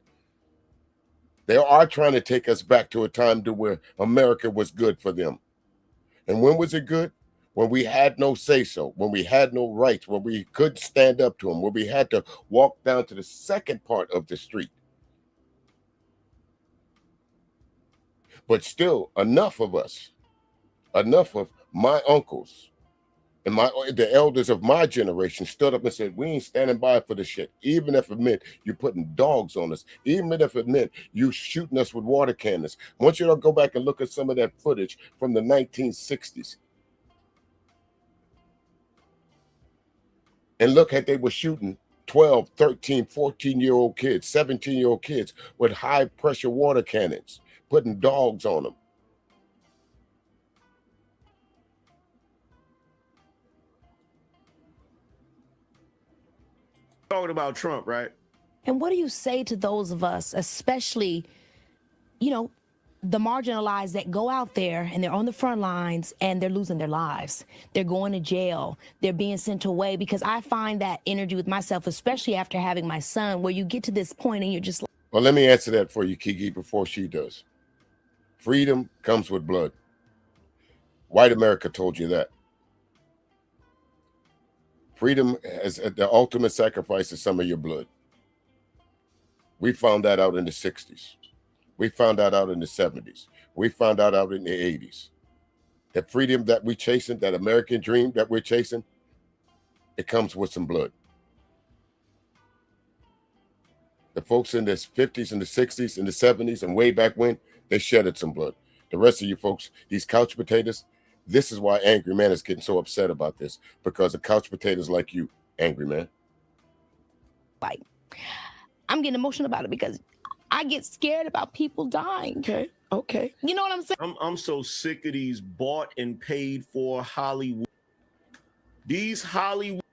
D: They are trying to take us back to a time to where America was good for them. And when was it good? When we had no say-so, when we had no rights, when we couldn't stand up to them, when we had to walk down to the second part of the street. But still, enough of us, enough of my uncles and the elders of my generation stood up and said, we ain't standing by for this shit, even if it meant you putting dogs on us, even if it meant you shooting us with water cannons. I want you to go back and look at some of that footage from the 1960s. And look at they were shooting 12, 13, 14-year-old kids, 17-year-old kids with high-pressure water cannons, putting dogs on them.
E: Talking about Trump, right?
K: And what do you say to those of us, especially, you know, the marginalized that go out there and they're on the front lines and they're losing their lives? They're going to jail. They're being sent away. Because I find that energy with myself, especially after having my son, where you get to this point and you're just like,
D: well, let me answer that for you, Kiki, before she does. Freedom comes with blood. White America told you that. Freedom is the ultimate sacrifice of some of your blood. We found that out in the 60s. We found that out in the 70s. We found that out in the 80s. The freedom that we're chasing, that American dream that we're chasing, it comes with some blood. The folks in the 50s and the 60s and the 70s and way back when, they shedded some blood. The rest of you folks, these couch potatoes, this is why Angryman is getting so upset about this, because of couch potatoes like you, Angryman.
K: like, I'm getting emotional about it because I get scared about people dying.
J: Okay.
K: You know what I'm saying?
E: I'm so sick of these bought and paid for Hollywood. These Hollywood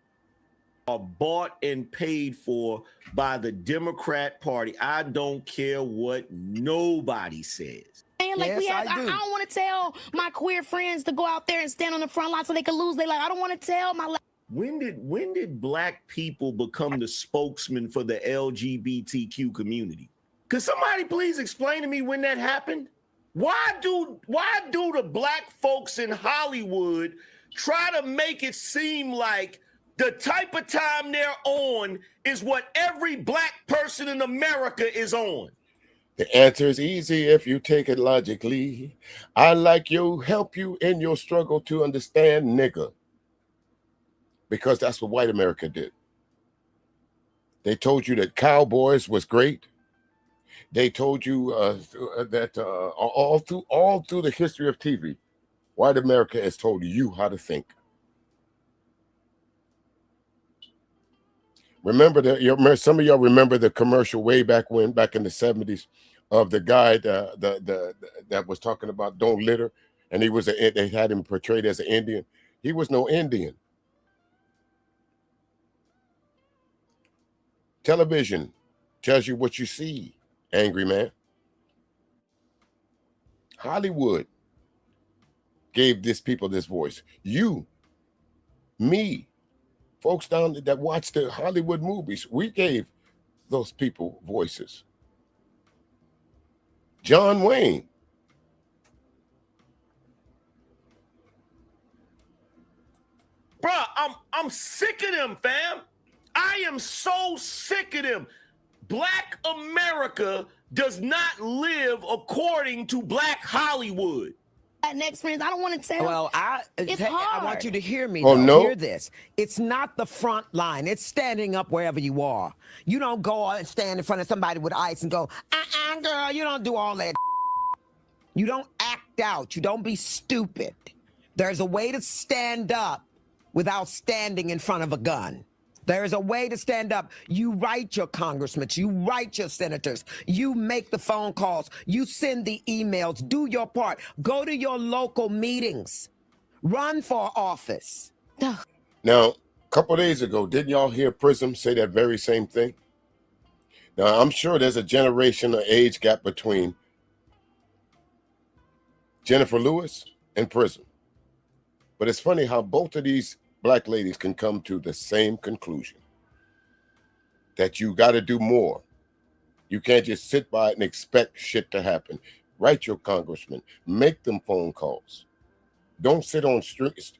E: are bought and paid for by the Democrat Party. I don't care what nobody says.
K: And like
J: Yes,
K: I
J: I do.
K: don't want to tell my queer friends to go out there and stand on the front line so they can lose their life. I don't want to tell my
E: When did black people become the spokesman for the LGBTQ community? Could somebody please explain to me when that happened? Why do the black folks in Hollywood try to make it seem like the type of time they're on is what every black person in America is on?
D: The answer is easy if you take it logically. I like you, help you in your struggle to understand, nigga. Because that's what white America did. They told you that cowboys was great. They told you that all through the history of TV, white America has told you how to think. Remember that some of y'all remember the commercial way back in the 70s of the guy that was talking about don't litter, and they had him portrayed as an Indian. He was no Indian. Television tells you what you see, Angryman. Hollywood gave these people this voice. You, me, folks down that watch the Hollywood movies, we gave those people voices. John Wayne.
E: Bruh, I'm sick of them, fam. I am so sick of them. Black America does not live according to Black Hollywood.
K: next friends. I don't want to tell.
J: Well,
K: it's
J: I
K: hard.
J: want you to hear me.
D: Oh,
J: though.
D: no.
J: Hear this. It's not the front line. It's standing up wherever you are. You don't go and stand in front of somebody with ice and go, girl, you don't do all that. You don't act out. You don't be stupid. There's a way to stand up without standing in front of a gun. There is a way to stand up. You write your congressmen, you write your senators, you make the phone calls, you send the emails, do your part. Go to your local meetings. Run for office.
D: Now, a couple of days ago, didn't y'all hear Prism say that very same thing? Now, I'm sure there's a generation or age gap between Jennifer Lewis in prison. But it's funny how both of these black ladies can come to the same conclusion, that you got to do more. You can't just sit by it and expect shit to happen. Write your congressman. Make them phone calls. Don't sit on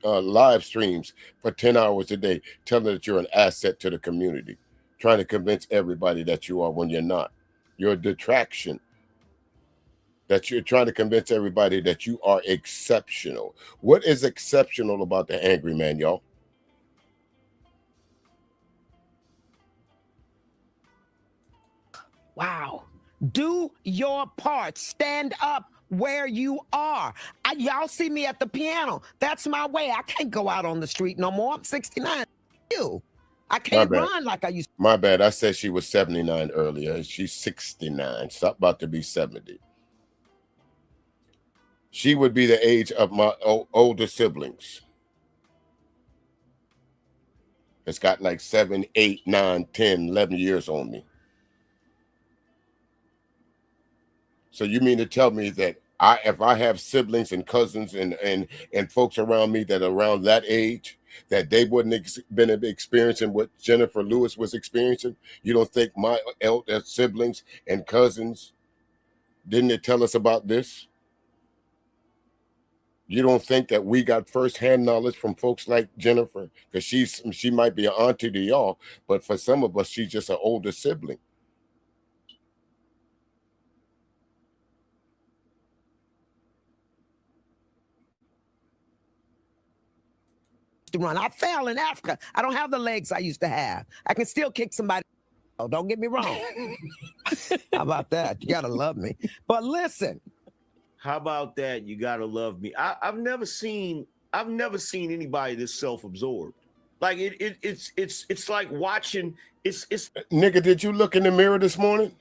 D: live streams for 10 hours a day telling that you're an asset to the community, trying to convince everybody that you are when you're not. You're a detraction. That you're trying to convince everybody that you are exceptional. What is exceptional about the angry man, y'all?
J: Wow. Do your part. Stand up where you are. Y'all see me at the piano. That's my way. I can't go out on the street no more. I'm 69. I can't run like I used to.
D: My bad. I said she was 79 earlier. She's 69. Stop, about to be 70. She would be the age of my older siblings. It's got like 7, 8, 9, 10, 11 years on me. So you mean to tell me that if I have siblings and cousins and folks around me that are around that age, that they wouldn't been experiencing what Jennifer Lewis was experiencing? You don't think my elder siblings and cousins didn't they tell us about this? You don't think that we got firsthand knowledge from folks like Jennifer? Because she might be an auntie to y'all, but for some of us, she's just an older sibling.
J: To run. I fell in Africa. I don't have the legs I used to have. I can still kick somebody. Oh, don't get me wrong. How about that? You gotta love me. But listen.
E: How about that? You gotta love me. I've never seen anybody this self-absorbed. Like it's like watching. It's
D: nigga. Did you look in the mirror this morning?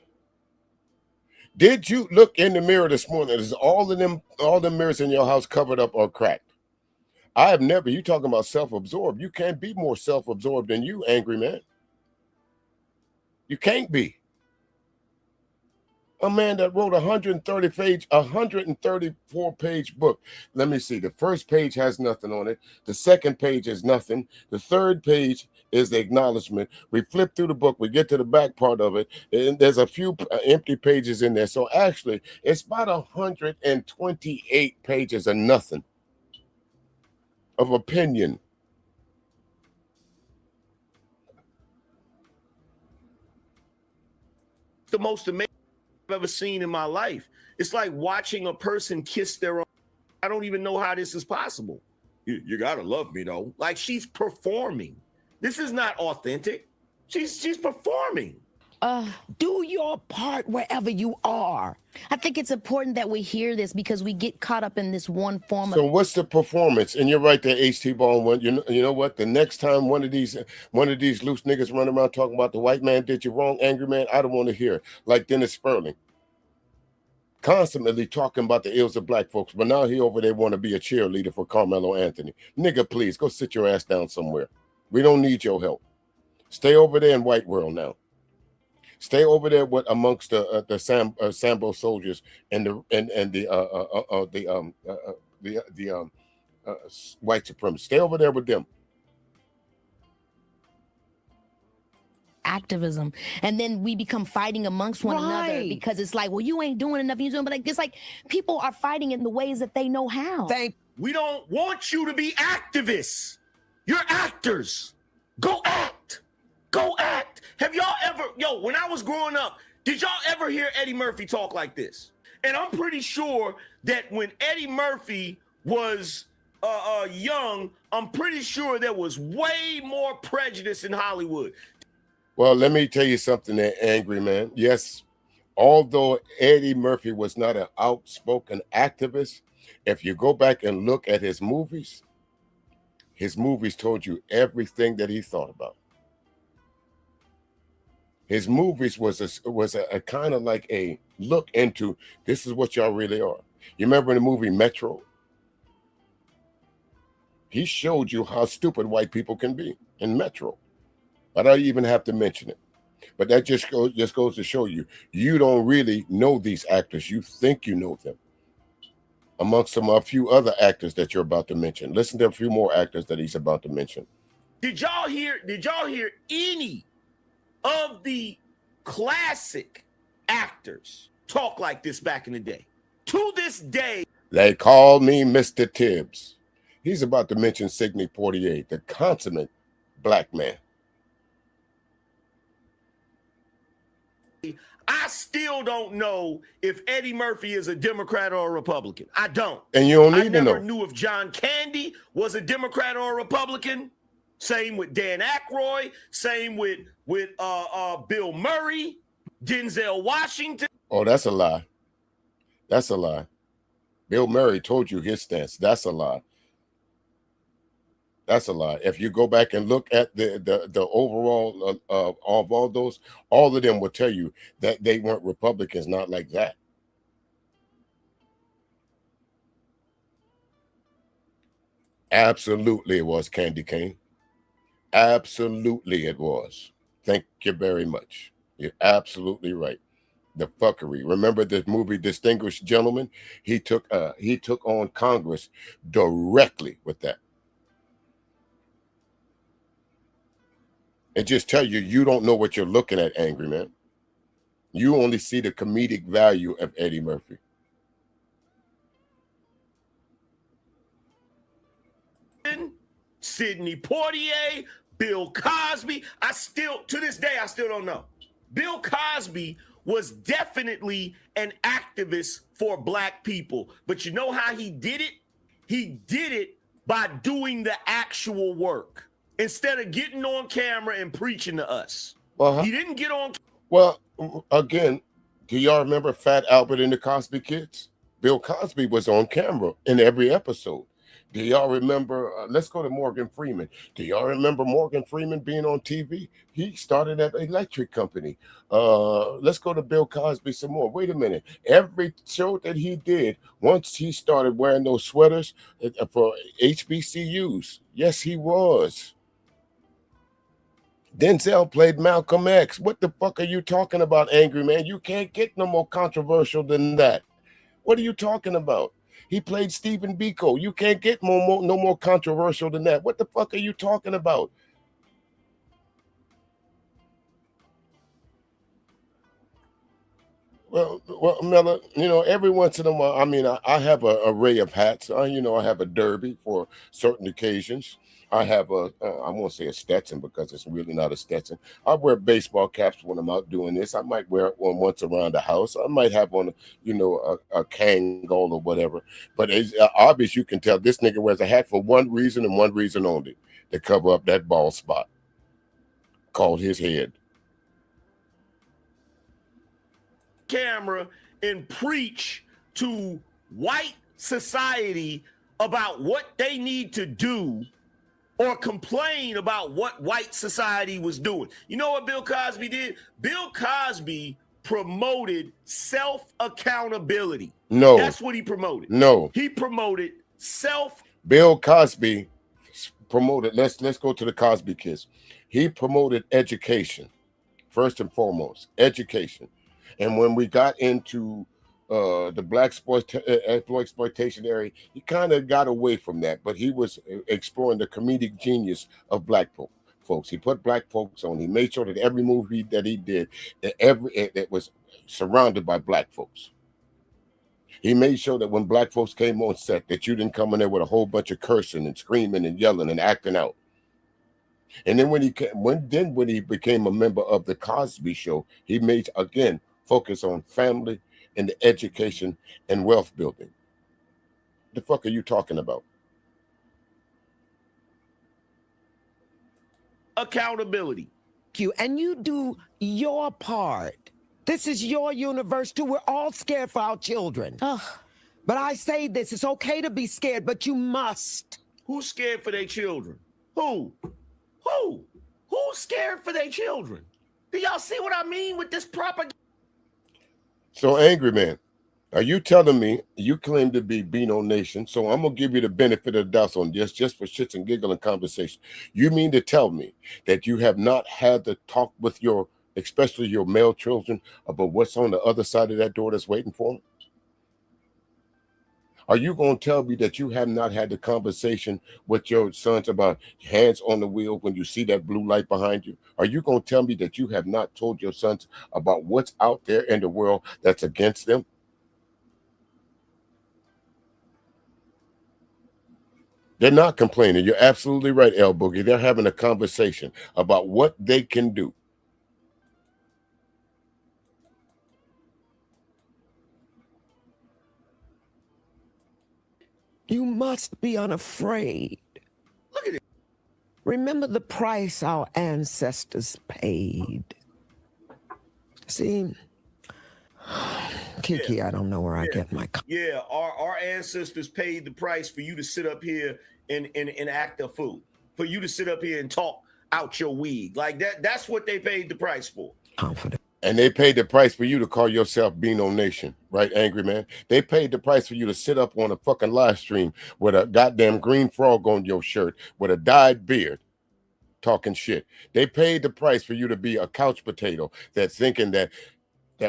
D: Did you look in the mirror this morning? Is all the mirrors in your house covered up or cracked? I have never. You talking about self-absorbed? You can't be more self-absorbed than you, angry man. You can't be. A man that wrote 134-page book. Let me see. The first page has nothing on it. The second page is nothing. The third page is the acknowledgement. We flip through the book. We get to the back part of it, and there's a few empty pages in there. So actually, it's about 128 pages of nothing, of opinion.
E: The most amazing I've ever seen in my life. It's like watching a person kiss their own. I don't even know how this is possible. You gotta love me though. Like she's performing. This is not authentic. She's performing.
J: Do your part wherever you are.
K: I think it's important that we hear this because we get caught up in this one form
D: So what's the performance? And you're right there, HT Ball. You know what? The next time one of these loose niggas run around talking about the white man did you wrong, angry man, I don't want to hear. Like Dennis Sperling. Constantly talking about the ills of black folks, but now he over there want to be a cheerleader for Carmelo Anthony. Nigga, please go sit your ass down somewhere. We don't need your help. Stay over there in white world now. Stay over there with amongst the Sambo soldiers and the white supremacists. Stay over there with them.
K: activism, and then we become fighting amongst one another because it's like, well, you ain't doing enough, you doing, but like it's like people are fighting in the ways that they know how.
E: We don't want you to be activists. You're actors. Go act. Go act. Have y'all ever, when I was growing up, did y'all ever hear Eddie Murphy talk like this? And I'm pretty sure that when Eddie Murphy was young, I'm pretty sure there was way more prejudice in Hollywood.
D: Well, let me tell you something, angry man. Yes, although Eddie Murphy was not an outspoken activist, if you go back and look at his movies told you everything that he thought about. His movies was a kind of like a look into, this is what y'all really are. You remember in the movie Metro? He showed you how stupid white people can be in Metro. I don't even have to mention it. But that just goes to show you, you don't really know these actors. You think you know them. amongst a few other actors that you're about to mention. Listen to a few more actors that he's about to mention.
E: Did y'all hear any of the classic actors talk like this back in the day? To this day,
D: they call me Mr. Tibbs. He's about to mention Sidney Poitier, the consummate black man.
E: I still don't know if Eddie Murphy is a Democrat or a Republican. I don't.
D: And you don't need to know.
E: I never knew if John Candy was a Democrat or a Republican. Same with Dan Aykroyd. Same with Bill Murray, Denzel Washington.
D: Oh, that's a lie. That's a lie. Bill Murray told you his stance. That's a lie. That's a lie. If you go back and look at the overall of all those, all of them will tell you that they weren't Republicans, not like that. Absolutely, it was Candy Cane. Absolutely, it was. Thank you very much. You're absolutely right. The fuckery. Remember the movie Distinguished Gentleman? He took on Congress directly with that. And just tell you, you don't know what you're looking at, Angryman. You only see the comedic value of Eddie Murphy.
E: Sidney Poitier, Bill Cosby. To this day, I still don't know. Bill Cosby was definitely an activist for black people. But you know how he did it? He did it by doing the actual work instead of getting on camera and preaching to us.
D: Well,
E: he didn't get on.
D: Well, again, do y'all remember Fat Albert and the Cosby Kids? Bill Cosby was on camera in every episode. Do y'all remember? Let's go to Morgan Freeman. Do y'all remember Morgan Freeman being on TV? He started an electric company. Let's go to Bill Cosby some more. Wait a minute. Every show that he did, once he started wearing those sweaters for HBCUs. Yes, he was. Denzel played Malcolm X. What the fuck are you talking about, Angryman? You can't get no more controversial than that. What are you talking about? He played Stephen Biko. You can't get no more controversial than that. What the fuck are you talking about? Well, Miller, every once in a while, I have an array of hats. I have a derby for certain occasions. I have I won't say a Stetson because it's really not a Stetson. I wear baseball caps when I'm out doing this. I might wear one once around the house. I might have on, a Kangol or whatever. But it's obvious you can tell this nigga wears a hat for one reason and one reason only, to cover up that bald spot called his head.
E: Camera and preach to white society about what they need to do or complain about what white society was doing. You know what Bill Cosby did? Bill Cosby promoted self-accountability.
D: No.
E: That's what he promoted.
D: No.
E: He promoted
D: Bill Cosby promoted, let's go to the Cosby Kids. He promoted education, first and foremost, education. And when we got into the black exploitation area, he kind of got away from that, but he was exploring the comedic genius of black folks. He put black folks on. He made sure that every movie that he did, that was surrounded by black folks. He made sure that when black folks came on set, that you didn't come in there with a whole bunch of cursing and screaming and yelling and acting out. And then when he became a member of the Cosby Show, he made, again, focus on family and the education and wealth building. The fuck are you talking about?
E: accountability.
J: And you do your part. This is your universe too. We're all scared for our children. Ugh. But I say this, it's okay to be scared, but you must.
E: Who's scared for their children? Who? Who's scared for their children? Do y'all see what I mean with this propaganda?
D: So, Angryman, are you telling me you claim to be Beano Nation? So I'm gonna give you the benefit of the doubt on this, just for shits and giggle and conversation. You mean to tell me that you have not had the talk with your, especially your male children, about what's on the other side of that door that's waiting for them? Are you going to tell me that you have not had the conversation with your sons about hands on the wheel when you see that blue light behind you? Are you going to tell me that you have not told your sons about what's out there in the world that's against them? They're not complaining. You're absolutely right, El Boogie. They're having a conversation about what they can do.
J: You must be unafraid.
E: Look at it.
J: Remember the price our ancestors paid. See, Kiki, I don't know where I get my...
E: Yeah, our ancestors paid the price for you to sit up here and act a fool, for you to sit up here and talk out your wig. Like that's what they paid the price for.
J: Confident.
D: And they paid the price for you to call yourself Beano Nation, right, Angry Man? They paid the price for you to sit up on a fucking live stream with a goddamn green frog on your shirt, with a dyed beard, talking shit. They paid the price for you to be a couch potato that's thinking that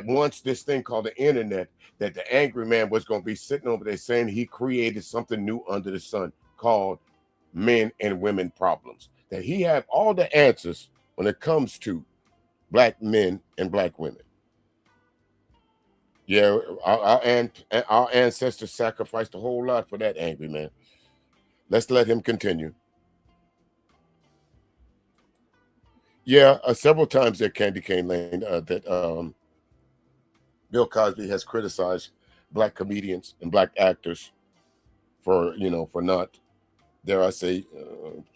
D: once this thing called the internet, that the Angry Man was going to be sitting over there saying he created something new under the sun called men and women problems. That he had all the answers when it comes to black men and black women. Yeah, our ancestors sacrificed a whole lot for that, Angry Man. Let's let him continue. Yeah, several times there, Candy Cane Lane, that Bill Cosby has criticized black comedians and black actors for not, dare I say,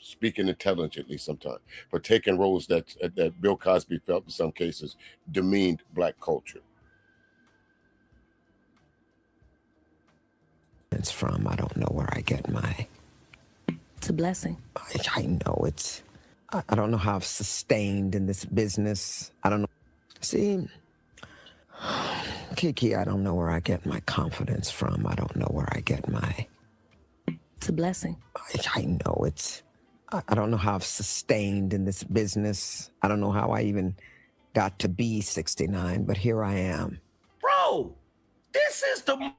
D: speaking intelligently sometimes, for taking roles that Bill Cosby felt in some cases demeaned black culture.
J: It's from, I don't know where I get my...
K: It's a blessing.
J: I know it's... I don't know how I've sustained in this business. I don't know. See, Kiki, I don't know where I get my confidence from. I don't know where I get my...
K: It's a blessing.
J: I know it's... I don't know how I've sustained in this business. I don't know how I even got to be 69, but here I am.
E: Bro, this is the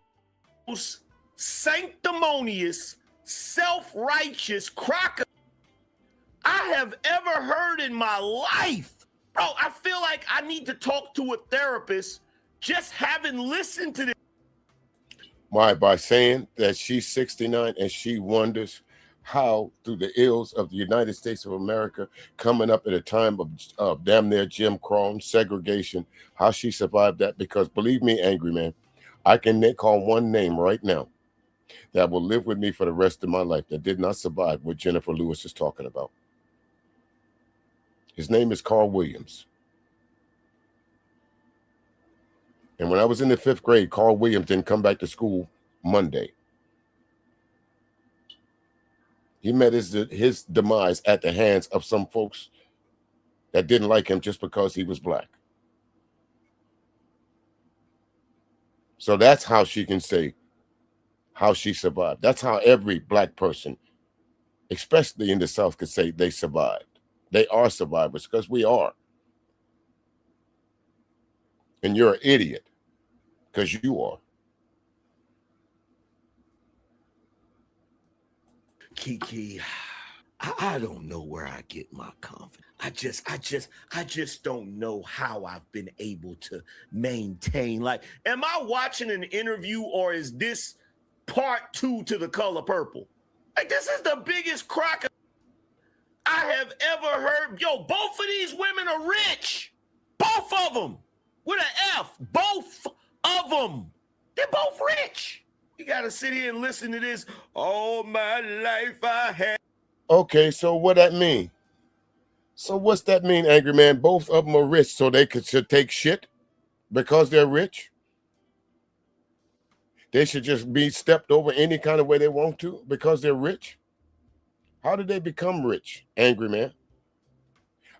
E: most sanctimonious, self-righteous crocker I have ever heard in my life. Bro, I feel like I need to talk to a therapist just having listened to this.
D: Why? By saying that she's 69 and she wonders how, through the ills of the United States of America, coming up at a time of damn near Jim Crow, segregation, how she survived that. Because believe me, Angry Man, I can call one name right now that will live with me for the rest of my life that did not survive what Jennifer Lewis is talking about. His name is Carl Williams. And when I was in the 5th grade, Carl Williams didn't come back to school Monday. He met his demise at the hands of some folks that didn't like him just because he was black. So that's how she can say how she survived. That's how every black person, especially in the South, could say they survived. They are survivors, because we are. And you're an idiot, because you are.
E: Kiki, I don't know where I get my confidence. I just don't know how I've been able to maintain. Like, am I watching an interview, or is this part 2 to The Color Purple? Like, this is the biggest crock I have ever heard. Yo, both of these women are rich. Both of them. With an F. Both of them. They're both rich. You got to sit here and listen to this. All my life I had.
D: Okay, so what that mean? So what's that mean, Angry Man? Both of them are rich, so they should take shit because they're rich? They should just be stepped over any kind of way they want to because they're rich? How did they become rich, Angry Man?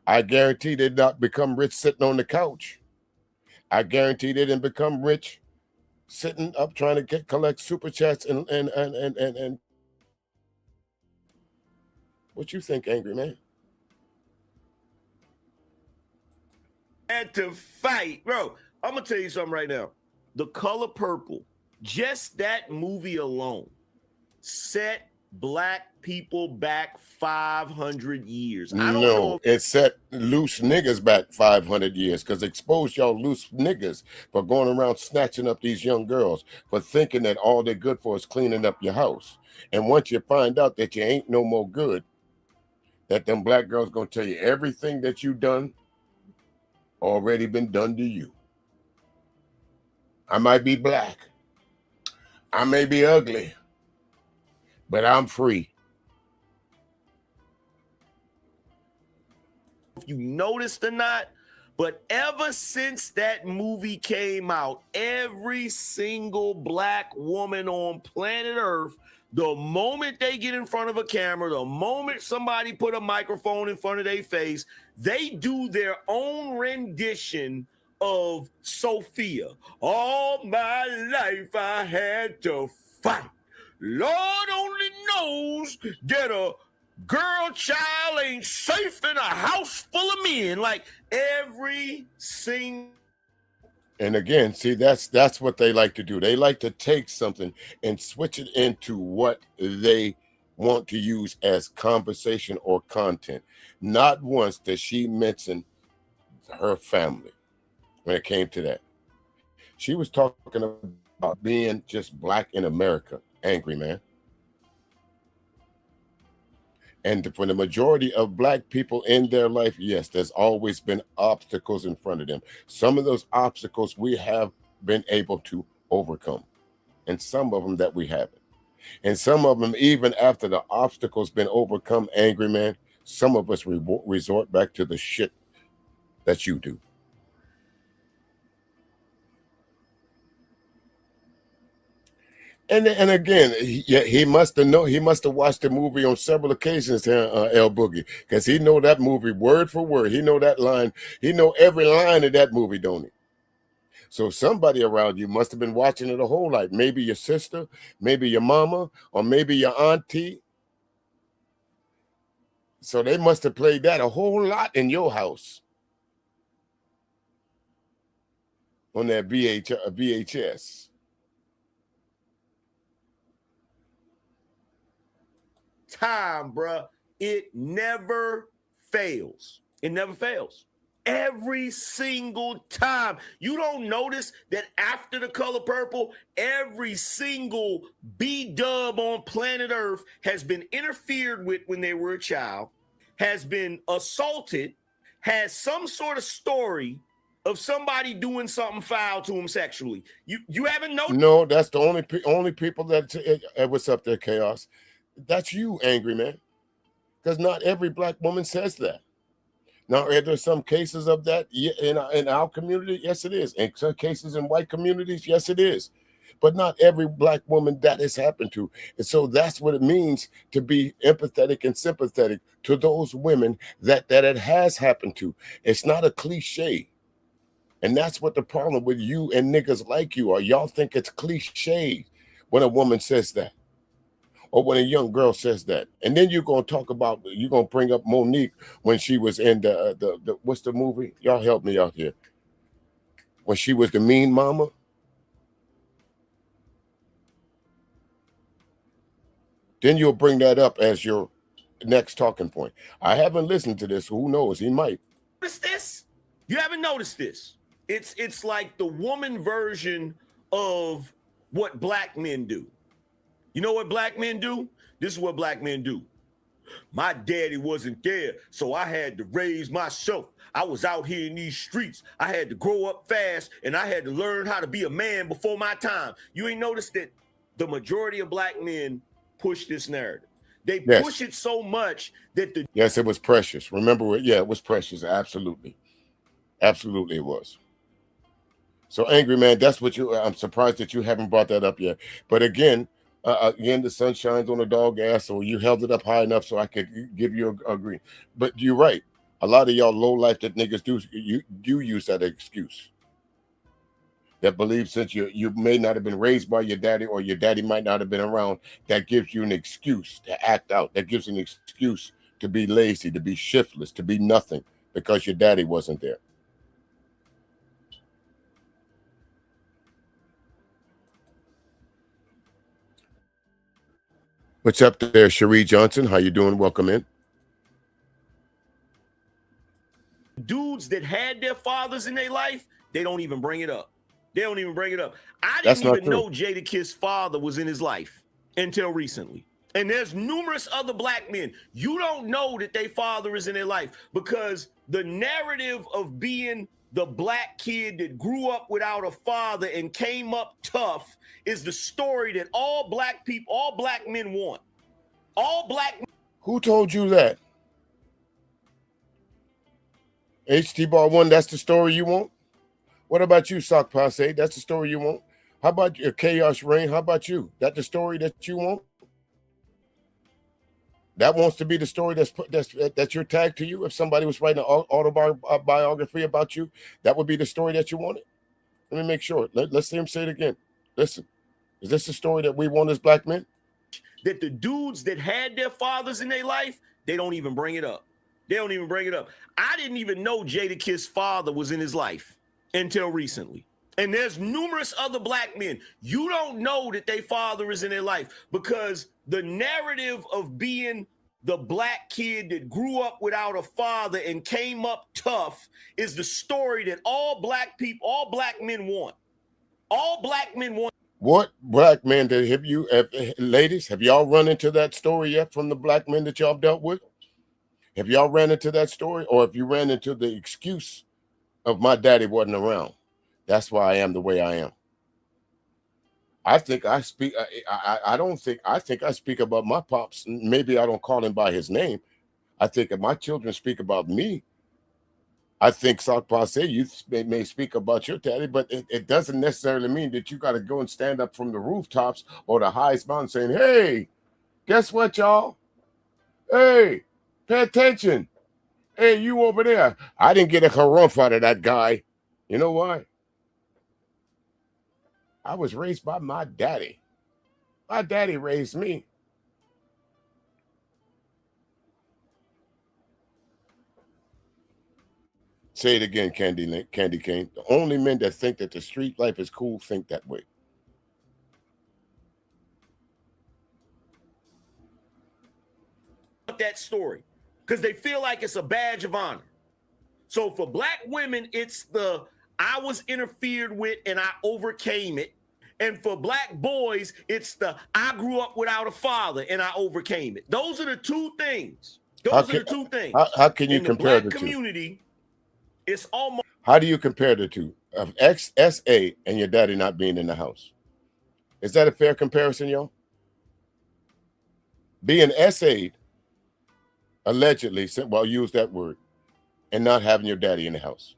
D: I guarantee they did not become rich sitting on the couch. I guarantee they didn't become rich sitting up trying to collect super chats and what you think, Angry Man?
E: Had to fight. Bro, I'm going to tell you something right now. The Color Purple Just that movie alone set black people back 500 years. I don't know.
D: No, it set loose niggas back 500 years because exposed y'all loose niggas for going around snatching up these young girls, for thinking that all they're good for is cleaning up your house. And once you find out that you ain't no more good, that them black girls gonna tell you everything that you done already been done to you. I might be black, I may be ugly, but I'm free.
E: If you noticed or not, but ever since that movie came out, every single black woman on planet Earth, the moment they get in front of a camera, the moment somebody put a microphone in front of their face, they do their own rendition of Sophia. All my life I had to fight. Lord only knows that a girl child ain't safe in a house full of men. Like every single.
D: And again, see, that's what they like to do. They like to take something and switch it into what they want to use as conversation or content. Not once does she mention her family when it came to that. She was talking about being just black in America, Angryman. And for the majority of black people in their life, yes, there's always been obstacles in front of them. Some of those obstacles we have been able to overcome, and some of them that we haven't. And some of them, even after the obstacles been overcome, Angryman, some of us resort back to the shit that you do. And again, he must have watched the movie on several occasions, El Boogie, because he know that movie word for word. He know that line. He know every line of that movie, don't he? So somebody around you must have been watching it a whole lot. Maybe your sister, maybe your mama, or maybe your auntie. So they must have played that a whole lot in your house on that VHS.
E: Time, bruh. It never fails. It never fails. Every single time. You don't notice that after The Color Purple, every single B-dub on planet Earth has been interfered with when they were a child, has been assaulted, has some sort of story of somebody doing something foul to him sexually. You haven't noticed?
D: No, that's the only people that what's up there, Chaos. That's you, Angryman, because not every black woman says that. Now, are there some cases of that in our community? Yes, it is. In some cases in white communities, yes, it is. But not every black woman that has happened to. And so that's what it means to be empathetic and sympathetic to those women that it has happened to. It's not a cliche. And that's what the problem with you and niggas like you are. Y'all think it's cliche when a woman says that, or when a young girl says that. And then you're going to bring up Monique when she was in the what's the movie? Y'all help me out here. When she was the mean mama. Then you'll bring that up as your next talking point. I haven't listened to this. Who knows? He might.
E: Notice this? You haven't noticed this? It's like the woman version of what black men do. You know what black men do? This is what black men do. My daddy wasn't there, so I had to raise myself. I was out here in these streets. I had to grow up fast, and I had to learn how to be a man before my time. You ain't noticed that the majority of black men push this narrative. They push it so much that
D: Yes, it was precious. Remember it? Yeah, it was precious. Absolutely. Absolutely it was. So, Angryman, that's what I'm surprised that you haven't brought that up yet. But again, the sun shines on a dog ass, so you held it up high enough so I could give you a green. But you're right. A lot of y'all low life that niggas do use that excuse. That believe since you may not have been raised by your daddy, or your daddy might not have been around, that gives you an excuse to act out. That gives an excuse to be lazy, to be shiftless, to be nothing because your daddy wasn't there. What's up there, Cherie Johnson? How you doing? Welcome in.
E: Dudes that had their fathers in their life, they don't even bring it up. They don't even bring it up. I
D: That's
E: didn't
D: not
E: even
D: true.
E: know Jadakiss' father was in his life until recently. And there's numerous other black men. You don't know that their father is in their life because the narrative of being the black kid that grew up without a father and came up tough is the story that all black people, all black men want. All black men.
D: Who told you that? HT Bar 1, that's the story you want? What about you, Sock Passe? That's the story you want? How about your Chaos Rain? How about you? That the story that you want? That wants to be the story that's your tag to you. If somebody was writing an autobiography about you, that would be the story that you wanted. Let me make sure. Let's see him say it again. Listen, is this the story that we want as black men?
E: That the dudes that had their fathers in their life, they don't even bring it up. They don't even bring it up. I didn't even know Jadakiss' father was in his life until recently. And there's numerous other black men. You don't know that their father is in their life because the narrative of being the black kid that grew up without a father and came up tough is the story that all black people, all black men want. All black men want.
D: What black men ladies, have y'all run into that story yet from the black men that y'all dealt with? Have y'all ran into that story? Or if you ran into the excuse of my daddy wasn't around, that's why I am the way I am. I think I speak, I think I speak about my pops. Maybe I don't call him by his name. I think if my children speak about me, I think South Passe, you may speak about your daddy, but it doesn't necessarily mean that you got to go and stand up from the rooftops or the highest mountain saying, hey, guess what, y'all? Hey, pay attention. Hey, you over there. I didn't get a harumph out of that guy. You know why? I was raised by my daddy. My daddy raised me. Say it again, Candy Cane. The only men that think that the street life is cool think that way.
E: That story because they feel like it's a badge of honor. So for black women, it's the I was interfered with and I overcame it. And for black boys, it's the I grew up without a father and I overcame it. Those are the two things. How
D: can you compare the two?
E: Community, it's almost.
D: How do you compare the two? Of XSA and your daddy not being in the house. Is that a fair comparison, y'all? Being SA'd, allegedly, well, use that word, and not having your daddy in the house.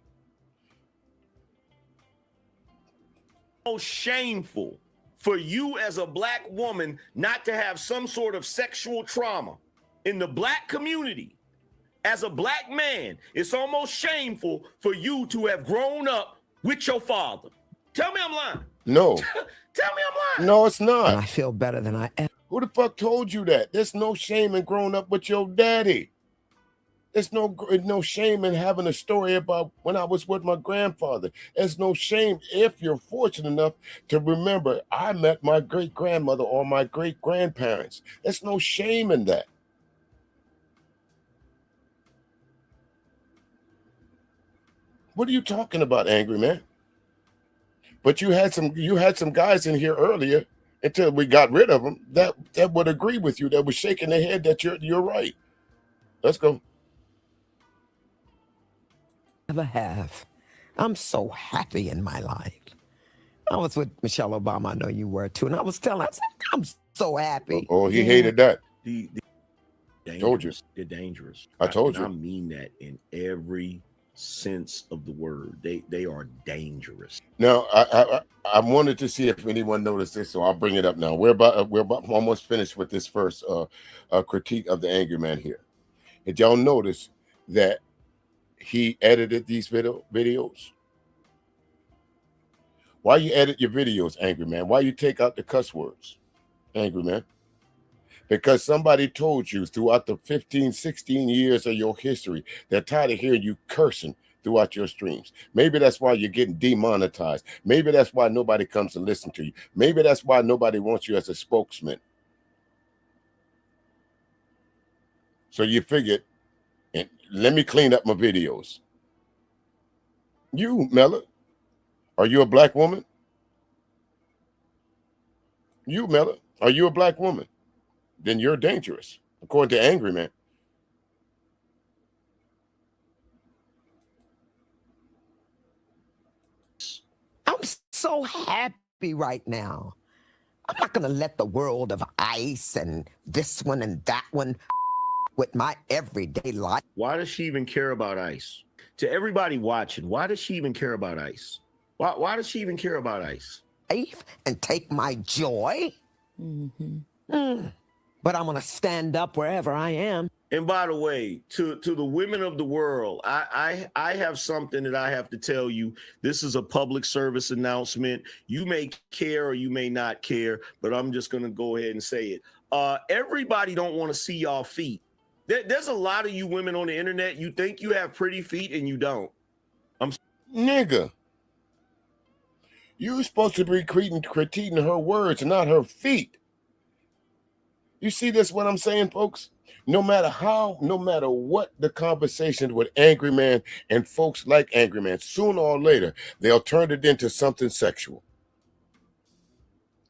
E: Most shameful for you as a black woman not to have some sort of sexual trauma in the black community. As a black man, it's almost shameful for you to have grown up with your father. Tell me I'm lying.
D: No.
E: Tell me I'm lying.
D: No, it's not.
J: And I feel better than I ever.
D: Who the fuck told you that? There's no shame in growing up with your daddy. There's no shame in having a story about when I was with my grandfather. There's no shame if you're fortunate enough to remember I met my great-grandmother or my great-grandparents. There's no shame in that. What are you talking about, Angry Man? But you had some guys in here earlier until we got rid of them that would agree with you, that was shaking their head that you're right. Let's go.
J: Ever have. I'm so happy in my life. I was with Michelle Obama. I know you were too. And I was telling her, I said, I'm so happy.
D: Oh, he hated that.
E: Told you. They're dangerous.
D: I told you.
E: I mean that in every sense of the word. They are dangerous.
D: Now, I wanted to see if anyone noticed this, so I'll bring it up now. We're about almost finished with this first critique of the Angryman here. Did y'all notice that he edited these videos? Why you edit your videos, Angryman? Why you take out the cuss words, Angryman? Because somebody told you throughout the 15, 16 years of your history, they're tired of hearing you cursing throughout your streams. Maybe that's why you're getting demonetized. Maybe that's why nobody comes to listen to you. Maybe that's why nobody wants you as a spokesman. So you figured, and let me clean up my videos. You, Mella, are you a black woman? You, Mella, are you a black woman? Then you're dangerous, according to Angryman.
J: I'm so happy right now. I'm not going to let the world of ICE and this one and that one with my everyday life.
E: Why does she even care about ICE? To everybody watching, why does she even care about ICE? Why does she even care about ICE?
J: And take my joy. But I'm going to stand up wherever I am.
E: And by the way, to the women of the world, I have something that I have to tell you. This is a public service announcement. You may care or you may not care, but I'm just going to go ahead and say it. Everybody don't want to see y'all feet. There's a lot of you women on the internet. You think you have pretty feet and you don't.
D: Nigga, you're supposed to be critiquing her words, not her feet. You see this, what I'm saying, folks? No matter what the conversation with Angryman and folks like Angryman, sooner or later, they'll turn it into something sexual.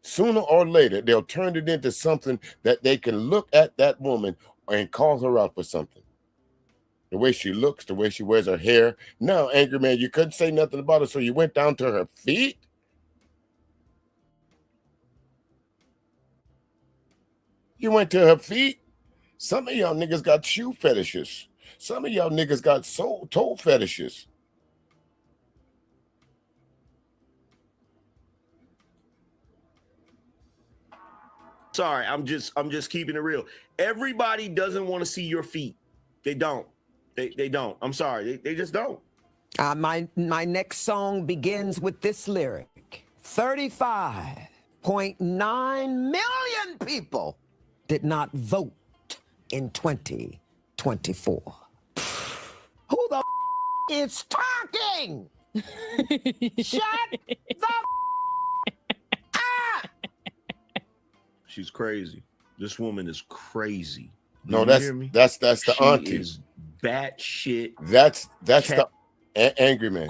D: Sooner or later, they'll turn it into something that they can look at that woman and call her out for something. The way she looks, the way she wears her hair. Now, Angryman, you couldn't say nothing about her, so you went down to her feet? You went to her feet? Some of y'all niggas got shoe fetishes. Some of y'all niggas got toe fetishes.
E: Sorry, I'm just keeping it real. Everybody doesn't want to see your feet. They don't. They don't. I'm sorry. They just don't.
J: My next song begins with this lyric. 35.9 million people did not vote in 2024. Who the is talking? Shut the up!
E: She's crazy. This woman is crazy.
D: No, that's the auntie.
E: She is batshit.
D: That's the Angryman.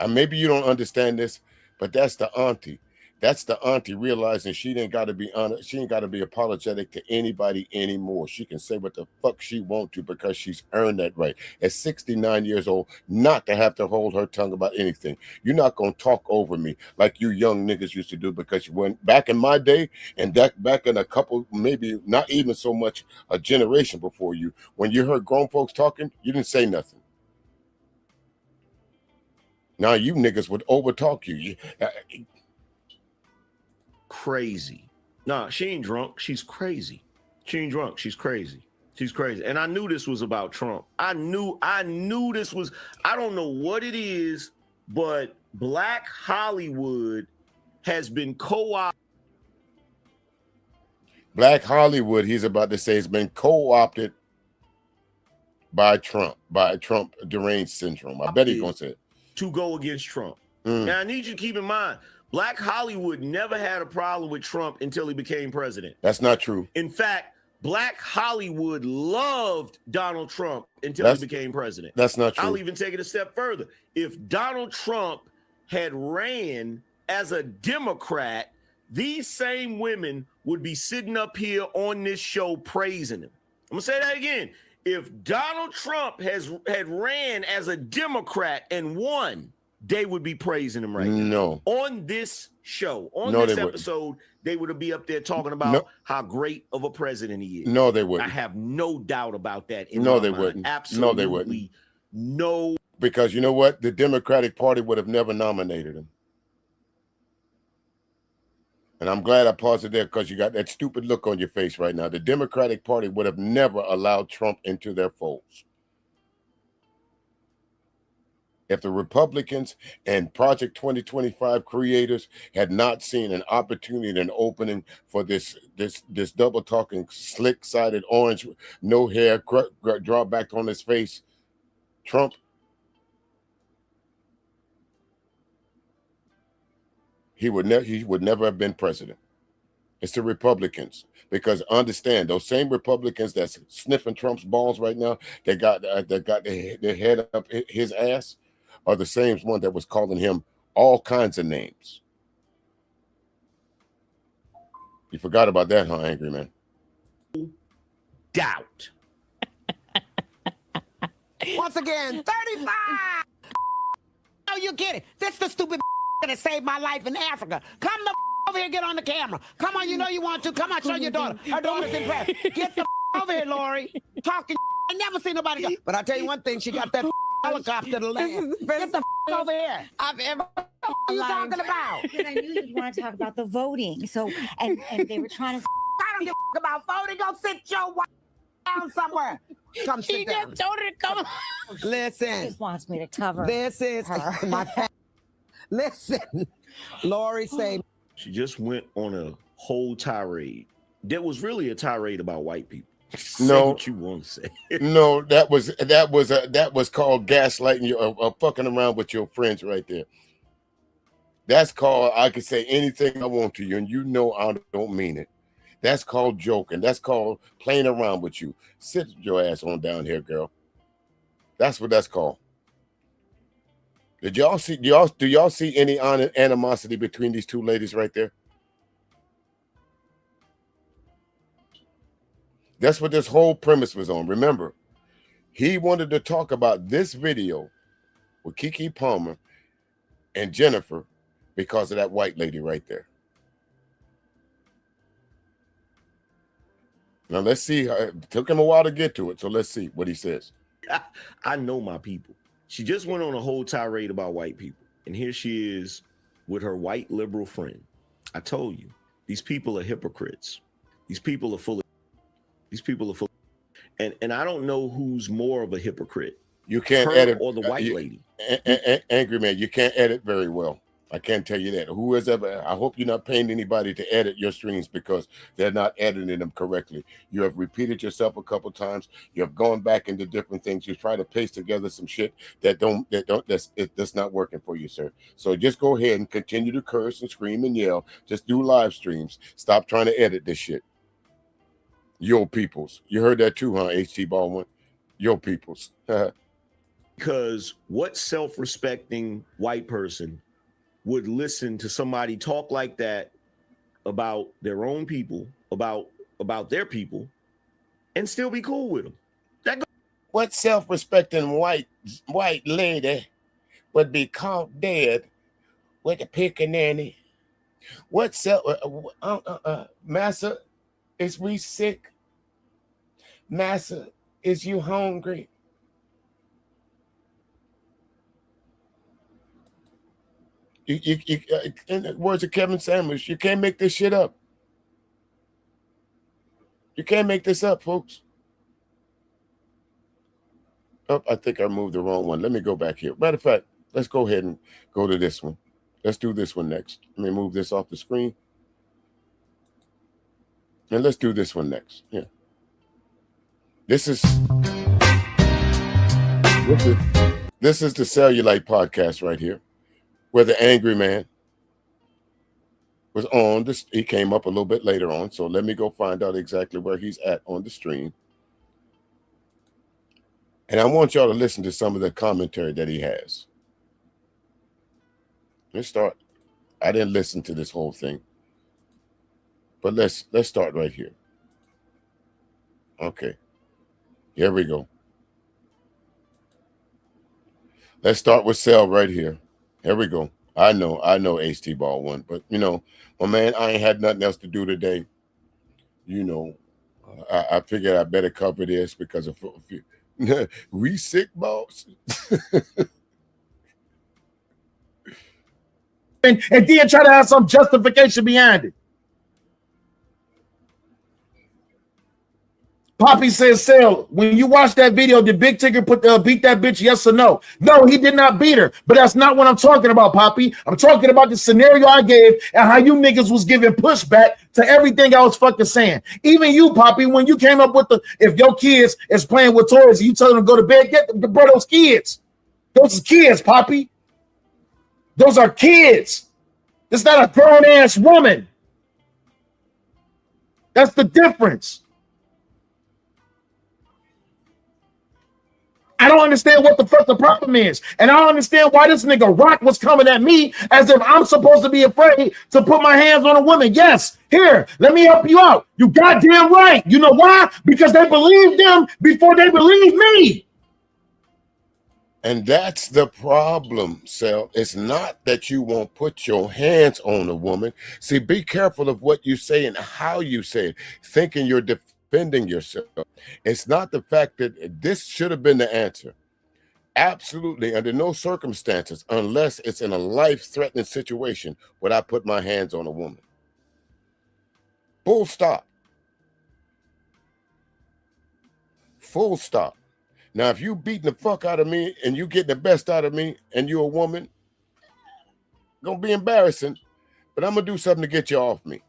D: Maybe you don't understand this, but that's the auntie. That's the auntie realizing she ain't got to be honest. She ain't got to be apologetic to anybody anymore. She can say what the fuck she want to because she's earned that right. At 69 years old, not to have to hold her tongue about anything. You're not going to talk over me like you young niggas used to do, because you went back in my day and that back in a couple, maybe not even so much a generation before you, when you heard grown folks talking, you didn't say nothing. Now you niggas would overtalk you.
E: Crazy. Nah, she ain't drunk. She's crazy. She ain't drunk. She's crazy. She's crazy. And I knew this was about Trump. I knew this was, I don't know what it is, but Black Hollywood has been co-opted.
D: Black Hollywood, he's about to say, has been co-opted by Trump deranged syndrome. I bet he's going to say it.
E: To go against Trump. Now, I need you to keep in mind, Black Hollywood never had a problem with Trump until he became president.
D: That's not true.
E: In fact, Black Hollywood loved Donald Trump until he became president.
D: That's not true.
E: I'll even take it a step further. If Donald Trump had ran as a Democrat, these same women would be sitting up here on this show praising him. I'm going to say that again. If Donald Trump had ran as a Democrat and won, they would be praising him right now.
D: No.
E: On this show, on this episode, they would be up there talking about how great of a president he is.
D: No, they wouldn't.
E: I have no doubt about that.
D: No, they wouldn't.
E: Absolutely.
D: No, they wouldn't.
E: No.
D: Because you know what? The Democratic Party would have never nominated him. And I'm glad I paused it there, because you got that stupid look on your face right now. The Democratic Party would have never allowed Trump into their folds. If the Republicans and Project 2025 creators had not seen an opportunity and an opening for this double talking, slick-sided orange, no hair, draw back on his face, Trump, he would never have been president. It's the Republicans. Because understand, those same Republicans that's sniffing Trump's balls right now, that got their head up his ass, are the same one that was calling him all kinds of names. You forgot about that, huh, Angry Man?
E: Doubt.
J: Once again, 35. Oh, you get it. This the stupid that saved my life in Africa. Come the over here, get on the camera. Come on, you know you want to. Come on, show your daughter. Her daughter's impressed. Get the over here, Lori. Talking. I never seen nobody go. But I tell you one thing, she got that helicopter to land. Get the over here. I've ever. What are you talking about?
L: Because I knew you'd want to talk about the voting. So, and they were trying to.
J: I don't give a about voting. Go sit your down somewhere. Come sit down.
K: Just told her to come.
J: Listen.
L: She just wants me to cover.
J: This is my. Listen, Lori say.
E: She just went on a whole tirade. That was really a tirade about white people. Say
D: No,
E: what you want to say.
D: no, that was called gaslighting you, or fucking around with your friends right there. That's called, I can say anything I want to you, and you know I don't mean it. That's called joking. That's called playing around with you. Sit your ass on down here, girl. That's what that's called. Did y'all see? Do y'all see any animosity between these two ladies right there? That's what this whole premise was on. Remember, he wanted to talk about this video with Keke Palmer and Jennifer because of that white lady right there. Now let's see. It took him a while to get to it, so let's see what he says.
E: I know my people. She just went on a whole tirade about white people. And here she is with her white liberal friend. I told you, these people are hypocrites. These people are full of, and I don't know who's more of a hypocrite.
D: You can't
E: her
D: edit,
E: or the white lady.
D: Angry Man, you can't edit very well. I can't tell you that. Who has ever, I hope you're not paying anybody to edit your streams because they're not editing them correctly. You have repeated yourself a couple times. You have gone back into different things. You try to paste together some shit that's not working for you, sir. So just go ahead and continue to curse and scream and yell. Just do live streams. Stop trying to edit this shit. Your peoples. You heard that too, huh, HT Baldwin? Your peoples.
E: Because what self-respecting white person would listen to somebody talk like that about their own people, about their people, and still be cool with them?
D: What self-respecting white lady would be caught dead with a pickaninny? What Massa, is we sick? Massa, is you hungry? You in the words of Kevin Samuels, you can't make this shit up. You can't make this up, folks. Oh, I think I moved the wrong one. Let me go back here. Matter of fact, let's go ahead and go to this one. Let's do this one next. Let me move this off the screen. And let's do this one next. Yeah. This is the Cellulite podcast right here, where the Angry Man was on this. He came up a little bit later on, so let me go find out exactly where he's at on the stream. And I want y'all to listen to some of the commentary that he has. Let's start. I didn't listen to this whole thing, but let's start right here. Okay, here we go. Let's start with Cell right here. Here we go. I know HT Ball won, but you know, my man, I ain't had nothing else to do today. You know, I figured I better cover this because of we sick boss.
M: and then try to have some justification behind it. Poppy says, Sal, when you watch that video, did Big Tigger beat that bitch, yes or no? No, he did not beat her, but that's not what I'm talking about, Poppy. I'm talking about the scenario I gave and how you niggas was giving pushback to everything I was fucking saying. Even you, Poppy, when you came up with if your kids is playing with toys and you tell them to go to bed, get the bro, those kids. Those are kids, Poppy. Those are kids. It's not a grown-ass woman. That's the difference. I don't understand what the fuck the problem is. And I don't understand why this nigga Rock was coming at me as if I'm supposed to be afraid to put my hands on a woman. Yes, here, let me help you out. You goddamn right. You know why? Because they believed them before they believed me.
D: And that's the problem, Sel. It's not that you won't put your hands on a woman. See, be careful of what you say and how you say it, thinking you're defending yourself. It's not the fact that this should have been the answer. Absolutely, under no circumstances, unless it's in a life-threatening situation, would I put my hands on a woman. Full stop. Full stop. Now, if you beating the fuck out of me and you getting the best out of me and you're a woman, gonna be embarrassing, but I'm gonna do something to get you off me.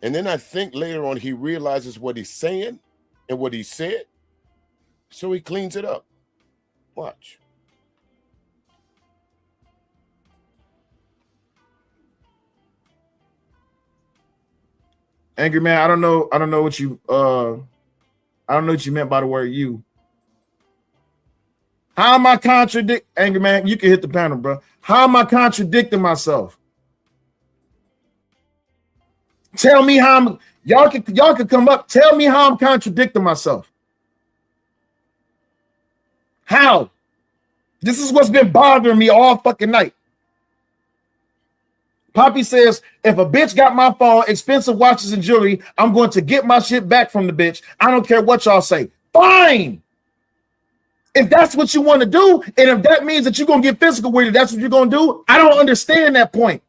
D: And then I think later on he realizes what he's saying and what he said, so he cleans it up. Watch.
M: Angry man, I don't know what you meant by the word you. How am I Angry man, you can hit the panel, bro. How am I contradicting myself? Tell me how y'all can come up. Tell me how I'm contradicting myself. How? This is what's been bothering me all fucking night. Poppy says, if a bitch got my phone, expensive watches and jewelry, I'm going to get my shit back from the bitch. I don't care what y'all say. Fine. If that's what you want to do, and if that means that you're going to get physical with it, that's what you're going to do. I don't understand that point.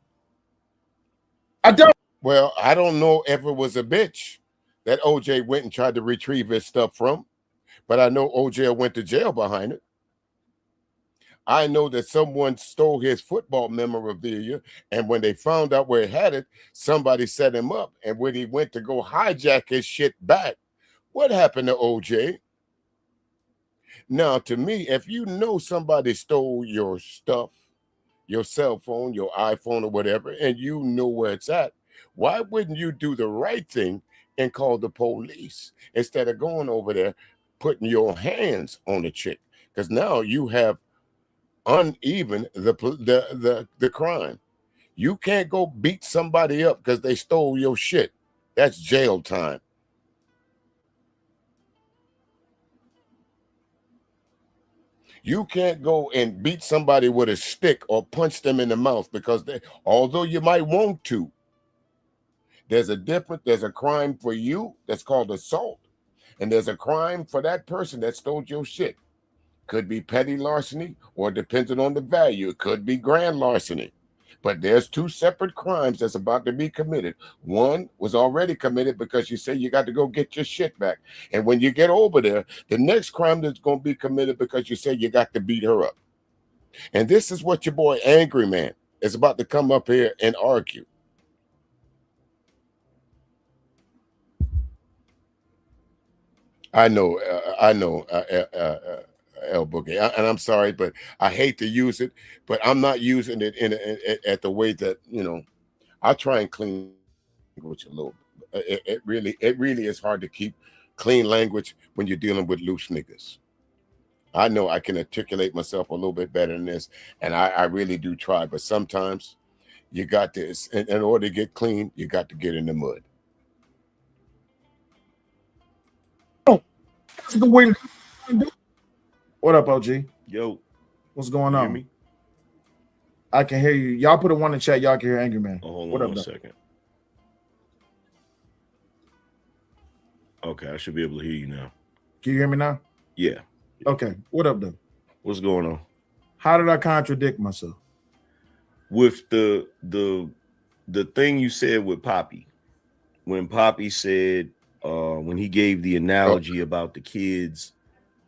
M: I don't.
D: Well, I don't know if it was a bitch that OJ went and tried to retrieve his stuff from, but I know OJ went to jail behind it. I know that someone stole his football memorabilia, and when they found out where he had it, somebody set him up. And when he went to go hijack his shit back, what happened to OJ? Now, to me, if you know somebody stole your stuff, your cell phone, your iPhone or whatever, and you know where it's at, why wouldn't you do the right thing and call the police instead of going over there, putting your hands on the chick? Because now you have uneven the crime. You can't go beat somebody up because they stole your shit. That's jail time. You can't go and beat somebody with a stick or punch them in the mouth because although you might want to, there's a crime for you that's called assault, and there's a crime for that person that stole your shit. Could be petty larceny, or depending on the value, it could be grand larceny. But there's two separate crimes that's about to be committed. One was already committed because you say you got to go get your shit back. And when you get over there, the next crime that's going to be committed because you say you got to beat her up. And this is what your boy Angryman is about to come up here and argue. I know, El Boogie, and I'm sorry, but I hate to use it, but I'm not using it at the way that, I try and clean language a little. It really is hard to keep clean language when you're dealing with loose niggas. I know I can articulate myself a little bit better than this, and I really do try, but sometimes you got this. In order to get clean, you got to get in the mud.
M: That's the way to do. What up, OG?
E: Yo,
M: what's going
E: you
M: on?
E: hear me?
M: I can hear you. Y'all put a one in chat. Y'all can hear Angry Man.
E: Oh, hold
M: what
E: on
M: up,
E: one second. Okay, I should be able to hear you now.
M: Can you hear me now?
E: Yeah.
M: Okay. What up, though?
E: What's going on?
M: How did I contradict myself?
E: With the thing you said with Poppy, when Poppy said when he gave the analogy about the kids,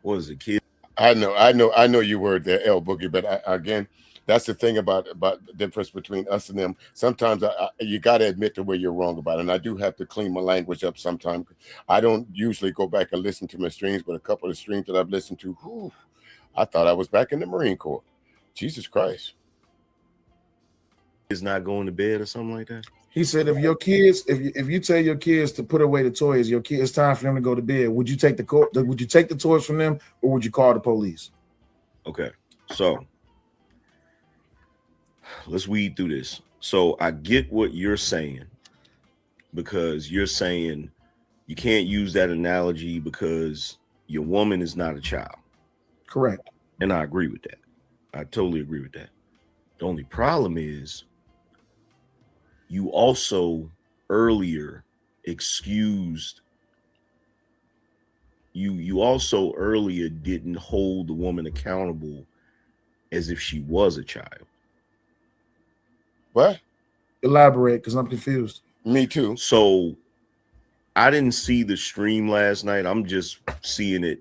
E: what was it, kids?
D: I know you were there, El Boogie, but again, that's the thing about the difference between us and them. Sometimes you got to admit to where you're wrong about it, and I do have to clean my language up sometimes. I don't usually go back and listen to my streams, but a couple of streams that I've listened to, I thought I was back in the Marine Corps. Jesus Christ.
E: is not going to bed or something like that?
M: He said, if your kids, if you tell your kids to put away the toys, your kids, it's time for them to go to bed. Would you take the toys from them, or would you call the police?
E: Okay, so let's weed through this. So I get what you're saying, because you're saying you can't use that analogy because your woman is not a child.
M: Correct.
E: And I agree with that. I totally agree with that. The only problem is you also earlier excused, you also earlier didn't hold the woman accountable as if she was a child.
D: What?
M: Elaborate, because I'm confused.
D: Me too.
E: So I didn't see the stream last night. I'm just seeing it.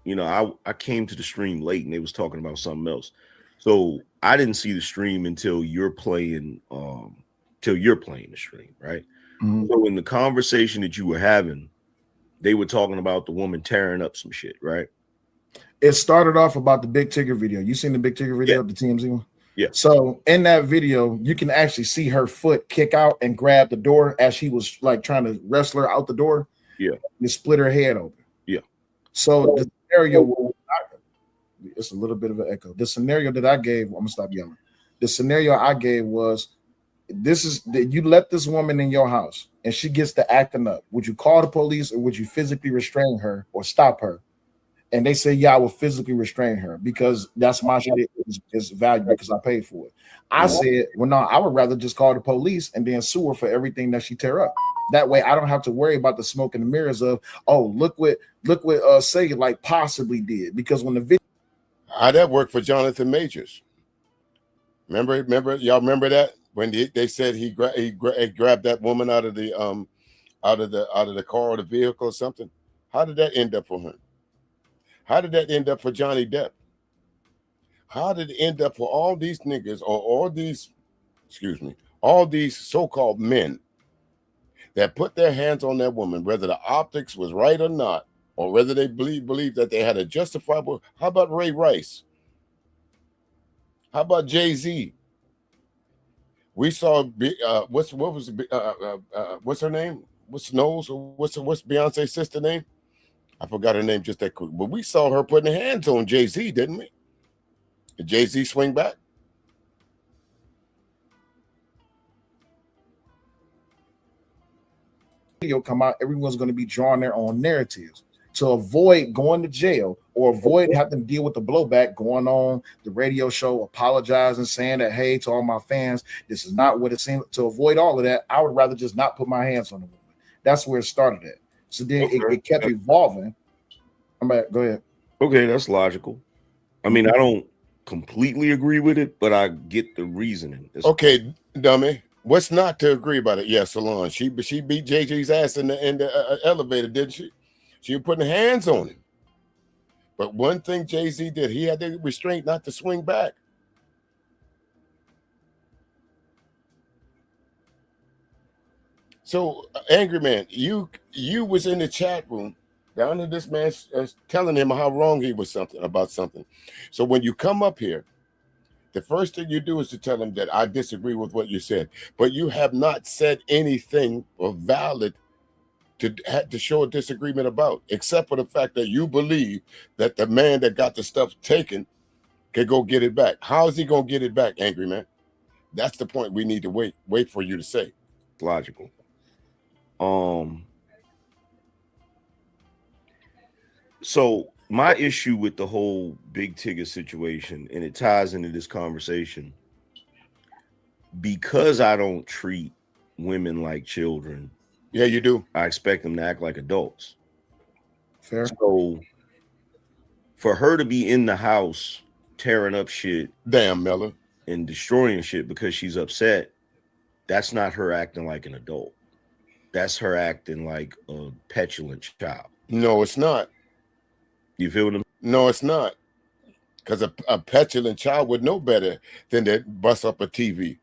E: You know, I came to the stream late and they was talking about something else. So I didn't see the stream until you're playing the stream, right?
M: Mm-hmm.
E: So in the conversation that you were having, they were talking about the woman tearing up some shit, right?
M: It started off about the Big Tigger video. You seen the Big Tigger video, the TMZ one?
E: Yeah.
M: So in that video, you can actually see her foot kick out and grab the door as she was like trying to wrestle her out the door.
E: Yeah.
M: And split her head open.
E: Yeah.
M: So the scenario, it's a little bit of an echo. The scenario that I gave, I'm gonna stop yelling. The scenario I gave was, this is that you let this woman in your house and she gets to acting up. Would you call the police, or would you physically restrain her or stop her? And they say, yeah, I will physically restrain her because that's my shit is valuable because I paid for it. I said, well, no, I would rather just call the police and then sue her for everything that she tear up. That way I don't have to worry about the smoke and the mirrors of, oh, look what Say like possibly did. Because when the video,
D: how that worked for Jonathan Majors. Remember, y'all remember that when they said he grabbed that woman out of the car or the vehicle or something. How did that end up for him? How did that end up for Johnny Depp? How did it end up for all these niggas or all these so-called men that put their hands on that woman, whether the optics was right or not, or whether they believe that they had a justifiable? How about Ray Rice? How about Jay-Z? We saw what's her name? What's Beyonce's sister name? I forgot her name just that quick. But we saw her putting her hands on Jay-Z, didn't we? Did Jay-Z swing back?
M: video come out, everyone's going to be drawing their own narratives to avoid going to jail or avoid having to deal with the blowback, going on the radio show, apologizing, saying that, hey, to all my fans, this is not what it seemed. To avoid all of that, I would rather just not put my hands on the woman. That's where it started at. So then it kept evolving. Go ahead.
E: Okay, that's logical. I mean, I don't completely agree with it, but I get the reasoning.
D: Okay, dummy. What's not to agree about it? Yeah, Solange. She beat JJ's ass in the elevator, didn't she? She was putting hands on him. But one thing Jay-Z did, he had the restraint not to swing back. So, Angryman, you was in the chat room down in this man telling him how wrong he was about something. So when you come up here, the first thing you do is to tell him that I disagree with what you said, but you have not said anything valid to show a disagreement about, except for the fact that you believe that the man that got the stuff taken can go get it back. How is he going to get it back, Angryman? That's the point we need to wait for you to say.
E: Logical. So my issue with the whole Big Tigger situation, and it ties into this conversation, because I don't treat women like children.
D: Yeah, you do.
E: I expect them to act like adults.
M: Fair.
E: So for her to be in the house tearing up shit,
D: damn Miller,
E: and destroying shit because she's upset, that's not her acting like an adult. That's her acting like a petulant child.
D: No, it's not.
E: You feel what I'm?
D: No, it's not. Because a petulant child would know better than to bust up a TV.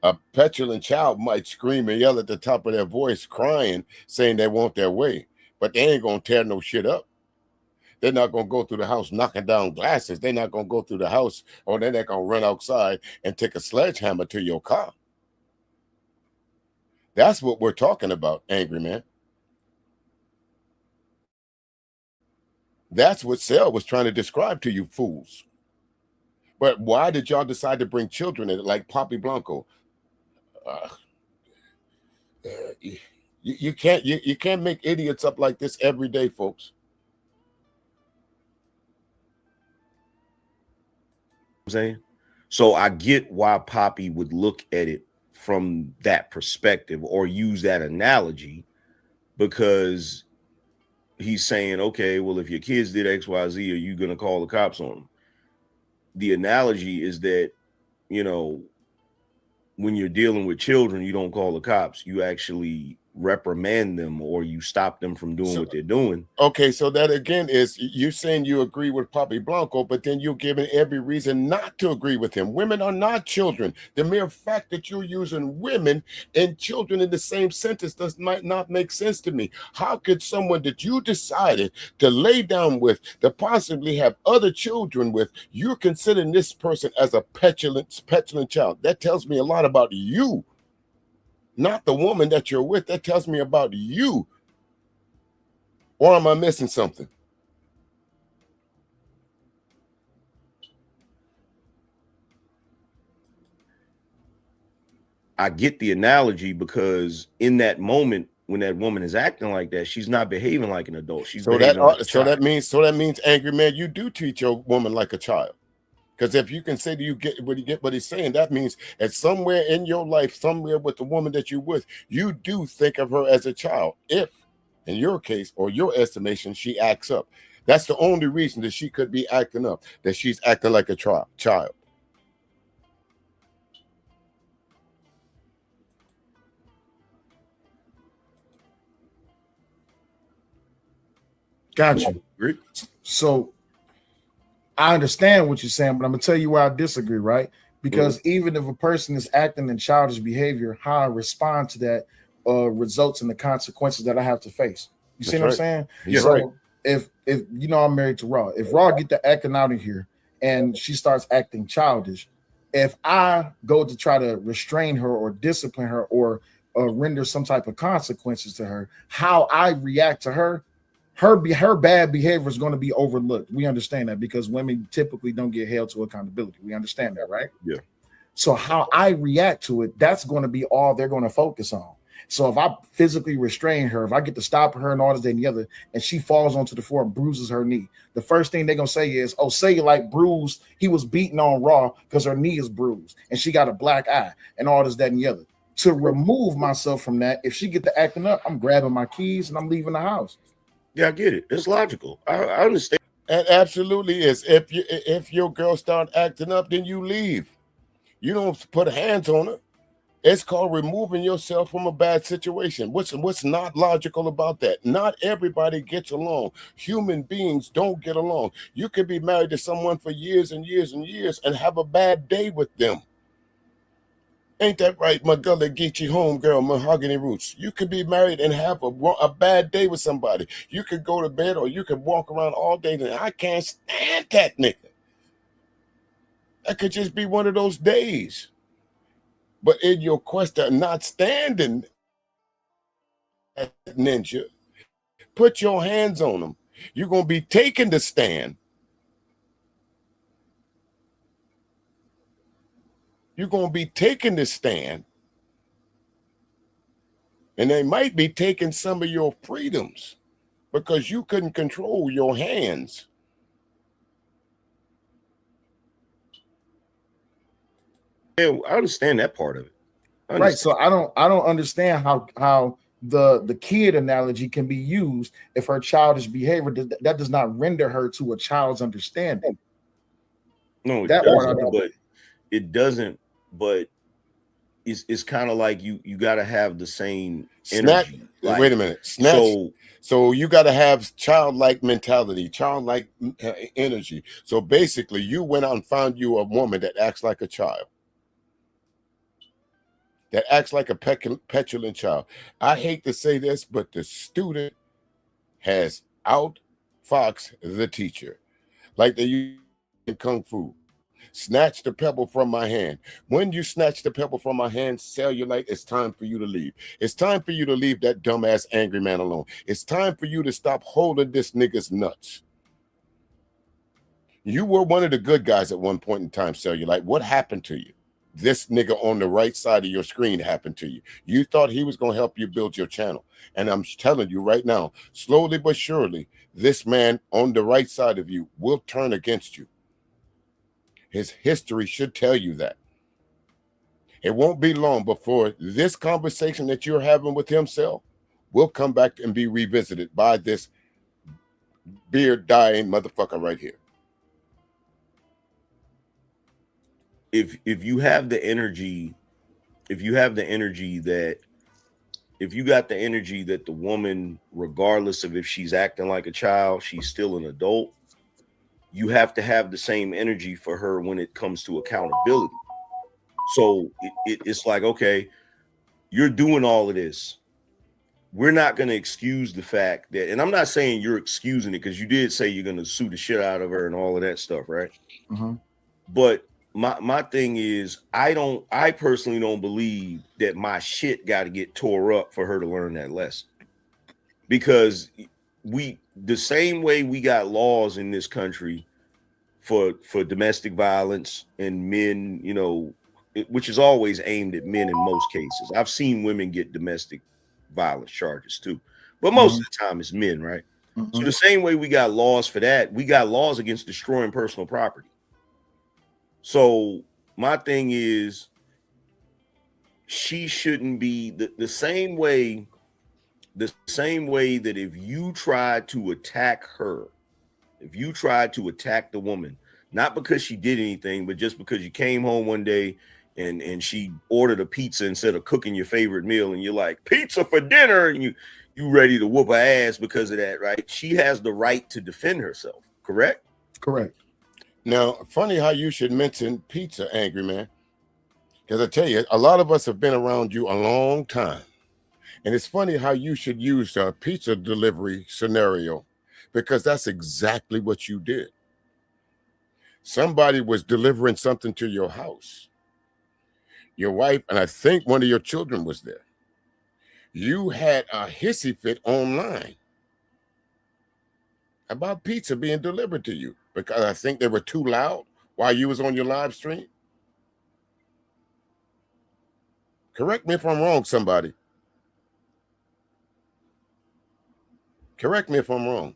D: A petulant child might scream and yell at the top of their voice, crying, saying they want their way, but they ain't gonna tear no shit up. They're not going to go through the house knocking down glasses. They're not going to go through the house, or they're not going to run outside and take a sledgehammer to your car. That's what we're talking about, Angry Man. That's what Sel was trying to describe to you fools. But why did y'all decide to bring children in it like Poppy Blanco? You can't make idiots up like this every day, folks.
E: I'm saying, so I get why Poppy would look at it from that perspective or use that analogy, because he's saying, okay, well, if your kids did XYZ, are you going to call the cops on them? The analogy is that, you know, when you're dealing with children, you don't call the cops. You actually reprimand them, or you stop them from doing what they're doing.
D: Okay, so that again is you saying you agree with Poppy Blanco, but then you're giving every reason not to agree with him. Women are not children. The mere fact that you're using women and children in the same sentence might not make sense to me. How could someone that you decided to lay down with, to possibly have other children with, you're considering this person as a petulant child? That tells me a lot about you. Not the woman that you're with. That tells me about you. Or am I missing something?
E: I get the analogy, because in that moment, when that woman is acting like that, she's not behaving like an adult. She's behaving like a child.
D: So that means, Angry Man, you do treat your woman like a child. Because if you can say that you get what he's saying, that means that somewhere in your life, somewhere with the woman that you're with, you do think of her as a child. If, in your case or your estimation, she acts up. That's the only reason that she could be acting up, that she's acting like a child.
M: Got you. So I understand what you're saying, but I'm gonna tell you why I disagree, right? Because even if a person is acting in childish behavior, how I respond to that results in the consequences that I have to face. You see what I'm saying?
D: Yeah,
M: so
D: right.
M: if you know I'm married to Raw, if Raw get the acting out of here and she starts acting childish, if I go to try to restrain her or discipline her or render some type of consequences to her, how I react to her bad behavior is going to be overlooked. We understand that, because women typically don't get held to accountability. We understand that, right?
E: Yeah.
M: So how I react to it, that's going to be all they're going to focus on. So if I physically restrain her, if I get to stop her and all this and the other, and she falls onto the floor and bruises her knee, the first thing they're going to say is, oh, say like bruised, he was beaten on Raw because her knee is bruised and she got a black eye and all this, that, and the other. To remove myself from that, if she get to acting up, I'm grabbing my keys and I'm leaving the house.
E: Yeah, I get it. It's logical. I understand.
D: It absolutely is. If your girl start acting up, then you leave. You don't put hands on her. It's called removing yourself from a bad situation. What's not logical about that? Not everybody gets along. Human beings don't get along. You could be married to someone for years and years and years and have a bad day with them. Ain't that right, my gully geechee homegirl, Mahogany Roots? You could be married and have a bad day with somebody. You could go to bed or you could walk around all day and I can't stand that nigga. That could just be one of those days. But in your quest of not standing that ninja, put your hands on them. You're going to be taking the stand. You're going to be taking the stand. And they might be taking some of your freedoms because you couldn't control your hands.
E: Yeah, I understand that part of it.
M: Right. So I don't understand how the kid analogy can be used if her childish behavior that does not render her to a child's understanding.
E: No,
M: that
E: doesn't, but it doesn't. But it's kind of like you got to have the same energy.
D: Like, wait a minute. So you got to have childlike mentality, childlike energy. So basically, you went out and found you a woman that acts like a child. That acts like a petulant child. I hate to say this, but the student has out Fox the teacher, like they use in Kung Fu. Snatch the pebble from my hand. When you snatch the pebble from my hand, cellulite, it's time for you to leave. It's time for you to leave that dumbass angry man alone. It's time for you to stop holding this nigga's nuts. You were one of the good guys at one point in time, cellulite. What happened to you? This nigga on the right side of your screen happened to you. You thought he was going to help you build your channel. And I'm telling you right now, slowly but surely, this man on the right side of you will turn against you. His history should tell you that. It won't be long before this conversation that you're having with himself will come back and be revisited by this beard dying motherfucker right here.
E: If you have the energy, if you got the energy that the woman, regardless of if she's acting like a child, she's still an adult, you have to have the same energy for her when it comes to accountability. So it's like, okay, you're doing all of this. We're not going to excuse the fact that, and I'm not saying you're excusing it, because you did say you're going to sue the shit out of her and all of that stuff, right?
M: Mm-hmm.
E: But my thing is, I personally don't believe that my shit got to get tore up for her to learn that lesson. Because the same way we got laws in this country for domestic violence and men, you know, which is always aimed at men in most cases. I've seen women get domestic violence charges too, but most of the time it's men, right? So the same way we got laws for that, we got laws against destroying personal property. So my thing is, she shouldn't be the same way that if you try to attack her, if you tried to attack the woman, not because she did anything, but just because you came home one day and she ordered a pizza instead of cooking your favorite meal, and you're like, pizza for dinner, and you ready to whoop her ass because of that, right? She has the right to defend herself, correct?
M: Correct.
D: Now, funny how you should mention pizza, Angry Man, because I tell you, a lot of us have been around you a long time, and it's funny how you should use a pizza delivery scenario, because that's exactly what you did. Somebody was delivering something to your house. Your wife, and I think one of your children was there. You had a hissy fit online about pizza being delivered to you because I think they were too loud while you was on your live stream. Correct me if I'm wrong, somebody. Correct me if I'm wrong.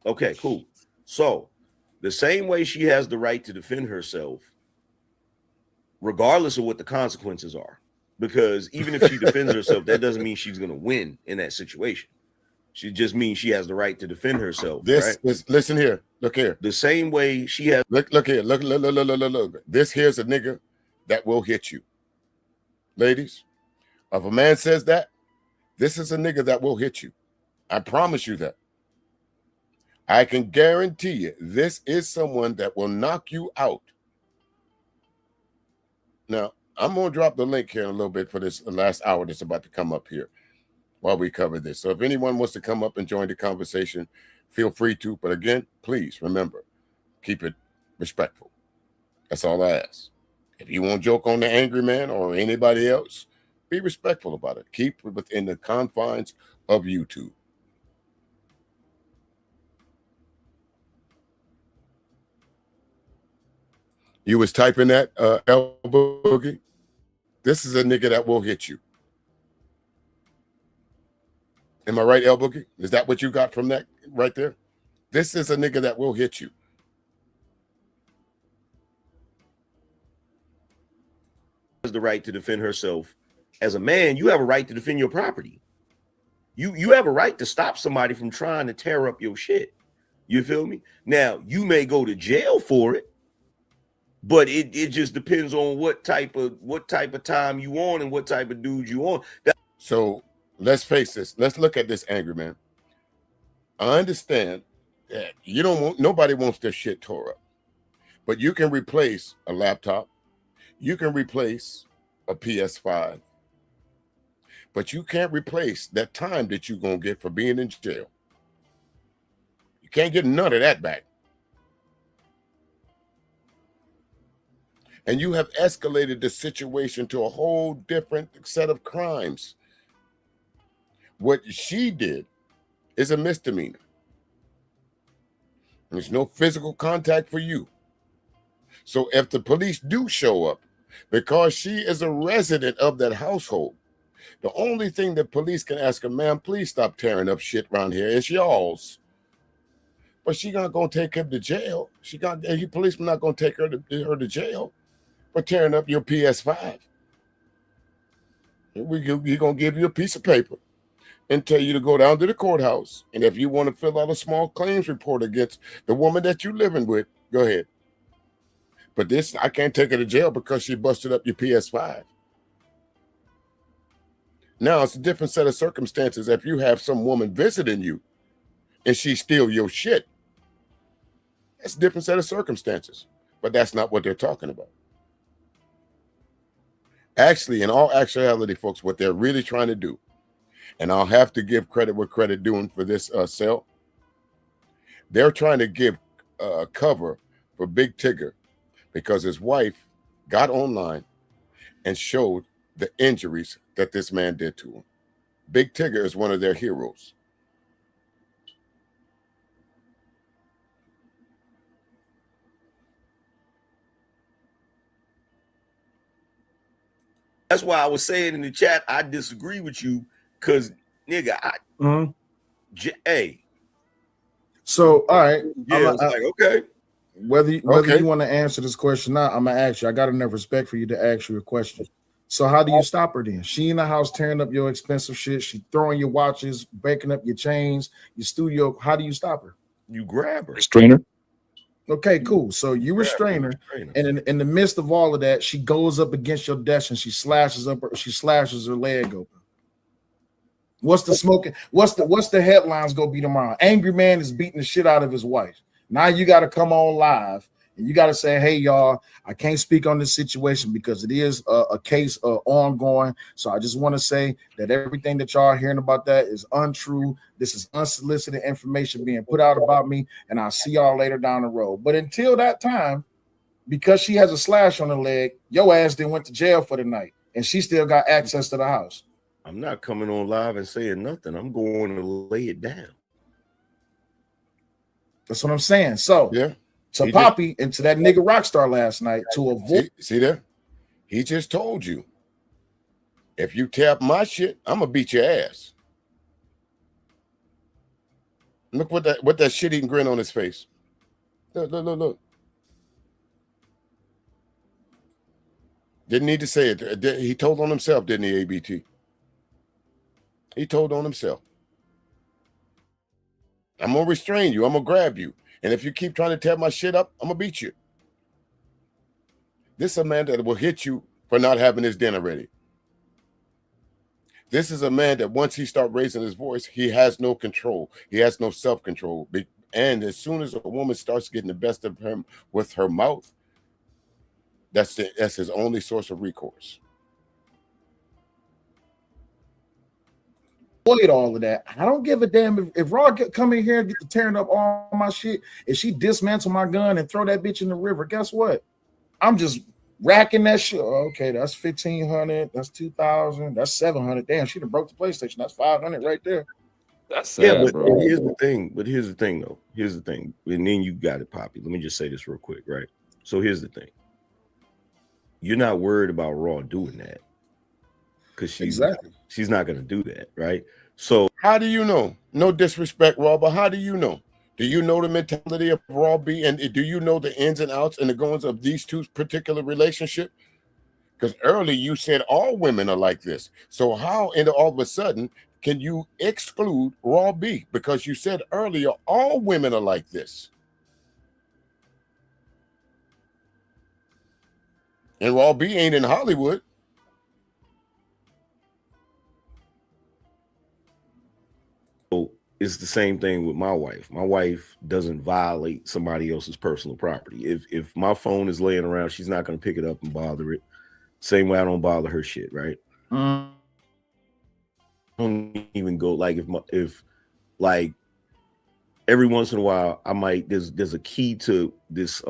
E: Okay, cool. So the same way she has the right to defend herself, regardless of what the consequences are, because even if she defends herself, that doesn't mean she's going to win in that situation. She just means she has the right to defend herself.
D: This
E: right?
D: is, listen here, look here.
E: The same way she has.
D: Look here, look. This here's a nigga that will hit you. Ladies, if a man says that, this is a nigga that will hit you. I promise you that. I can guarantee you, this is someone that will knock you out. Now, I'm going to drop the link here in a little bit for this last hour that's about to come up here while we cover this. So if anyone wants to come up and join the conversation, feel free to. But again, please remember, keep it respectful. That's all I ask. If you want to joke on the Angry Man or anybody else, be respectful about it. Keep it within the confines of YouTube. You was typing that, El Boogie? This is a nigga that will hit you. Am I right, El Boogie? Is that what you got from that right there? This is a nigga that will hit you.
E: Has the right to defend herself. As a man, you have a right to defend your property. You have a right to stop somebody from trying to tear up your shit. You feel me? Now, you may go to jail for it, but it just depends on what type of time you on and what type of dude you on.
D: So let's face this. Let's look at this, Angry Man. I understand that you don't want, nobody wants their shit tore up, but you can replace a laptop. You can replace a PS5, but you can't replace that time that you're going to get for being in jail. You can't get none of that back. And you have escalated the situation to a whole different set of crimes. What she did is a misdemeanor. There's no physical contact for you. So if the police do show up, because she is a resident of that household, the only thing that police can ask her, ma'am, please stop tearing up shit around here. It's y'all's. But she not gonna take him to jail. You policeman not gonna take her to jail for tearing up your PS5. We're gonna give you a piece of paper and tell you to go down to the courthouse. And if you want to fill out a small claims report against the woman that you're living with, go ahead. But this, I can't take her to jail because she busted up your PS5. Now, it's a different set of circumstances if you have some woman visiting you and she steal your shit. That's a different set of circumstances. But that's not what they're talking about. Actually, in all actuality, folks, what they're really trying to do, and I'll have to give credit where credit due for this sale, they're trying to give cover for Big Tigger because his wife got online and showed the injuries that this man did to him. Big Tigger is one of their heroes.
E: That's why I was saying in the chat, I disagree with you, because nigga, hey.
M: So all right,
E: yeah, it's like okay.
M: Whether you want to answer this question or not, I'm gonna ask you. I got enough respect for you to ask you a question. So how do you stop her then? She in the house tearing up your expensive shit. She throwing your watches, breaking up your chains, your studio. How do you stop her?
E: You grab her.
N: Restrain her.
M: Okay, cool. So you restrain her, and in the midst of all of that, she goes up against your desk and she slashes her leg open. What's the smoking? What's the headlines gonna be tomorrow? Angryman is beating the shit out of his wife. Now you got to come on live and you got to say, hey, y'all, I can't speak on this situation because it is a case ongoing. So I just want to say that everything that y'all are hearing about that is untrue. This is unsolicited information being put out about me, and I'll see y'all later down the road. But until that time, because she has a slash on her leg, your ass then went to jail for the night, and she still got access to the house.
E: I'm not coming on live and saying nothing. I'm going to lay it down.
M: That's what I'm saying. So
D: yeah,
M: to Poppy and to that nigga Rockstar last night to avoid.
D: See there? He just told you, if you tap my shit, I'm gonna beat your ass. Look what that shit-eating grin on his face. Look. Didn't need to say it. He told on himself, didn't he, ABT? He told on himself. I'm gonna restrain you. I'm gonna grab you. And if you keep trying to tear my shit up, I'm gonna beat you. This is a man that will hit you for not having his dinner ready. This is a man that once he starts raising his voice, he has no control. He has no self-control. And as soon as a woman starts getting the best of him with her mouth, that's his only source of recourse.
M: Avoid all of that. I don't give a damn if Raw come in here and get to tearing up all my shit. If she dismantle my gun and throw that bitch in the river, guess what? I'm just racking that shit. Okay, that's 1,500. That's 2,000. That's 700. Damn, she done broke the PlayStation. That's 500 right there.
N: That's sad,
E: but here's the thing. But here's the thing, though. Here's the thing. And then you got it, Poppy. Let me just say this real quick, right? So here's the thing. You're not worried about Raw doing that because she's not going to do that, right? So
D: how do you know? No disrespect, Raw, but how do you know? Do you know the mentality of Raw B, and do you know the ins and outs and the goings of these two particular relationship? Because early you said all women are like this. So how all of a sudden can you exclude Raw B? Because you said earlier all women are like this. And Raw B ain't in Hollywood.
E: It's the same thing with my wife. My wife doesn't violate somebody else's personal property. If my phone is laying around, she's not going to pick it up and bother it. Same way I don't bother her shit, right? I don't even go like if every once in a while, I might there's a key to this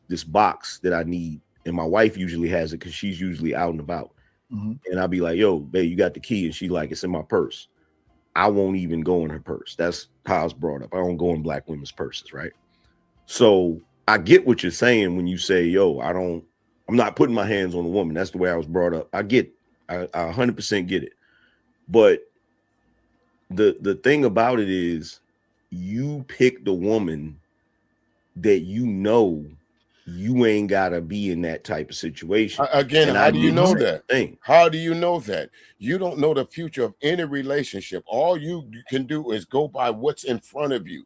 E: this box that I need, and my wife usually has it because she's usually out and about. And I'll be like, yo, babe, you got the key? And she's like, it's in my purse. I won't even go in her purse. That's how it's brought up. I don't go in black women's purses, right? So I get what you're saying when you say, yo, I'm not putting my hands on a woman. That's the way I was brought up. I 100% get it. But the thing about it is, you pick the woman that you know you ain't gotta be in that type of situation.
D: Again,
E: And
D: how
E: I
D: do you
E: did
D: know
E: the
D: that?
E: thing.
D: How do you know that? You don't know the future of any relationship. All you can do is go by what's in front of you.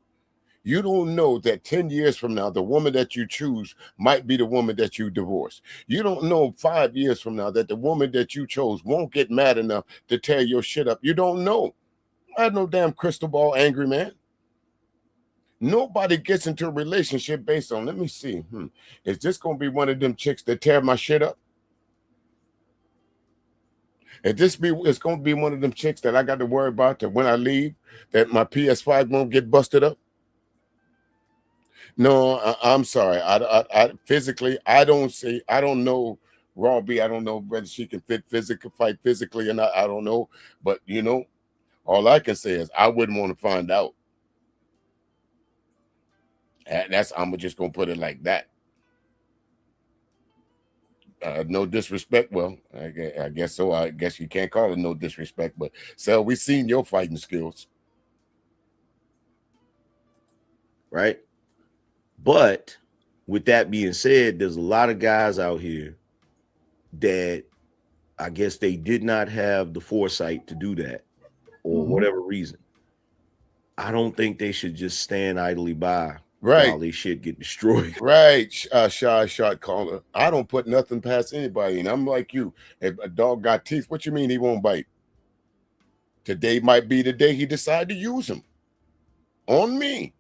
D: You don't know that 10 years from now, the woman that you choose might be the woman that you divorce. You don't know 5 years from now that the woman that you chose won't get mad enough to tear your shit up. You don't know. I had no damn crystal ball, angry man. Nobody gets into a relationship based on, let me see, is this going to be one of them chicks that tear my shit up? It's going to be one of them chicks that I got to worry about that when I leave, that my PS5 won't get busted up? No, I'm sorry. I physically, I don't know Raw B. I don't know whether she can fight physically or not. I don't know. But, you know, all I can say is I wouldn't want to find out. And I'm just going to put it like that. No disrespect. Well, I guess so. I guess you can't call it no disrespect. But, Sel, we seen your fighting skills.
E: Right? But with that being said, there's a lot of guys out here that I guess they did not have the foresight to do that, or whatever reason. I don't think they should just stand idly by while they shit get destroyed.
D: Right, shy shot caller. I don't put nothing past anybody, and I'm like you. If a dog got teeth, what you mean he won't bite? Today might be the day he decided to use them on me.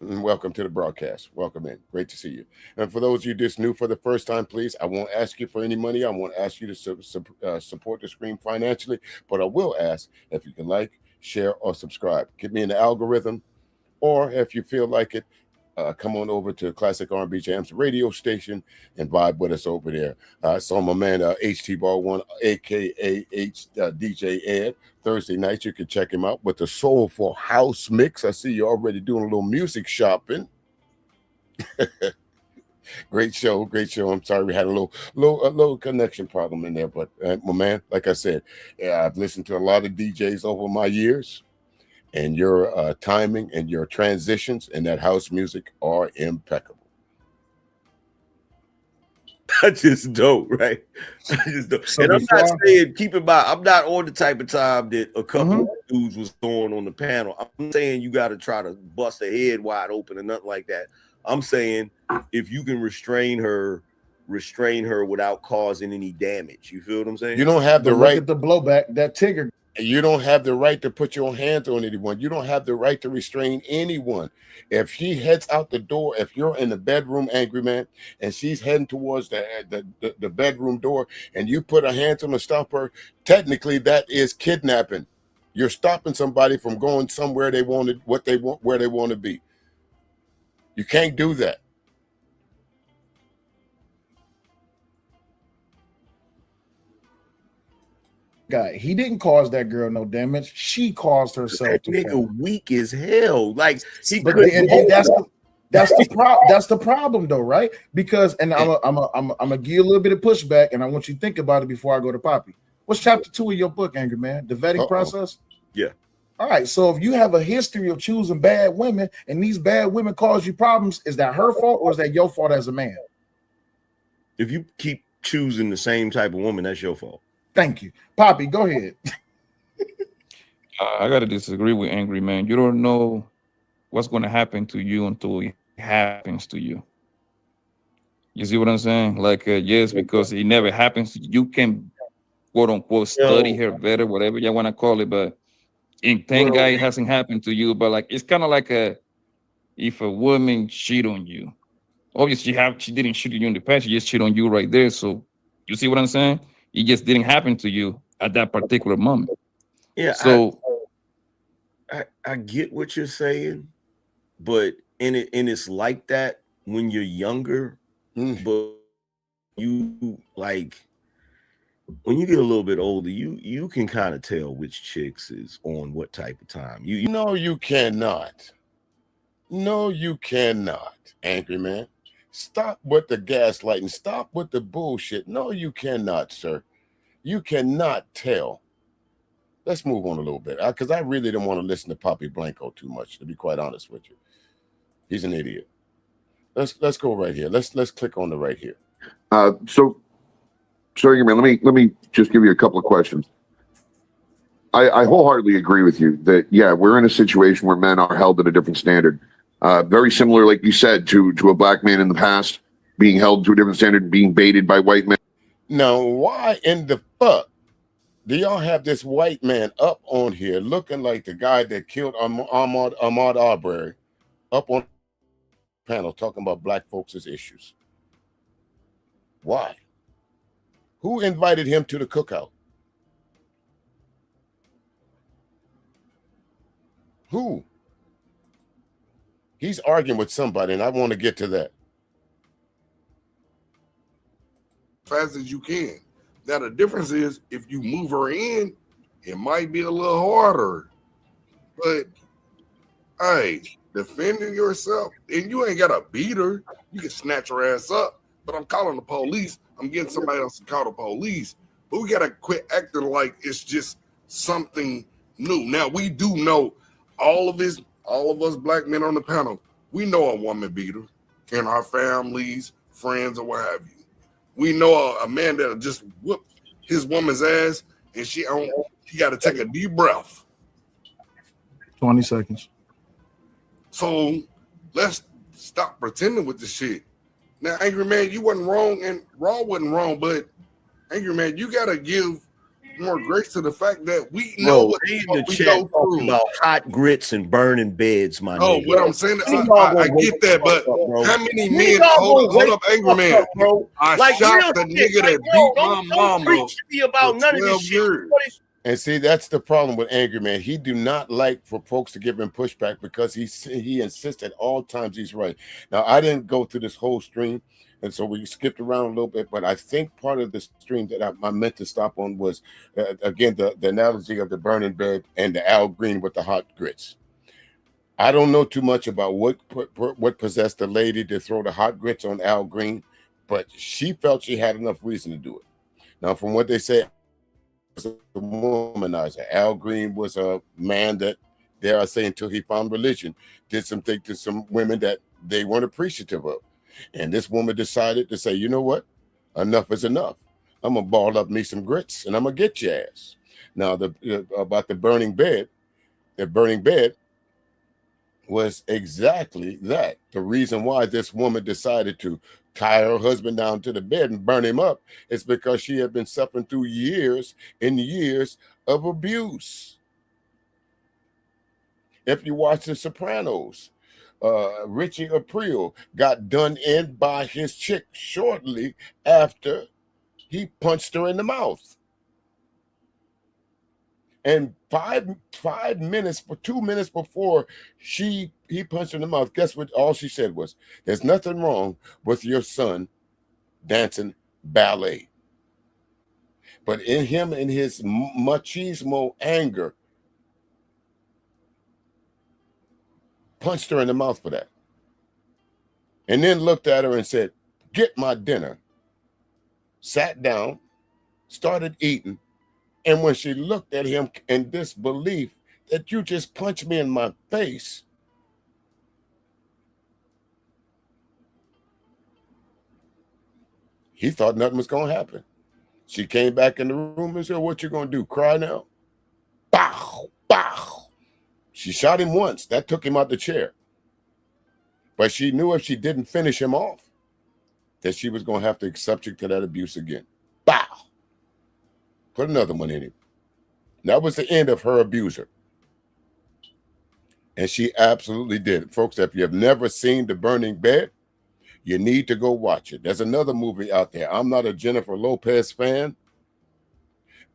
D: And welcome to the broadcast. Welcome in. Great to see you. And for those of you just new for the first time, please, I won't ask you for any money. I won't ask you to support the stream financially, but I will ask if you can like, share, or subscribe. Get me in the algorithm, or if you feel like it, come on over to Classic R&B Jams radio station and vibe with us over there. So my man HT Ball 1, aka DJ Ed. Thursday night, you can check him out with the Soulful House Mix. I see you already doing a little music shopping. Great show, great show. I'm sorry we had a little connection problem in there, but my man, like I said, I've listened to a lot of DJs over my years, and your timing and your transitions in that house music are impeccable.
E: That's just dope, right? Just dope. So and I'm not saying, keep in mind, I'm not on the type of time that a couple of dudes was throwing on the panel. I'm saying you got to try to bust a head wide open and nothing like that. I'm saying if you can restrain her without causing any damage. You feel what I'm saying?
M: You don't have the right. Look at the blowback. That Tigger.
D: You don't have the right to put your hands on anyone. You don't have the right to restrain anyone. If she heads out the door, if you're in the bedroom, angry man, and she's heading towards the bedroom door, and you put a hand on her, stop her, technically that is kidnapping. You're stopping somebody from going somewhere they wanted, what they want, where they want to be. You can't do that.
M: Guy, he didn't cause that girl no damage. She caused herself.
E: That nigga weak as hell. Like he
M: that's the problem though, right? Because I'm gonna give you a little bit of pushback, and I want you to think about it before I go to Poppy. What's chapter 2 of your book, Angry Man? The vetting process.
E: Yeah.
M: All right. So if you have a history of choosing bad women, and these bad women cause you problems, is that her fault or is that your fault as a man?
E: If you keep choosing the same type of woman, that's your fault.
M: Thank you. Poppy, go ahead.
N: I got to disagree with Angry Man. You don't know what's going to happen to you until it happens to you. You see what I'm saying? Like, yes, because it never happens. You can, quote unquote, study her better, whatever you want to call it. But in thank God it hasn't happened to you. But like, it's kind of like if a woman cheat on you, obviously she didn't cheat on you in the past. She just cheat on you right there. So you see what I'm saying? It just didn't happen to you at that particular moment.
E: Yeah.
N: So
E: I get what you're saying, but it's like that when you're younger, but you like when you get a little bit older, you can kind of tell which chicks is on what type of time.
D: No, you cannot. No, you cannot, Angry Man. Stop with the gaslighting. Stop with the bullshit. No, you cannot, sir. You cannot tell. Let's move on a little bit, because I really don't want to listen to Poppy Blanco too much, to be quite honest with you. He's an idiot. Let's go right here. Let's click on the right here.
O: So Angryman, let me just give you a couple of questions. I wholeheartedly agree with you that, yeah, we're in a situation where men are held at a different standard. Very similar, like you said, to a black man in the past being held to a different standard, being baited by white men.
D: Now, why in the fuck do y'all have this white man up on here looking like the guy that killed Ahmaud Arbery up on the panel talking about black folks' issues? Why? Who invited him to the cookout? Who? He's arguing with somebody, and I want to get to that.
P: Fast as you can. Now the difference is if you move her in, it might be a little harder. But hey, defending yourself, and you ain't gotta beat her. You can snatch her ass up. But I'm calling the police. I'm getting somebody else to call the police. But we gotta quit acting like it's just something new. Now we do know all of us black men on the panel, we know a woman beater in our families, friends, or what have you. We know a man that'll just whoop his woman's ass, and she got to take a deep breath.
M: 20 seconds.
P: So let's stop pretending with the shit. Now, Angry Man, you wasn't wrong, and Raw wasn't wrong, but Angry Man, you got to give more grace to the fact that we know what
E: in
P: we
E: the chat
P: go
E: talking
P: through.
E: about hot grits and burning beds, my
P: Oh,
E: nigga.
P: what I'm saying, I get that, but how many men hold up, Angry Man? I
E: Like
P: shot the
E: real shit,
P: nigga
E: like,
P: that
E: bro,
P: beat my
E: don't
P: mama
E: preach to me about
P: for
E: none of this
P: 12
E: shit.
P: years.
D: And see, that's the problem with Angry Man. He do not like for folks to give him pushback because he insists at all times he's right. Now, I didn't go through this whole stream, and so we skipped around a little bit, but I think part of the stream that I meant to stop on was, again, the analogy of the burning bed and the Al Green with the hot grits. I don't know too much about what possessed the lady to throw the hot grits on Al Green, but she felt she had enough reason to do it. Now, from what they say, was a womanizer. Al Green was a man that, dare I say, until he found religion, did something to some women that they weren't appreciative of. And this woman decided to say, you know what? Enough is enough. I'm going to ball up me some grits and I'm going to get your ass. Now, about the burning bed was exactly that. The reason why this woman decided to tie her husband down to the bed and burn him up is because she had been suffering through years and years of abuse. If you watch The Sopranos, Richie Aprile got done in by his chick shortly after he punched her in the mouth. And 2 minutes before he punched her in the mouth, guess what? All she said was, "There's nothing wrong with your son dancing ballet." But in him, in his machismo anger, punched her in the mouth for that. And then looked at her and said, "Get my dinner." Sat down, started eating. And when she looked at him in disbelief that you just punched me in my face, he thought nothing was going to happen. She came back in the room and said, "What you going to do, cry now?" Bow, bow. She shot him once. That took him out the chair. But she knew if she didn't finish him off, that she was going to have to be subject to that abuse again. Bow. Put another one in him. That was the end of her abuser. And she absolutely did it. Folks, if you have never seen The Burning Bed, you need to go watch it. There's another movie out there. I'm not a Jennifer Lopez fan,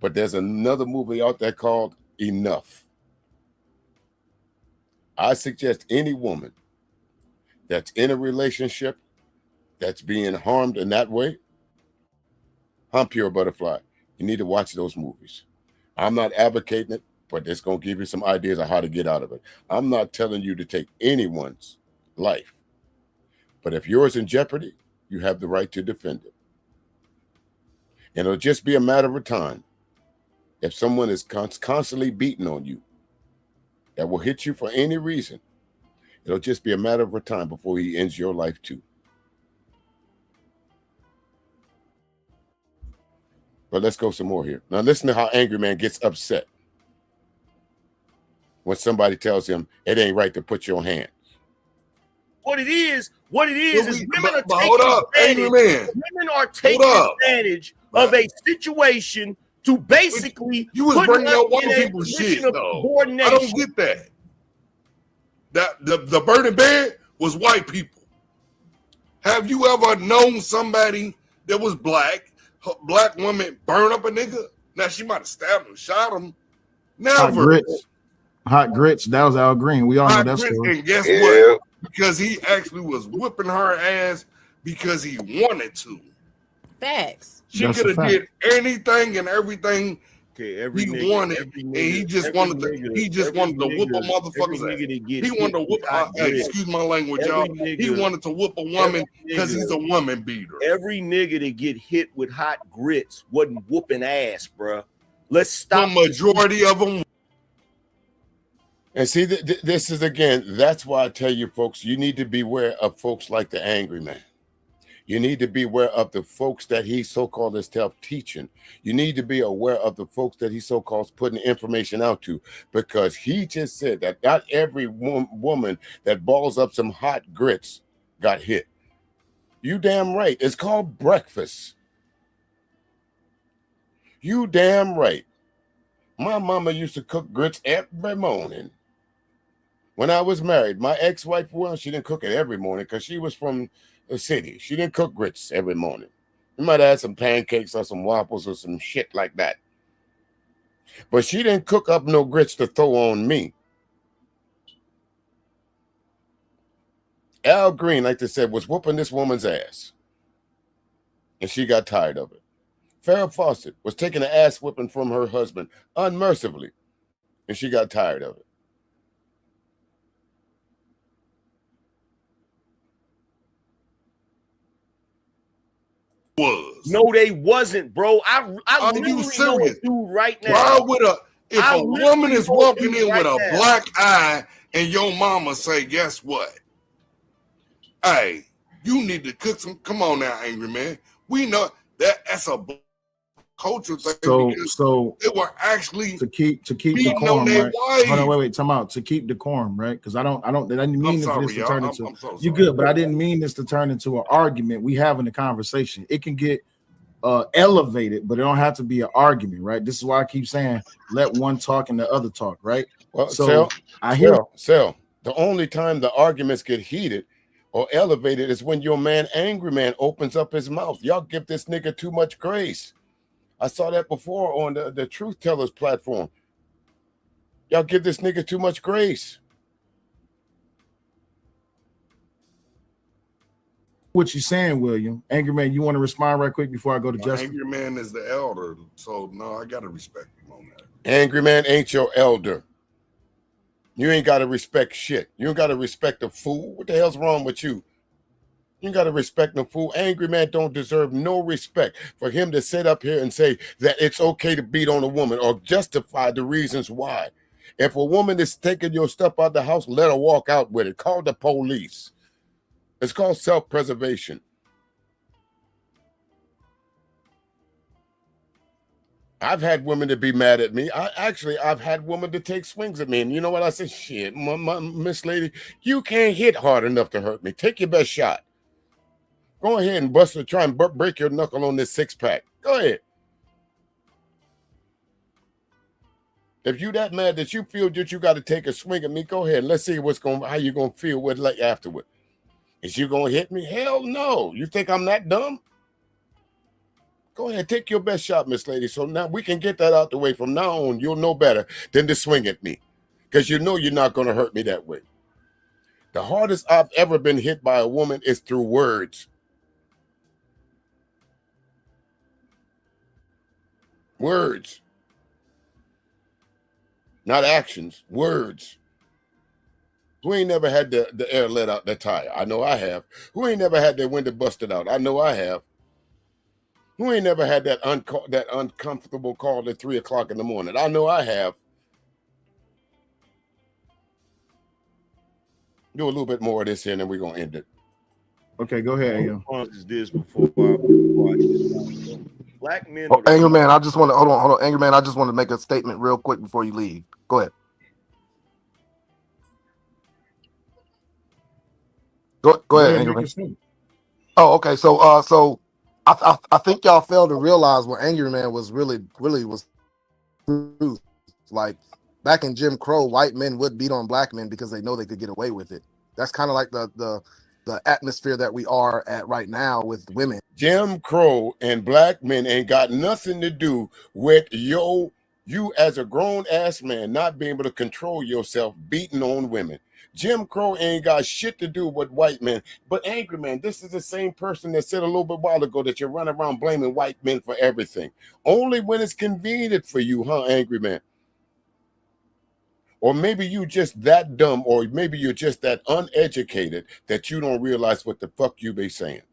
D: but there's another movie out there called Enough. I suggest any woman that's in a relationship that's being harmed in that way, I'm Pure Butterfly. You need to watch those movies. I'm not advocating it, but it's going to give you some ideas of how to get out of it. I'm not telling you to take anyone's life. But if yours in jeopardy, you have the right to defend it. And it'll just be a matter of time. If someone is constantly beating on you, that will hit you for any reason, it'll just be a matter of time before he ends your life too. But let's go some more here. Now listen to how Angryman gets upset when somebody tells him it ain't right to put your hand.
E: What it is women are
P: hold up,
E: taking
P: Angryman.
E: women are taking advantage of a situation to basically
P: you was
E: put
P: bringing
E: us
P: up white
E: in a
P: people's
E: position
P: shit
E: of
P: though. I
E: subordination.
P: don't get that. That the burning bed was white people. Have you ever known somebody that was black woman burn up a nigga? Now she might have stabbed him, shot him. Never.
M: Hot grits. That was Al Green. We all know that story.
P: And guess what? Because he actually was whipping her ass because he wanted to.
C: Facts.
P: She could have did anything and everything he wanted, and he just wanted to whoop a motherfucker's ass. He wanted to whoop. Excuse my language, y'all. He wanted to whoop a woman because he's a woman beater.
E: Every nigga that get hit with hot grits wasn't whooping ass, bruh. Let's stop.
P: The majority of them.
D: And see, this is, again, that's why I tell you folks, you need to beware of folks like the Angryman. You need to be aware of the folks that he so-called is teaching. You need to be aware of the folks that he so-called putting information out to, because he just said that not every woman that balls up some hot grits got hit. You damn right. It's called breakfast. You damn right. My mama used to cook grits every morning. When I was married, my ex-wife, well, she didn't cook it every morning because she was from the city. She didn't cook grits every morning. You might add some pancakes or some waffles or some shit like that. But she didn't cook up no grits to throw on me. Al Green, like they said, was whooping this woman's ass. And she got tired of it. Farrah Fawcett was taking an ass whipping from her husband unmercifully. And she got tired of it.
E: No, they wasn't, bro. I literally know a dude right now.
P: If a woman is walking in with a black eye and your mama say, guess what? Hey, you need to cook some. Come on now, Angryman. We know that's a culture thing.
M: So
P: they were actually
M: to keep decorum, right? Hold on, wait. Time out. To keep decorum, right? Because I didn't mean this to turn into. You good, but I didn't mean this to turn into an argument. We having a conversation. It can get elevated, but it don't have to be an argument, right? This is why I keep saying let one talk and the other talk, right?
D: Well,
M: so
D: Sel, the only time the arguments get heated or elevated is when your man Angryman opens up his mouth. Y'all give this nigga too much grace. I saw that before on the Truth Tellers platform. Y'all give this nigga too much grace.
M: What you saying, William? Angryman, you want to respond right quick before I go to Justin?
P: Angryman is the elder, so no, I gotta respect him on that.
D: Angryman ain't your elder. You ain't got to respect shit. You ain't got to respect the fool. What the hell's wrong with you? You got to respect the fool. Angryman don't deserve no respect for him to sit up here and say that it's okay to beat on a woman or justify the reasons why. If a woman is taking your stuff out the house, let her walk out with it. Call the police. It's called self-preservation. I've had women to be mad at me. I've had women to take swings at me. And you know what? I said, shit, Miss Lady, you can't hit hard enough to hurt me. Take your best shot. Go ahead and try and break your knuckle on this six-pack. Go ahead. If you that mad that you feel that you got to take a swing at me, go ahead. Let's see how you gonna feel with like afterward. Is you gonna hit me? Hell no. You think I'm that dumb? Go ahead, take your best shot, Miss Lady. So now we can get that out the way. From now on, you'll know better than to swing at me. because you know you're not going to hurt me that way. The hardest I've ever been hit by a woman is through words. Words. Not actions, words. Who ain't never had the air let out their tire? I know I have. Who ain't never had their window busted out? I know I have. Who ain't never had that uncomfortable call at 3 o'clock in the morning? I know I have. Do a little bit more of this here and then we're going to end it.
M: Okay, go ahead.
E: Is this before I black men.
Q: Angryman, I just want to hold on. Angryman, I just want to make a statement real quick before you leave. Go ahead. Go ahead, Angryman. Oh, okay. So I think y'all failed to realize what Angryman was really was truth. Like back in Jim Crow, white men would beat on black men because they know they could get away with it. That's kind of like the atmosphere that we are at right now with women.
D: Jim Crow and black men ain't got nothing to do with you as a grown ass man not being able to control yourself beating on women. Jim Crow ain't got shit to do with white men. But Angryman, this is the same person that said a little bit while ago that you run around blaming white men for everything. Only when it's convenient for you, huh, Angryman? Or maybe you just that dumb, or maybe you're just that uneducated that you don't realize what the fuck you be saying.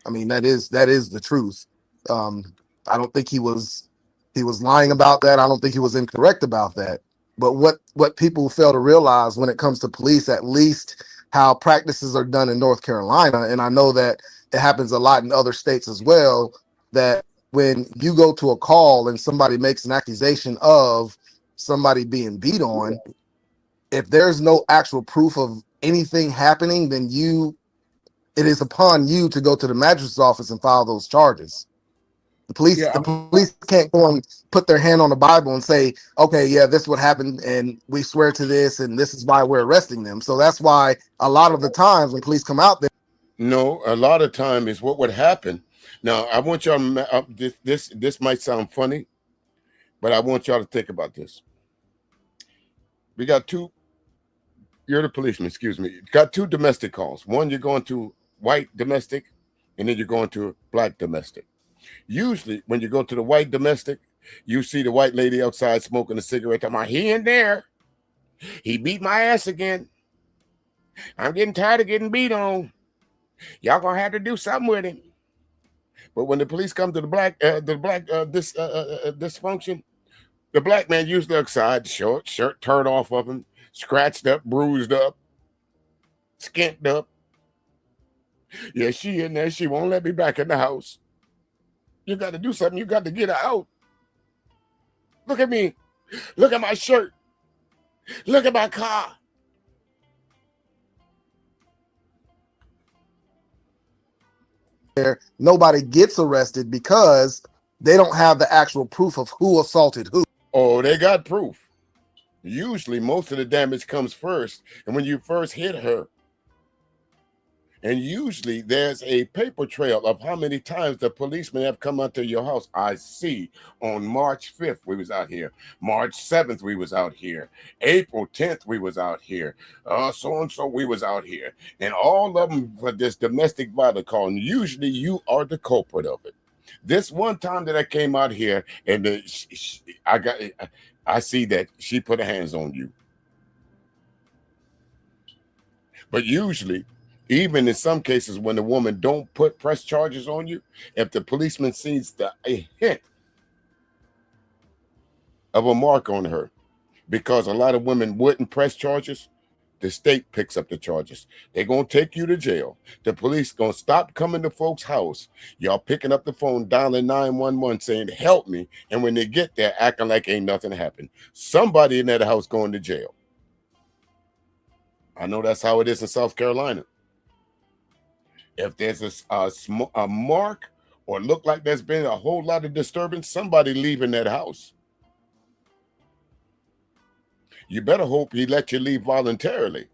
Q: I mean, that is the truth. I don't think he was lying about that. I don't think he was incorrect about that. But what people fail to realize when it comes to police, at least how practices are done in North Carolina, and I know that it happens a lot in other states as well, that when you go to a call and somebody makes an accusation of somebody being beat on, if there's no actual proof of anything happening, then it is upon you to go to the magistrate's office and file those charges. The police can't go and put their hand on the Bible and say, okay, yeah, this is what happened, and we swear to this, and this is why we're arresting them. So that's why a lot of the times when police come out there.
D: No, a lot of time is what would happen. Now, I want y'all to, this might sound funny, but I want y'all to think about this. We got you're the policeman, excuse me. Got two domestic calls. One, you're going to white domestic, and then you're going to black domestic. Usually, when you go to the white domestic, you see the white lady outside smoking a cigarette. I'm like, he in there. He beat my ass again. I'm getting tired of getting beat on. Y'all gonna have to do something with him. But when the police come to the black dysfunction, the black man usually outside, short shirt turned off of him, scratched up, bruised up, skint up. Yeah, she in there. She won't let me back in the house. You got to do something. You got to get her out. Look at me. Look at my shirt. Look at my car.
Q: Nobody gets arrested because they don't have the actual proof of who assaulted who.
D: Oh, they got proof. Usually, most of the damage comes first, and when you first hit her. And usually there's a paper trail of how many times the policemen have come out to your house. I see on March 5th, we was out here. March 7th, we was out here. April 10th, we was out here. So-and-so, we was out here. And all of them for this domestic violence call. And usually you are the culprit of it. This one time that I came out here and I see that she put her hands on you. But usually, even in some cases, when the woman don't press charges on you, if the policeman sees a hint of a mark on her, because a lot of women wouldn't press charges, the state picks up the charges. They're going to take you to jail. The police going to stop coming to folks' house. Y'all picking up the phone, dialing 911, saying, help me. And when they get there, acting like ain't nothing happened. Somebody in that house going to jail. I know that's how it is in South Carolina. If there's a mark or look like there's been a whole lot of disturbance, somebody leaving that house. You better hope he let you leave voluntarily.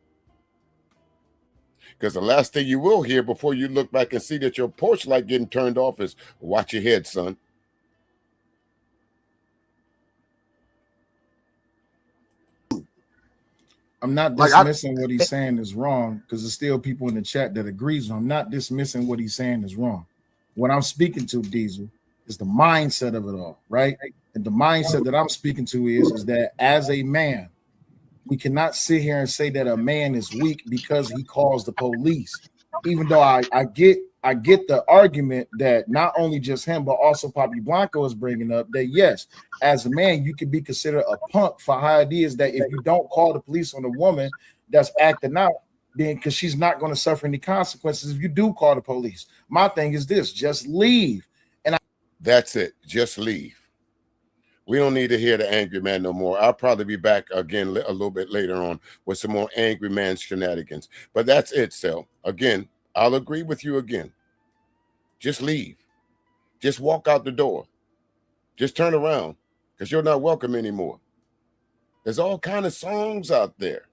D: Because the last thing you will hear before you look back and see that your porch light getting turned off is, watch your head, son.
M: I'm not dismissing what he's saying is wrong, because there's still people in the chat that agrees with him. I'm not dismissing what he's saying is wrong. What I'm speaking to, Diesel, is the mindset of it all, right? And the mindset that I'm speaking to is that as a man, we cannot sit here and say that a man is weak because he calls the police. Even though I get the argument that not only just him, but also Papi Blanco is bringing up that yes, as a man, you can be considered a punk for how it is that if you don't call the police on a woman that's acting out, then because she's not going to suffer any consequences if you do call the police. My thing is this: just leave. And
D: that's it. Just leave. We don't need to hear the Angry Man no more. I'll probably be back again a little bit later on with some more Angry Man shenanigans. But that's it, Sel. Again, I'll agree with you again. Just leave. Just walk out the door. Just turn around, because you're not welcome anymore. There's all kind of songs out there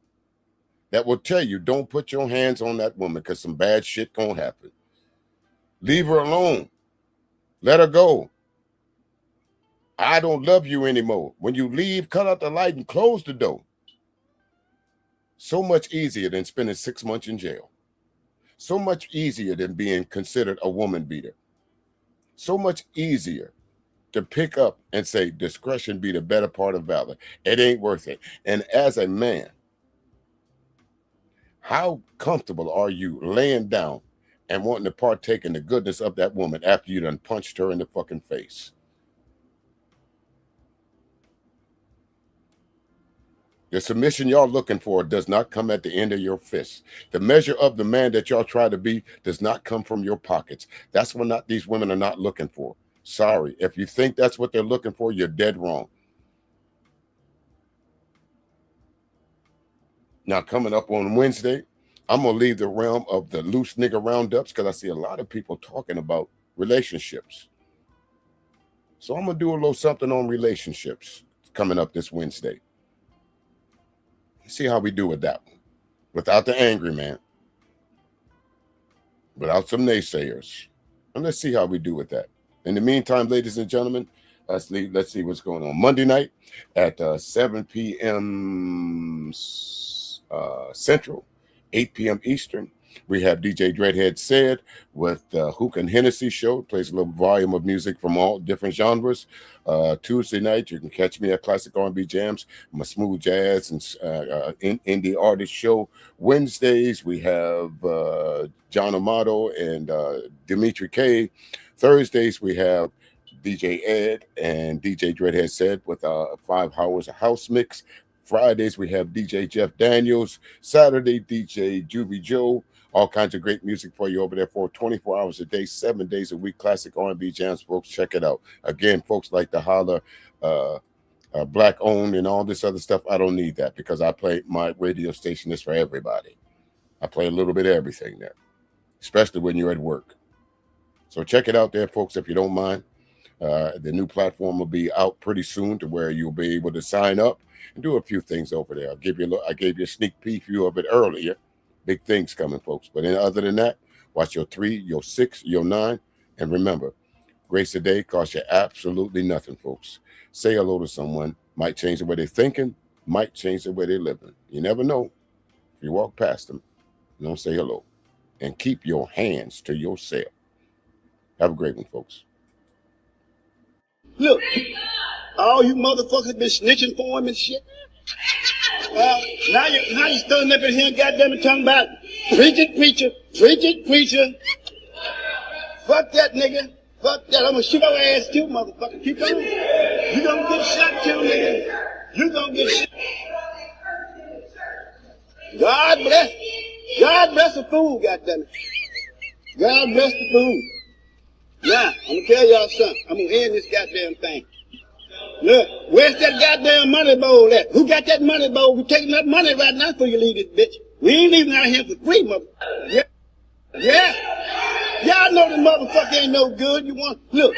D: that will tell you don't put your hands on that woman because some bad shit gonna happen. Leave her alone. Let her go. I don't love you anymore. When you leave, cut out the light and close the door. So much easier than spending 6 months in jail. So much easier than being considered a woman beater. So much easier to pick up and say discretion be the better part of valor. It ain't worth it. And as a man, how comfortable are you laying down and wanting to partake in the goodness of that woman after you done punched her in the fucking face? The submission y'all looking for does not come at the end of your fist. The measure of the man that y'all try to be does not come from your pockets. That's what these women are not looking for. Sorry. If you think that's what they're looking for, you're dead wrong. Now, coming up on Wednesday, I'm going to leave the realm of the loose nigga roundups because I see a lot of people talking about relationships. So I'm going to do a little something on relationships coming up this Wednesday. See how we do with that one. Without the Angry Man. Without some naysayers. And let's see how we do with that. In the meantime, ladies and gentlemen, let's see what's going on. Monday night at 7 p.m. Central, 8 p.m. Eastern. We have DJ Dreadhead Said with Hook and Hennessy Show. Plays a little volume of music from all different genres. Tuesday night, you can catch me at Classic R&B Jams, my smooth jazz and indie artist show. Wednesdays, we have John Amato and Dimitri K. Thursdays, we have DJ Ed and DJ Dreadhead Said with 5 hours of house mix. Fridays, we have DJ Jeff Daniels. Saturday, DJ Juvie Joe. All kinds of great music for you over there for 24 hours a day, 7 days a week. Classic R&B Jams, folks. Check it out. Again, folks like to holler black owned and all this other stuff. I don't need that because I play my radio station is for everybody. I play a little bit of everything there, especially when you're at work. So check it out there, folks, if you don't mind. The new platform will be out pretty soon to where you'll be able to sign up and do a few things over there. I gave you a sneak preview of it earlier. Big things coming, folks. But other than that, watch your 3, your 6, your 9. And remember, grace a day costs you absolutely nothing, folks. Say hello to someone. Might change the way they're thinking. Might change the way they're living. You never know. If you walk past them, don't say hello. And keep your hands to yourself. Have a great one, folks.
R: Look, all you motherfuckers been snitching for him and shit. Now you standing up in here and goddamn it talking about preacher. Fuck that nigga. Fuck that. I'm gonna shoot your ass too, motherfucker. Keep on. You gonna get shot too, nigga. You gonna get shot. God bless the fool, goddamn it. God bless the fool. Now, I'm gonna tell y'all something. I'm gonna end this goddamn thing. Look, where's that goddamn money bowl at? Who got that money bowl? We taking that money right now before you leave this bitch. We ain't leaving out here for free, motherfucker. Yeah. Y'all know the motherfucker ain't no good. You want, look,